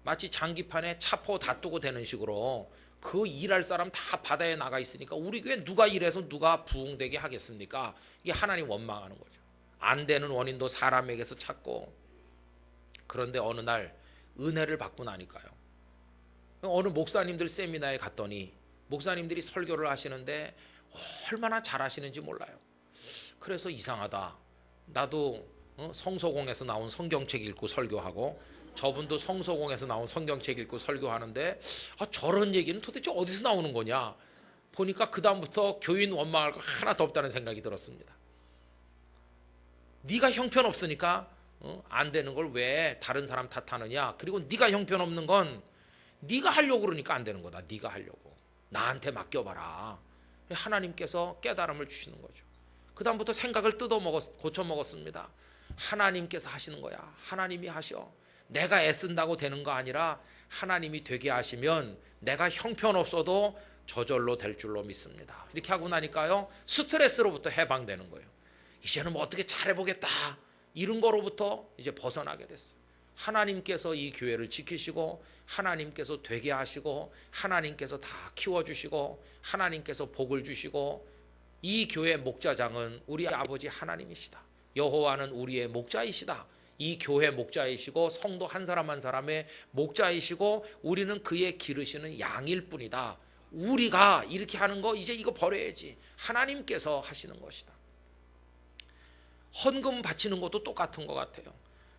Speaker 3: 마치 장기판에 차포 다 뜨고 되는 식으로 그 일할 사람 다 바다에 나가 있으니까 우리 교회 누가 일해서 누가 부흥되게 하겠습니까? 이게 하나님 원망하는 거죠. 안 되는 원인도 사람에게서 찾고 그런데 어느 날 은혜를 받고 나니까요. 어느 목사님들 세미나에 갔더니 목사님들이 설교를 하시는데 얼마나 잘하시는지 몰라요. 그래서 이상하다. 나도 성서공에서 나온 성경책 읽고 설교하고 저분도 성서공에서 나온 성경책 읽고 설교하는데 저런 얘기는 도대체 어디서 나오는 거냐 보니까 그 다음부터 교인 원망할 거 하나도 없다는 생각이 들었습니다. 네가 형편없으니까 안 되는 걸 왜 다른 사람 탓하느냐. 그리고 네가 형편없는 건 네가 하려고 그러니까 안 되는 거다. 네가 하려고. 나한테 맡겨봐라. 하나님께서 깨달음을 주시는 거죠. 그 다음부터 생각을 고쳐먹었습니다. 하나님께서 하시는 거야. 하나님이 하셔. 내가 애쓴다고 되는 거 아니라 하나님이 되게 하시면 내가 형편없어도 저절로 될 줄로 믿습니다. 이렇게 하고 나니까요 스트레스로부터 해방되는 거예요. 이제는 뭐 어떻게 잘해보겠다 이런 거로부터 이제 벗어나게 됐어요. 하나님께서 이 교회를 지키시고 하나님께서 되게 하시고 하나님께서 다 키워주시고 하나님께서 복을 주시고 이 교회 목자장은 우리 아버지 하나님이시다. 여호와는 우리의 목자이시다. 이 교회 목자이시고 성도 한 사람 한 사람의 목자이시고 우리는 그의 기르시는 양일 뿐이다. 우리가 이렇게 하는 거 이제 이거 버려야지. 하나님께서 하시는 것이다. 헌금 바치는 것도 똑같은 것 같아요.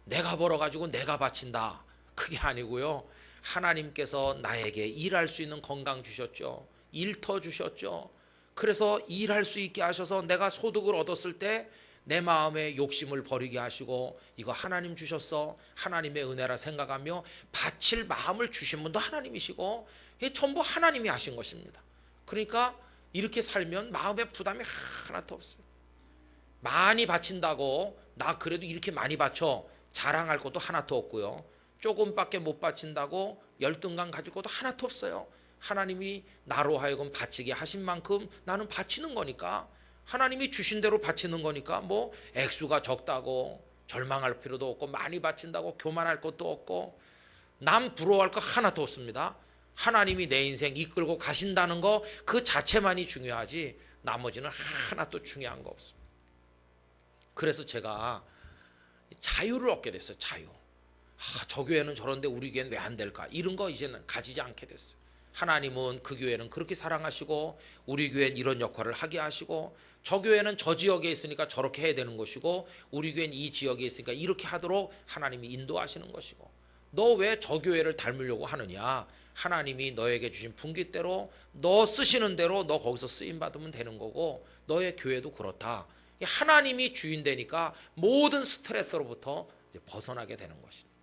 Speaker 3: 내가 벌어가지고 내가 바친다. 그게 아니고요. 하나님께서 나에게 일할 수 있는 건강 주셨죠. 일터 주셨죠. 그래서 일할 수 있게 하셔서 내가 소득을 얻었을 때 내 마음의 욕심을 버리게 하시고 이거 하나님 주셨어. 하나님의 은혜라 생각하며 바칠 마음을 주신 분도 하나님이시고 이게 전부 하나님이 하신 것입니다. 그러니까 이렇게 살면 마음의 부담이 하나도 없어요. 많이 바친다고 나 그래도 이렇게 많이 바쳐 자랑할 것도 하나도 없고요. 조금밖에 못 바친다고 열등감 가질 것도 하나도 없어요. 하나님이 나로 하여금 바치게 하신 만큼 나는 바치는 거니까 하나님이 주신 대로 바치는 거니까 뭐 액수가 적다고 절망할 필요도 없고 많이 바친다고 교만할 것도 없고 남 부러워할 거 하나도 없습니다. 하나님이 내 인생 이끌고 가신다는 거 그 자체만이 중요하지 나머지는 하나도 중요한 거 없습니다. 그래서 제가 자유를 얻게 됐어요. 자유. 저 교회는 저런데 우리 교회는 왜 안 될까? 이런 거 이제는 가지지 않게 됐어요. 하나님은 그 교회는 그렇게 사랑하시고 우리 교회는 이런 역할을 하게 하시고 저 교회는 저 지역에 있으니까 저렇게 해야 되는 것이고 우리 교회는 이 지역에 있으니까 이렇게 하도록 하나님이 인도하시는 것이고 너 왜 저 교회를 닮으려고 하느냐? 하나님이 너에게 주신 분깃대로 너 쓰시는 대로 너 거기서 쓰임 받으면 되는 거고, 너의 교회도 그렇다. 하나님이 주인 되니까 모든 스트레스로부터 이제 벗어나게 되는 것입니다.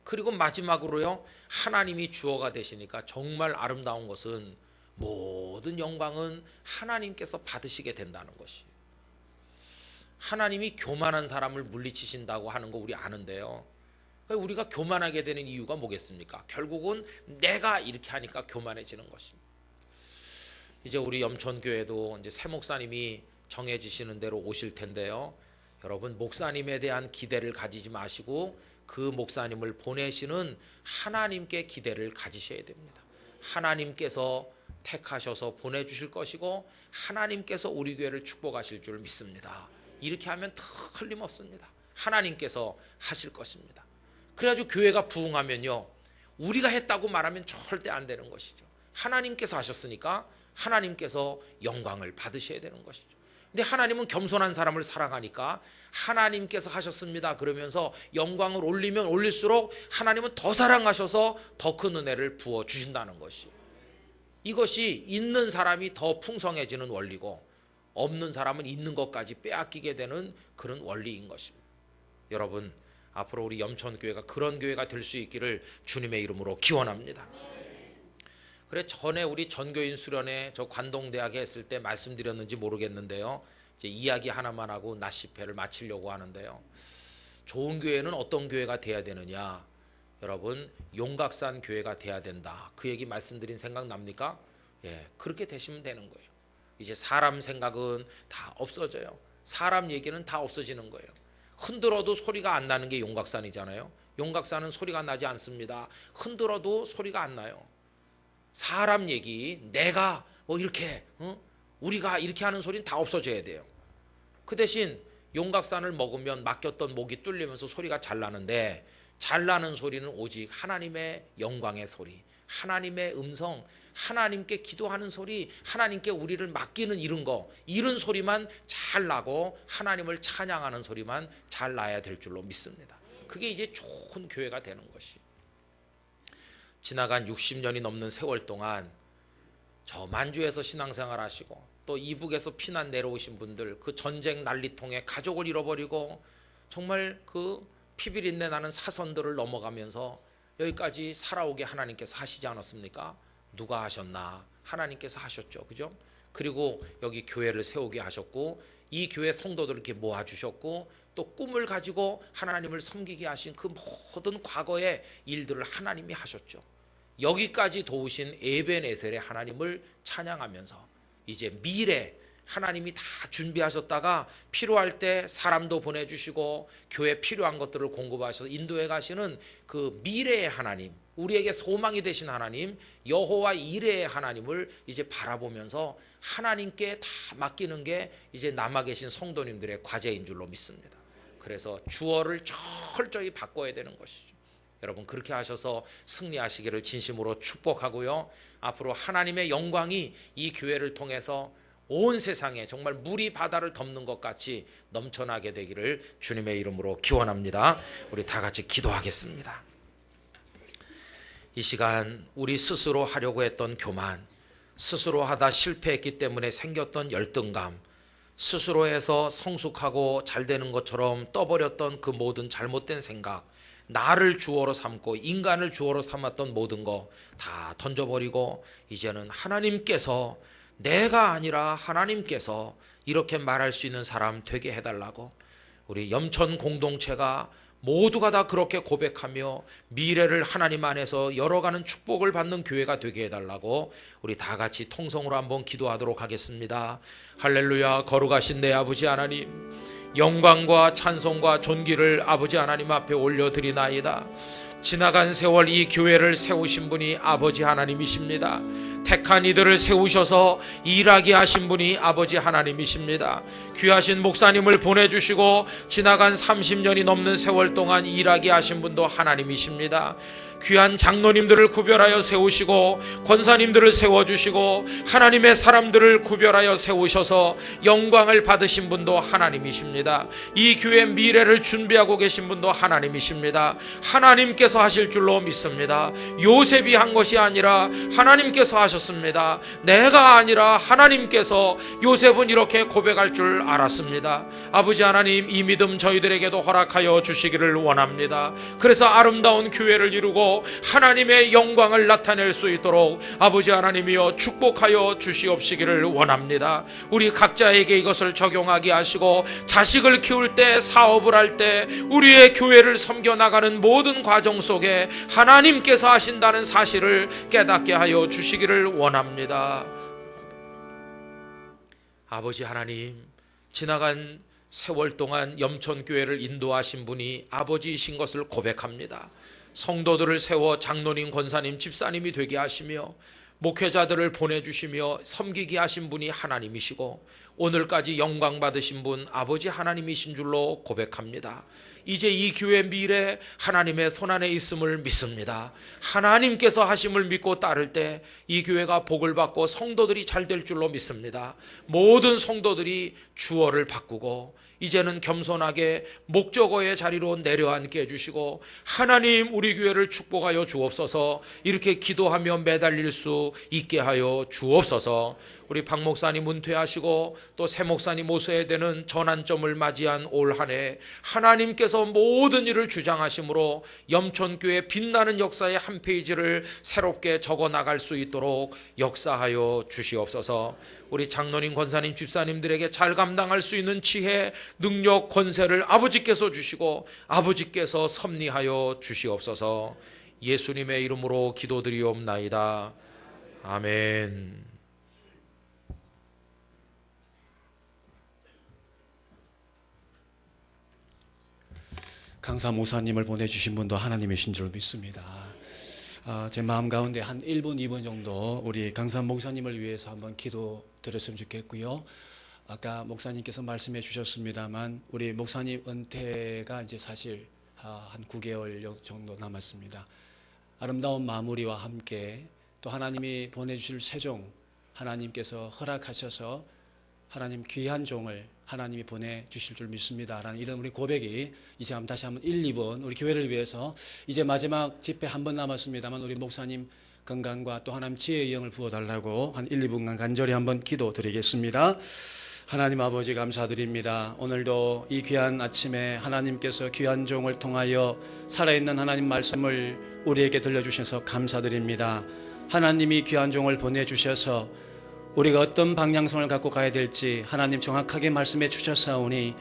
Speaker 3: 그리고 마지막으로요, 하나님이 주어가 되시니까 정말 아름다운 것은 모든 영광은 하나님께서 받으시게 된다는 것이에요. 하나님이 교만한 사람을 물리치신다고 하는 거 우리 아는데요, 그러니까 우리가 교만하게 되는 이유가 뭐겠습니까? 결국은 내가 이렇게 하니까 교만해지는 것입니다. 이제 우리 염천교회도 이제 새 목사님이 정해지시는 대로 오실 텐데요, 여러분 목사님에 대한 기대를 가지지 마시고 그 목사님을 보내시는 하나님께 기대를 가지셔야 됩니다. 하나님께서 택하셔서 보내주실 것이고 하나님께서 우리 교회를 축복하실 줄 믿습니다. 이렇게 하면 틀림없습니다. 하나님께서 하실 것입니다. 그래가지고 교회가 부흥하면요, 우리가 했다고 말하면 절대 안 되는 것이죠. 하나님께서 하셨으니까 하나님께서 영광을 받으셔야 되는 것이죠. 근데 하나님은 겸손한 사람을 사랑하니까 하나님께서 하셨습니다 그러면서 영광을 올리면 올릴수록 하나님은 더 사랑하셔서 더 큰 은혜를 부어주신다는 것이에요. 이것이 있는 사람이 더 풍성해지는 원리고, 없는 사람은 있는 것까지 빼앗기게 되는 그런 원리인 것입니다. 여러분, 앞으로 우리 염천교회가 그런 교회가 될 수 있기를 주님의 이름으로 기원합니다. 그래, 전에 우리 전교인 수련회 저 관동대학에 했을 때 말씀드렸는지 모르겠는데요, 이제 이야기 하나만 하고 낮 집회를 마치려고 하는데요, 좋은 교회는 어떤 교회가 돼야 되느냐? 여러분, 용각산 교회가 돼야 된다. 그 얘기 말씀드린 생각 납니까? 예, 그렇게 되시면 되는 거예요. 이제 사람 생각은 다 없어져요. 사람 얘기는 다 없어지는 거예요. 흔들어도 소리가 안 나는 게 용각산이잖아요. 용각산은 소리가 나지 않습니다. 흔들어도 소리가 안 나요. 사람 얘기, 내가 뭐 이렇게 우리가 이렇게 하는 소리는 다 없어져야 돼요. 그 대신 용각산을 먹으면 막혔던 목이 뚫리면서 소리가 잘 나는데, 잘 나는 소리는 오직 하나님의 영광의 소리, 하나님의 음성, 하나님께 기도하는 소리, 하나님께 우리를 맡기는 이런 소리만 잘 나고 하나님을 찬양하는 소리만 잘 나야 될 줄로 믿습니다. 그게 이제 좋은 교회가 되는 것이. 지나간 60년이 넘는 세월 동안 저 만주에서 신앙생활 하시고 또 이북에서 피난 내려오신 분들, 그 전쟁 난리통에 가족을 잃어버리고 정말 그 피비린내 나는 사선들을 넘어가면서 여기까지 살아오게 하나님께서 하시지 않았습니까? 누가 하셨나? 하나님께서 하셨죠. 그죠? 그리고 여기 교회를 세우게 하셨고, 이 교회 성도들을 이렇게 모아주셨고, 또 꿈을 가지고 하나님을 섬기게 하신 그 모든 과거의 일들을 하나님이 하셨죠. 여기까지 도우신 에벤에셀의 하나님을 찬양하면서 이제 미래 하나님이 다 준비하셨다가 필요할 때 사람도 보내주시고 교회 필요한 것들을 공급하셔서 인도해 가시는 그 미래의 하나님, 우리에게 소망이 되신 하나님, 여호와 이레의 하나님을 이제 바라보면서 하나님께 다 맡기는 게 이제 남아 계신 성도님들의 과제인 줄로 믿습니다. 그래서 주어를 철저히 바꿔야 되는 것이죠. 여러분, 그렇게 하셔서 승리하시기를 진심으로 축복하고요, 앞으로 하나님의 영광이 이 교회를 통해서 온 세상에 정말 물이 바다를 덮는 것 같이 넘쳐나게 되기를 주님의 이름으로 기원합니다. 우리 다 같이 기도하겠습니다. 이 시간 우리 스스로 하려고 했던 교만, 스스로 하다 실패했기 때문에 생겼던 열등감, 스스로 해서 성숙하고 잘 되는 것처럼 떠버렸던 그 모든 잘못된 생각, 나를 주어로 삼고 인간을 주어로 삼았던 모든 거 다 던져버리고 이제는 하나님께서, 내가 아니라 하나님께서 이렇게 말할 수 있는 사람 되게 해달라고, 우리 염천 공동체가 모두가 다 그렇게 고백하며 미래를 하나님 안에서 열어가는 축복을 받는 교회가 되게 해달라고 우리 다 같이 통성으로 한번 기도하도록 하겠습니다. 할렐루야. 거룩하신 내 아버지 하나님, 영광과 찬송과 존귀를 아버지 하나님 앞에 올려드리나이다. 지나간 세월 이 교회를 세우신 분이 아버지 하나님이십니다. 택한 이들을 세우셔서 일하게 하신 분이 아버지 하나님이십니다. 귀하신 목사님을 보내주시고 지나간 30년이 넘는 세월 동안 일하게 하신 분도 하나님이십니다. 귀한 장로님들을 구별하여 세우시고 권사님들을 세워주시고 하나님의 사람들을 구별하여 세우셔서 영광을 받으신 분도 하나님이십니다. 이 교회 미래를 준비하고 계신 분도 하나님이십니다. 하나님께서 하실 줄로 믿습니다. 요셉이 한 것이 아니라 하나님께서 하셨습니다. 내가 아니라 하나님께서. 요셉은 이렇게 고백할 줄 알았습니다. 아버지 하나님, 이 믿음 저희들에게도 허락하여 주시기를 원합니다. 그래서 아름다운 교회를 이루고 하나님의 영광을 나타낼 수 있도록 아버지 하나님이여 축복하여 주시옵시기를 원합니다. 우리 각자에게 이것을 적용하게 하시고 자식을 키울 때, 사업을 할 때, 우리의 교회를 섬겨나가는 모든 과정 속에 하나님께서 하신다는 사실을 깨닫게 하여 주시기를 원합니다. 아버지 하나님, 지나간 세월 동안 염천교회를 인도하신 분이 아버지이신 것을 고백합니다. 성도들을 세워 장로님, 권사님, 집사님이 되게 하시며 목회자들을 보내주시며 섬기게 하신 분이 하나님이시고 오늘까지 영광 받으신 분 아버지 하나님이신 줄로 고백합니다. 이제 이 교회 미래 하나님의 손안에 있음을 믿습니다. 하나님께서 하심을 믿고 따를 때 이 교회가 복을 받고 성도들이 잘 될 줄로 믿습니다. 모든 성도들이 주어를 바꾸고 이제는 겸손하게 목적어의 자리로 내려앉게 해주시고 하나님, 우리 교회를 축복하여 주옵소서. 이렇게 기도하며 매달릴 수 있게 하여 주옵소서. 우리 박 목사님 은퇴하시고 또 새 목사님 모셔야 되는 전환점을 맞이한 올 한 해 하나님께서 모든 일을 주장하심으로 염천교회 빛나는 역사의 한 페이지를 새롭게 적어나갈 수 있도록 역사하여 주시옵소서. 우리 장로님, 권사님, 집사님들에게 잘 감당할 수 있는 지혜, 능력, 권세를 아버지께서 주시고 아버지께서 섭리하여 주시옵소서. 예수님의 이름으로 기도드리옵나이다. 아멘.
Speaker 4: 강사 목사님을 보내주신 분도 하나님이신 줄 믿습니다. 제 마음 가운데 한 1분, 2분 정도 우리 강사 목사님을 위해서 한번 기도 드렸으면 좋겠고요. 아까 목사님께서 말씀해 주셨습니다만 우리 목사님 은퇴가 이제 사실 한 9개월 정도 남았습니다. 아름다운 마무리와 함께 또 하나님이 보내주실 세종, 하나님께서 허락하셔서 하나님 귀한 종을 하나님이 보내주실 줄 믿습니다 라는 이런 우리 고백이 이제 다시 한번 1, 2분 우리 교회를 위해서 이제 마지막 집회 한 번 남았습니다만 우리 목사님 건강과 또 하나님 지혜의 영을 부어달라고 한 1, 2분간 간절히 한번 기도 드리겠습니다. 하나님 아버지 감사드립니다. 오늘도 이 귀한 아침에 하나님께서 귀한 종을 통하여 살아있는 하나님 말씀을 우리에게 들려주셔서 감사드립니다. 하나님이 귀한 종을 보내주셔서 우리가 어떤 방향성을 갖고 가야 될지 하나님 정확하게 말씀해 주셨사오니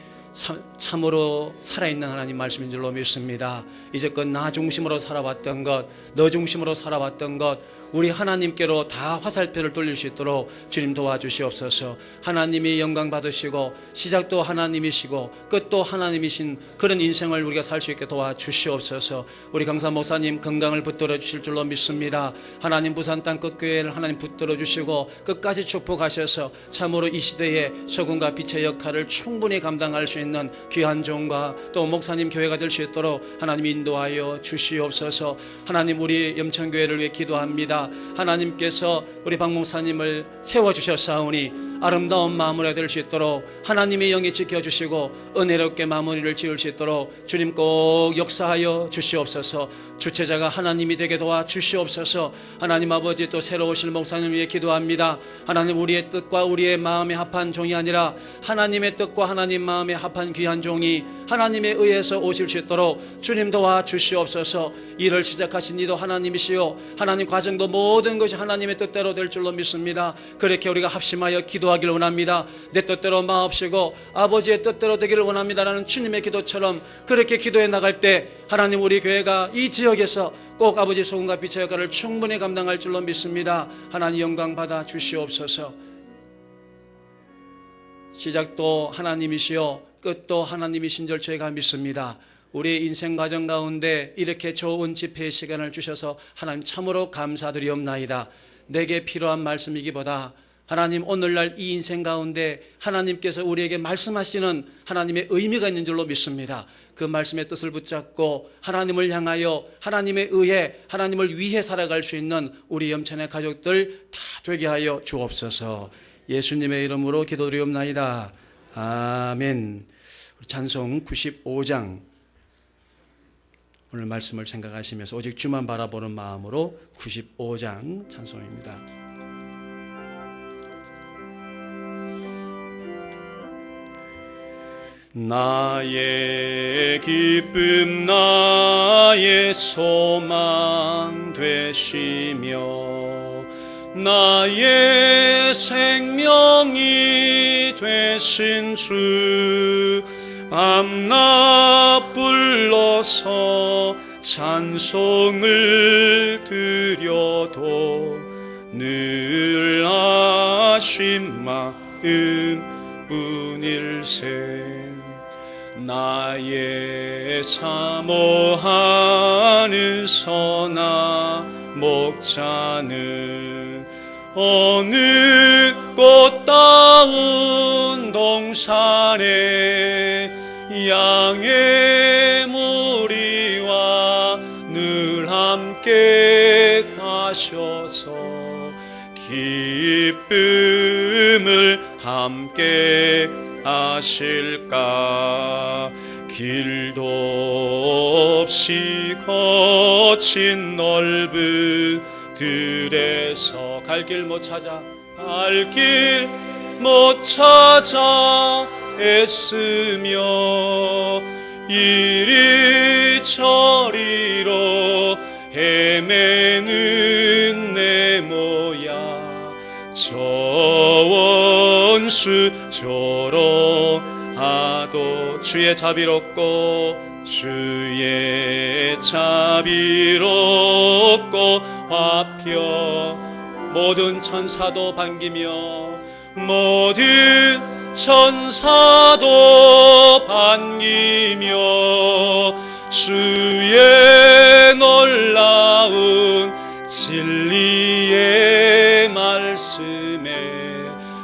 Speaker 4: 참으로 살아있는 하나님 말씀인 줄로 믿습니다. 이제껏 나 중심으로 살아왔던 것, 너 중심으로 살아왔던 것 우리 하나님께로 다 화살표를 돌릴 수 있도록 주님 도와주시옵소서. 하나님이 영광 받으시고 시작도 하나님이시고 끝도 하나님이신 그런 인생을 우리가 살 수 있게 도와주시옵소서. 우리 강사 목사님 건강을 붙들어 주실 줄로 믿습니다. 하나님 부산 땅끝교회를 하나님 붙들어 주시고 끝까지 축복하셔서 참으로 이 시대에 소금과 빛의 역할을 충분히 감당할 수 있는 귀한 종과 또 목사님 교회가 될 수 있도록 하나님 인도하여 주시옵소서. 하나님 우리 염천교회를 위해 기도합니다. 하나님께서 우리 박 목사님을 세워주셨사오니 아름다운 마무리가 될 수 있도록 하나님의 영이 지켜주시고 은혜롭게 마무리를 지을 수 있도록 주님 꼭 역사하여 주시옵소서. 주체자가 하나님이 되게 도와주시옵소서. 하나님 아버지 또 새로 오실 목사님 위해 기도합니다. 하나님 우리의 뜻과 우리의 마음에 합한 종이 아니라 하나님의 뜻과 하나님 마음에 합한 귀한 종이 하나님에 의해서 오실 수 있도록 주님 도와주시옵소서. 일을 시작하신 이도 하나님이시요 하나님 과정도 모든 것이 하나님의 뜻대로 될 줄로 믿습니다. 그렇게 우리가 합심하여 기도하기를 원합니다. 내 뜻대로 마옵시고 아버지의 뜻대로 되기를 원합니다라는 주님의 기도처럼 그렇게 기도해 나갈 때 하나님 우리 교회가 이 지역에서 꼭 아버지 소금과 빛의 역할을 충분히 감당할 줄로 믿습니다. 하나님 영광 받아 주시옵소서. 시작도 하나님이시요 끝도 하나님이신 줄 저희가 믿습니다. 우리의 인생 과정 가운데 이렇게 좋은 집회의 시간을 주셔서 하나님 참으로 감사드리옵나이다. 내게 필요한 말씀이기보다 하나님 오늘날 이 인생 가운데 하나님께서 우리에게 말씀하시는 하나님의 의미가 있는 줄로 믿습니다. 그 말씀의 뜻을 붙잡고 하나님을 향하여 하나님에 의해 하나님을 위해 살아갈 수 있는 우리 염천의 가족들 다 되게 하여 주옵소서. 예수님의 이름으로 기도드리옵나이다. 아멘. 찬송 95장 오늘 말씀을 생각하시면서 오직 주만 바라보는 마음으로 95장 찬송입니다. 나의 기쁨 나의 소망 되시며 나의 생명이 되신 주 밤낮 불러서 찬송을 드려도 늘 아쉬운 마음뿐일세. 나의 사모하는 선한 목자는 어느 꽃다운 동산에 양의 무리와 늘 함께 가셔서 기쁨을 함께 하실까. 길도 없이 거친 넓은 들에서 갈 길 못 찾아 애쓰며 이리저리로 헤매는 내 모양 저 원수 조롱하도 주의 자비롭고 화평 모든 천사도 반기며 모든 천사도 반기며 주의 놀라운 진리의 말씀에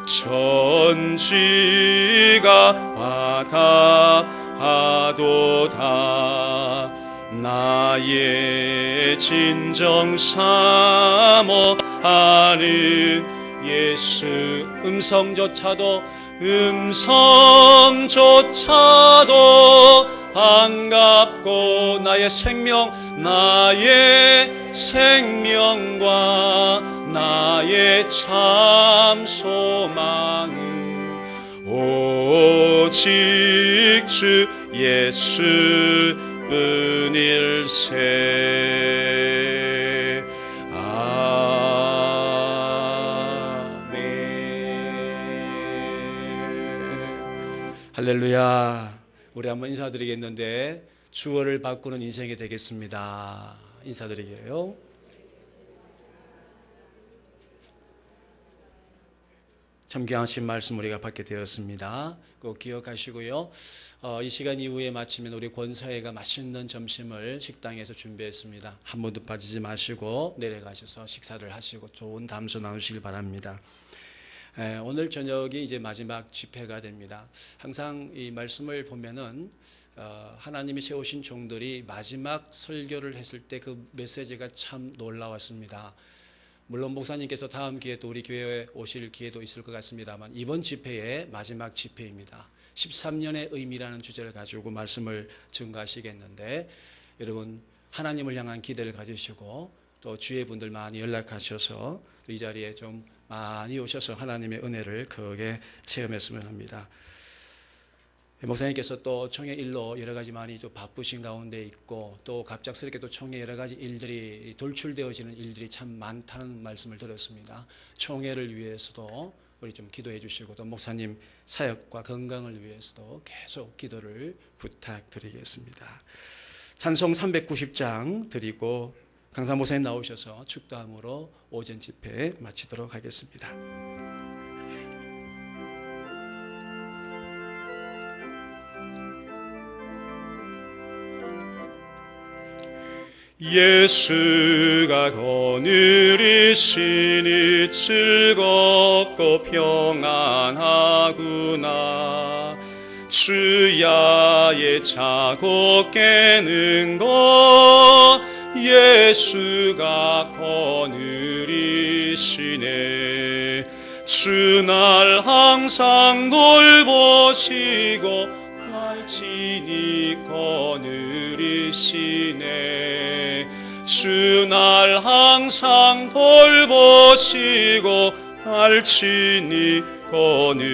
Speaker 4: 천지가 화답하도다. 나의 진정 사모하는 예수 음성조차도 반갑고 나의 생명과 나의 참 소망은 오직 주 예수뿐일세. 할렐루야. 우리 한번 인사드리겠는데 주어를 바꾸는 인생이 되겠습니다. 인사드리게요. 참 귀하신 말씀 우리가 받게 되었습니다. 꼭 기억하시고요. 이 시간 이후에 마치면 우리 권사회가 맛있는 점심을 식당에서 준비했습니다. 한 번도 빠지지 마시고 내려가셔서 식사를 하시고 좋은 담소 나누시길 바랍니다. 오늘 저녁이 이제 마지막 집회가 됩니다. 항상 이 말씀을 보면은 하나님이 세우신 종들이 마지막 설교를 했을 때 그 메시지가 참 놀라웠습니다. 물론 목사님께서 다음 기회에 또 우리 교회에 오실 기회도 있을 것 같습니다만 이번 집회의 마지막 집회입니다. 13년의 의미라는 주제를 가지고 말씀을 증거하시겠는데 여러분 하나님을 향한 기대를 가지시고 또 주의 분들 많이 연락하셔서 또 이 자리에 좀 많이 오셔서 하나님의 은혜를 크게 체험했으면 합니다. 목사님께서 또 총회 일로 여러 가지 많이 또 바쁘신 가운데 있고 또 갑작스럽게 또 총회 여러 가지 일들이 돌출되어지는 일들이 참 많다는 말씀을 들었습니다. 총회를 위해서도 우리 좀 기도해 주시고 또 목사님 사역과 건강을 위해서도 계속 기도를 부탁드리겠습니다. 찬송 390장 드리고 강사 목사님 나오셔서 축도함으로 오전 집회 마치도록 하겠습니다.
Speaker 5: 예수가 거느리시니 즐겁고 평안하구나. 주야의 자고 깨는 것 예수가 거느리시네. 주 날 항상 돌보시고 날 친히 거느리시네. 주 날 항상 돌보시고 날 친히 거느리시네.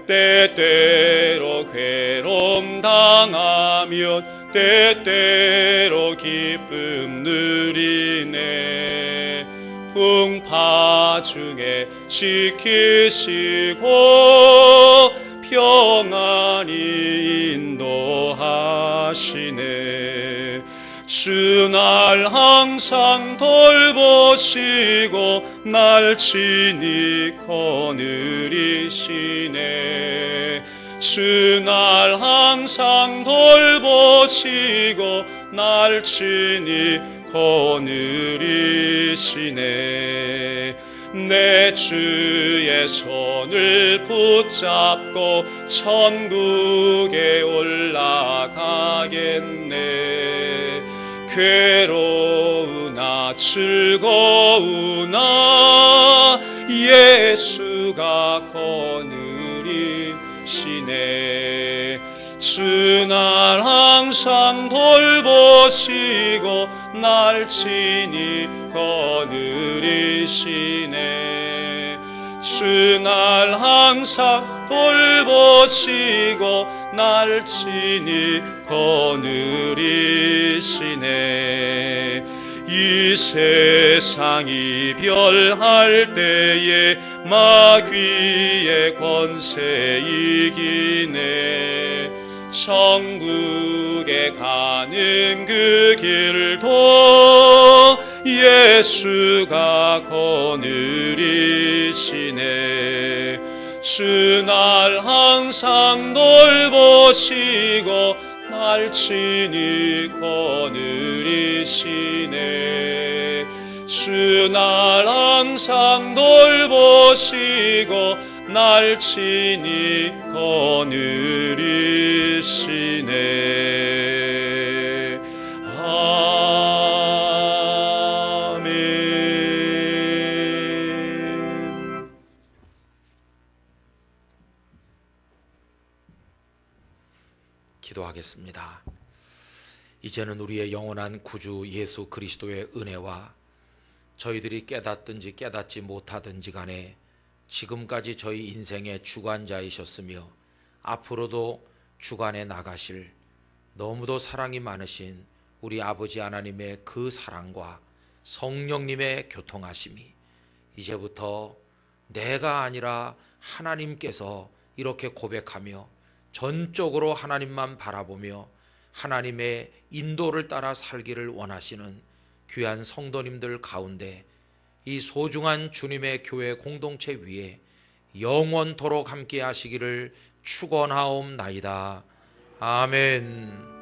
Speaker 5: 때때로 괴로움 당하면 때때로 기쁨 누리네. 풍파 중에 지키시고 평안히 인도하시네. 주 날 항상 돌보시고 날 친히 거느리시네. 주 날 항상 돌보시고 날 친히 거느리시네. 내 주의 손을 붙잡고 천국에 올라가겠네. 괴로우나 즐거우나 예수가 거느리시네. 주 날 항상 돌보시고 날 친히 거느리시네. 주 날 항상 돌보시고 날 친히 거느리시네. 이 세상 이별할 때에 마귀의 권세 이기네. 천국에 가는 그 길도 예수가 거느리시네. 주 날 항상 돌보시고 날 친히 거느리시네. 주 날 항상 돌보시고 날 친히 거느리시네. 아멘.
Speaker 3: 기도하겠습니다. 이제는 우리의 영원한 구주 예수 그리스도의 은혜와 저희들이 깨닫든지 깨닫지 못하든지 간에 지금까지 저희 인생의 주관자이셨으며 앞으로도 주관해 나가실 너무도 사랑이 많으신 우리 아버지 하나님의 그 사랑과 성령님의 교통하심이 이제부터 내가 아니라 하나님께서 이렇게 고백하며 전적으로 하나님만 바라보며 하나님의 인도를 따라 살기를 원하시는 귀한 성도님들 가운데 이 소중한 주님의 교회 공동체 위에 영원토록 함께 하시기를 축원하옵나이다. 아멘.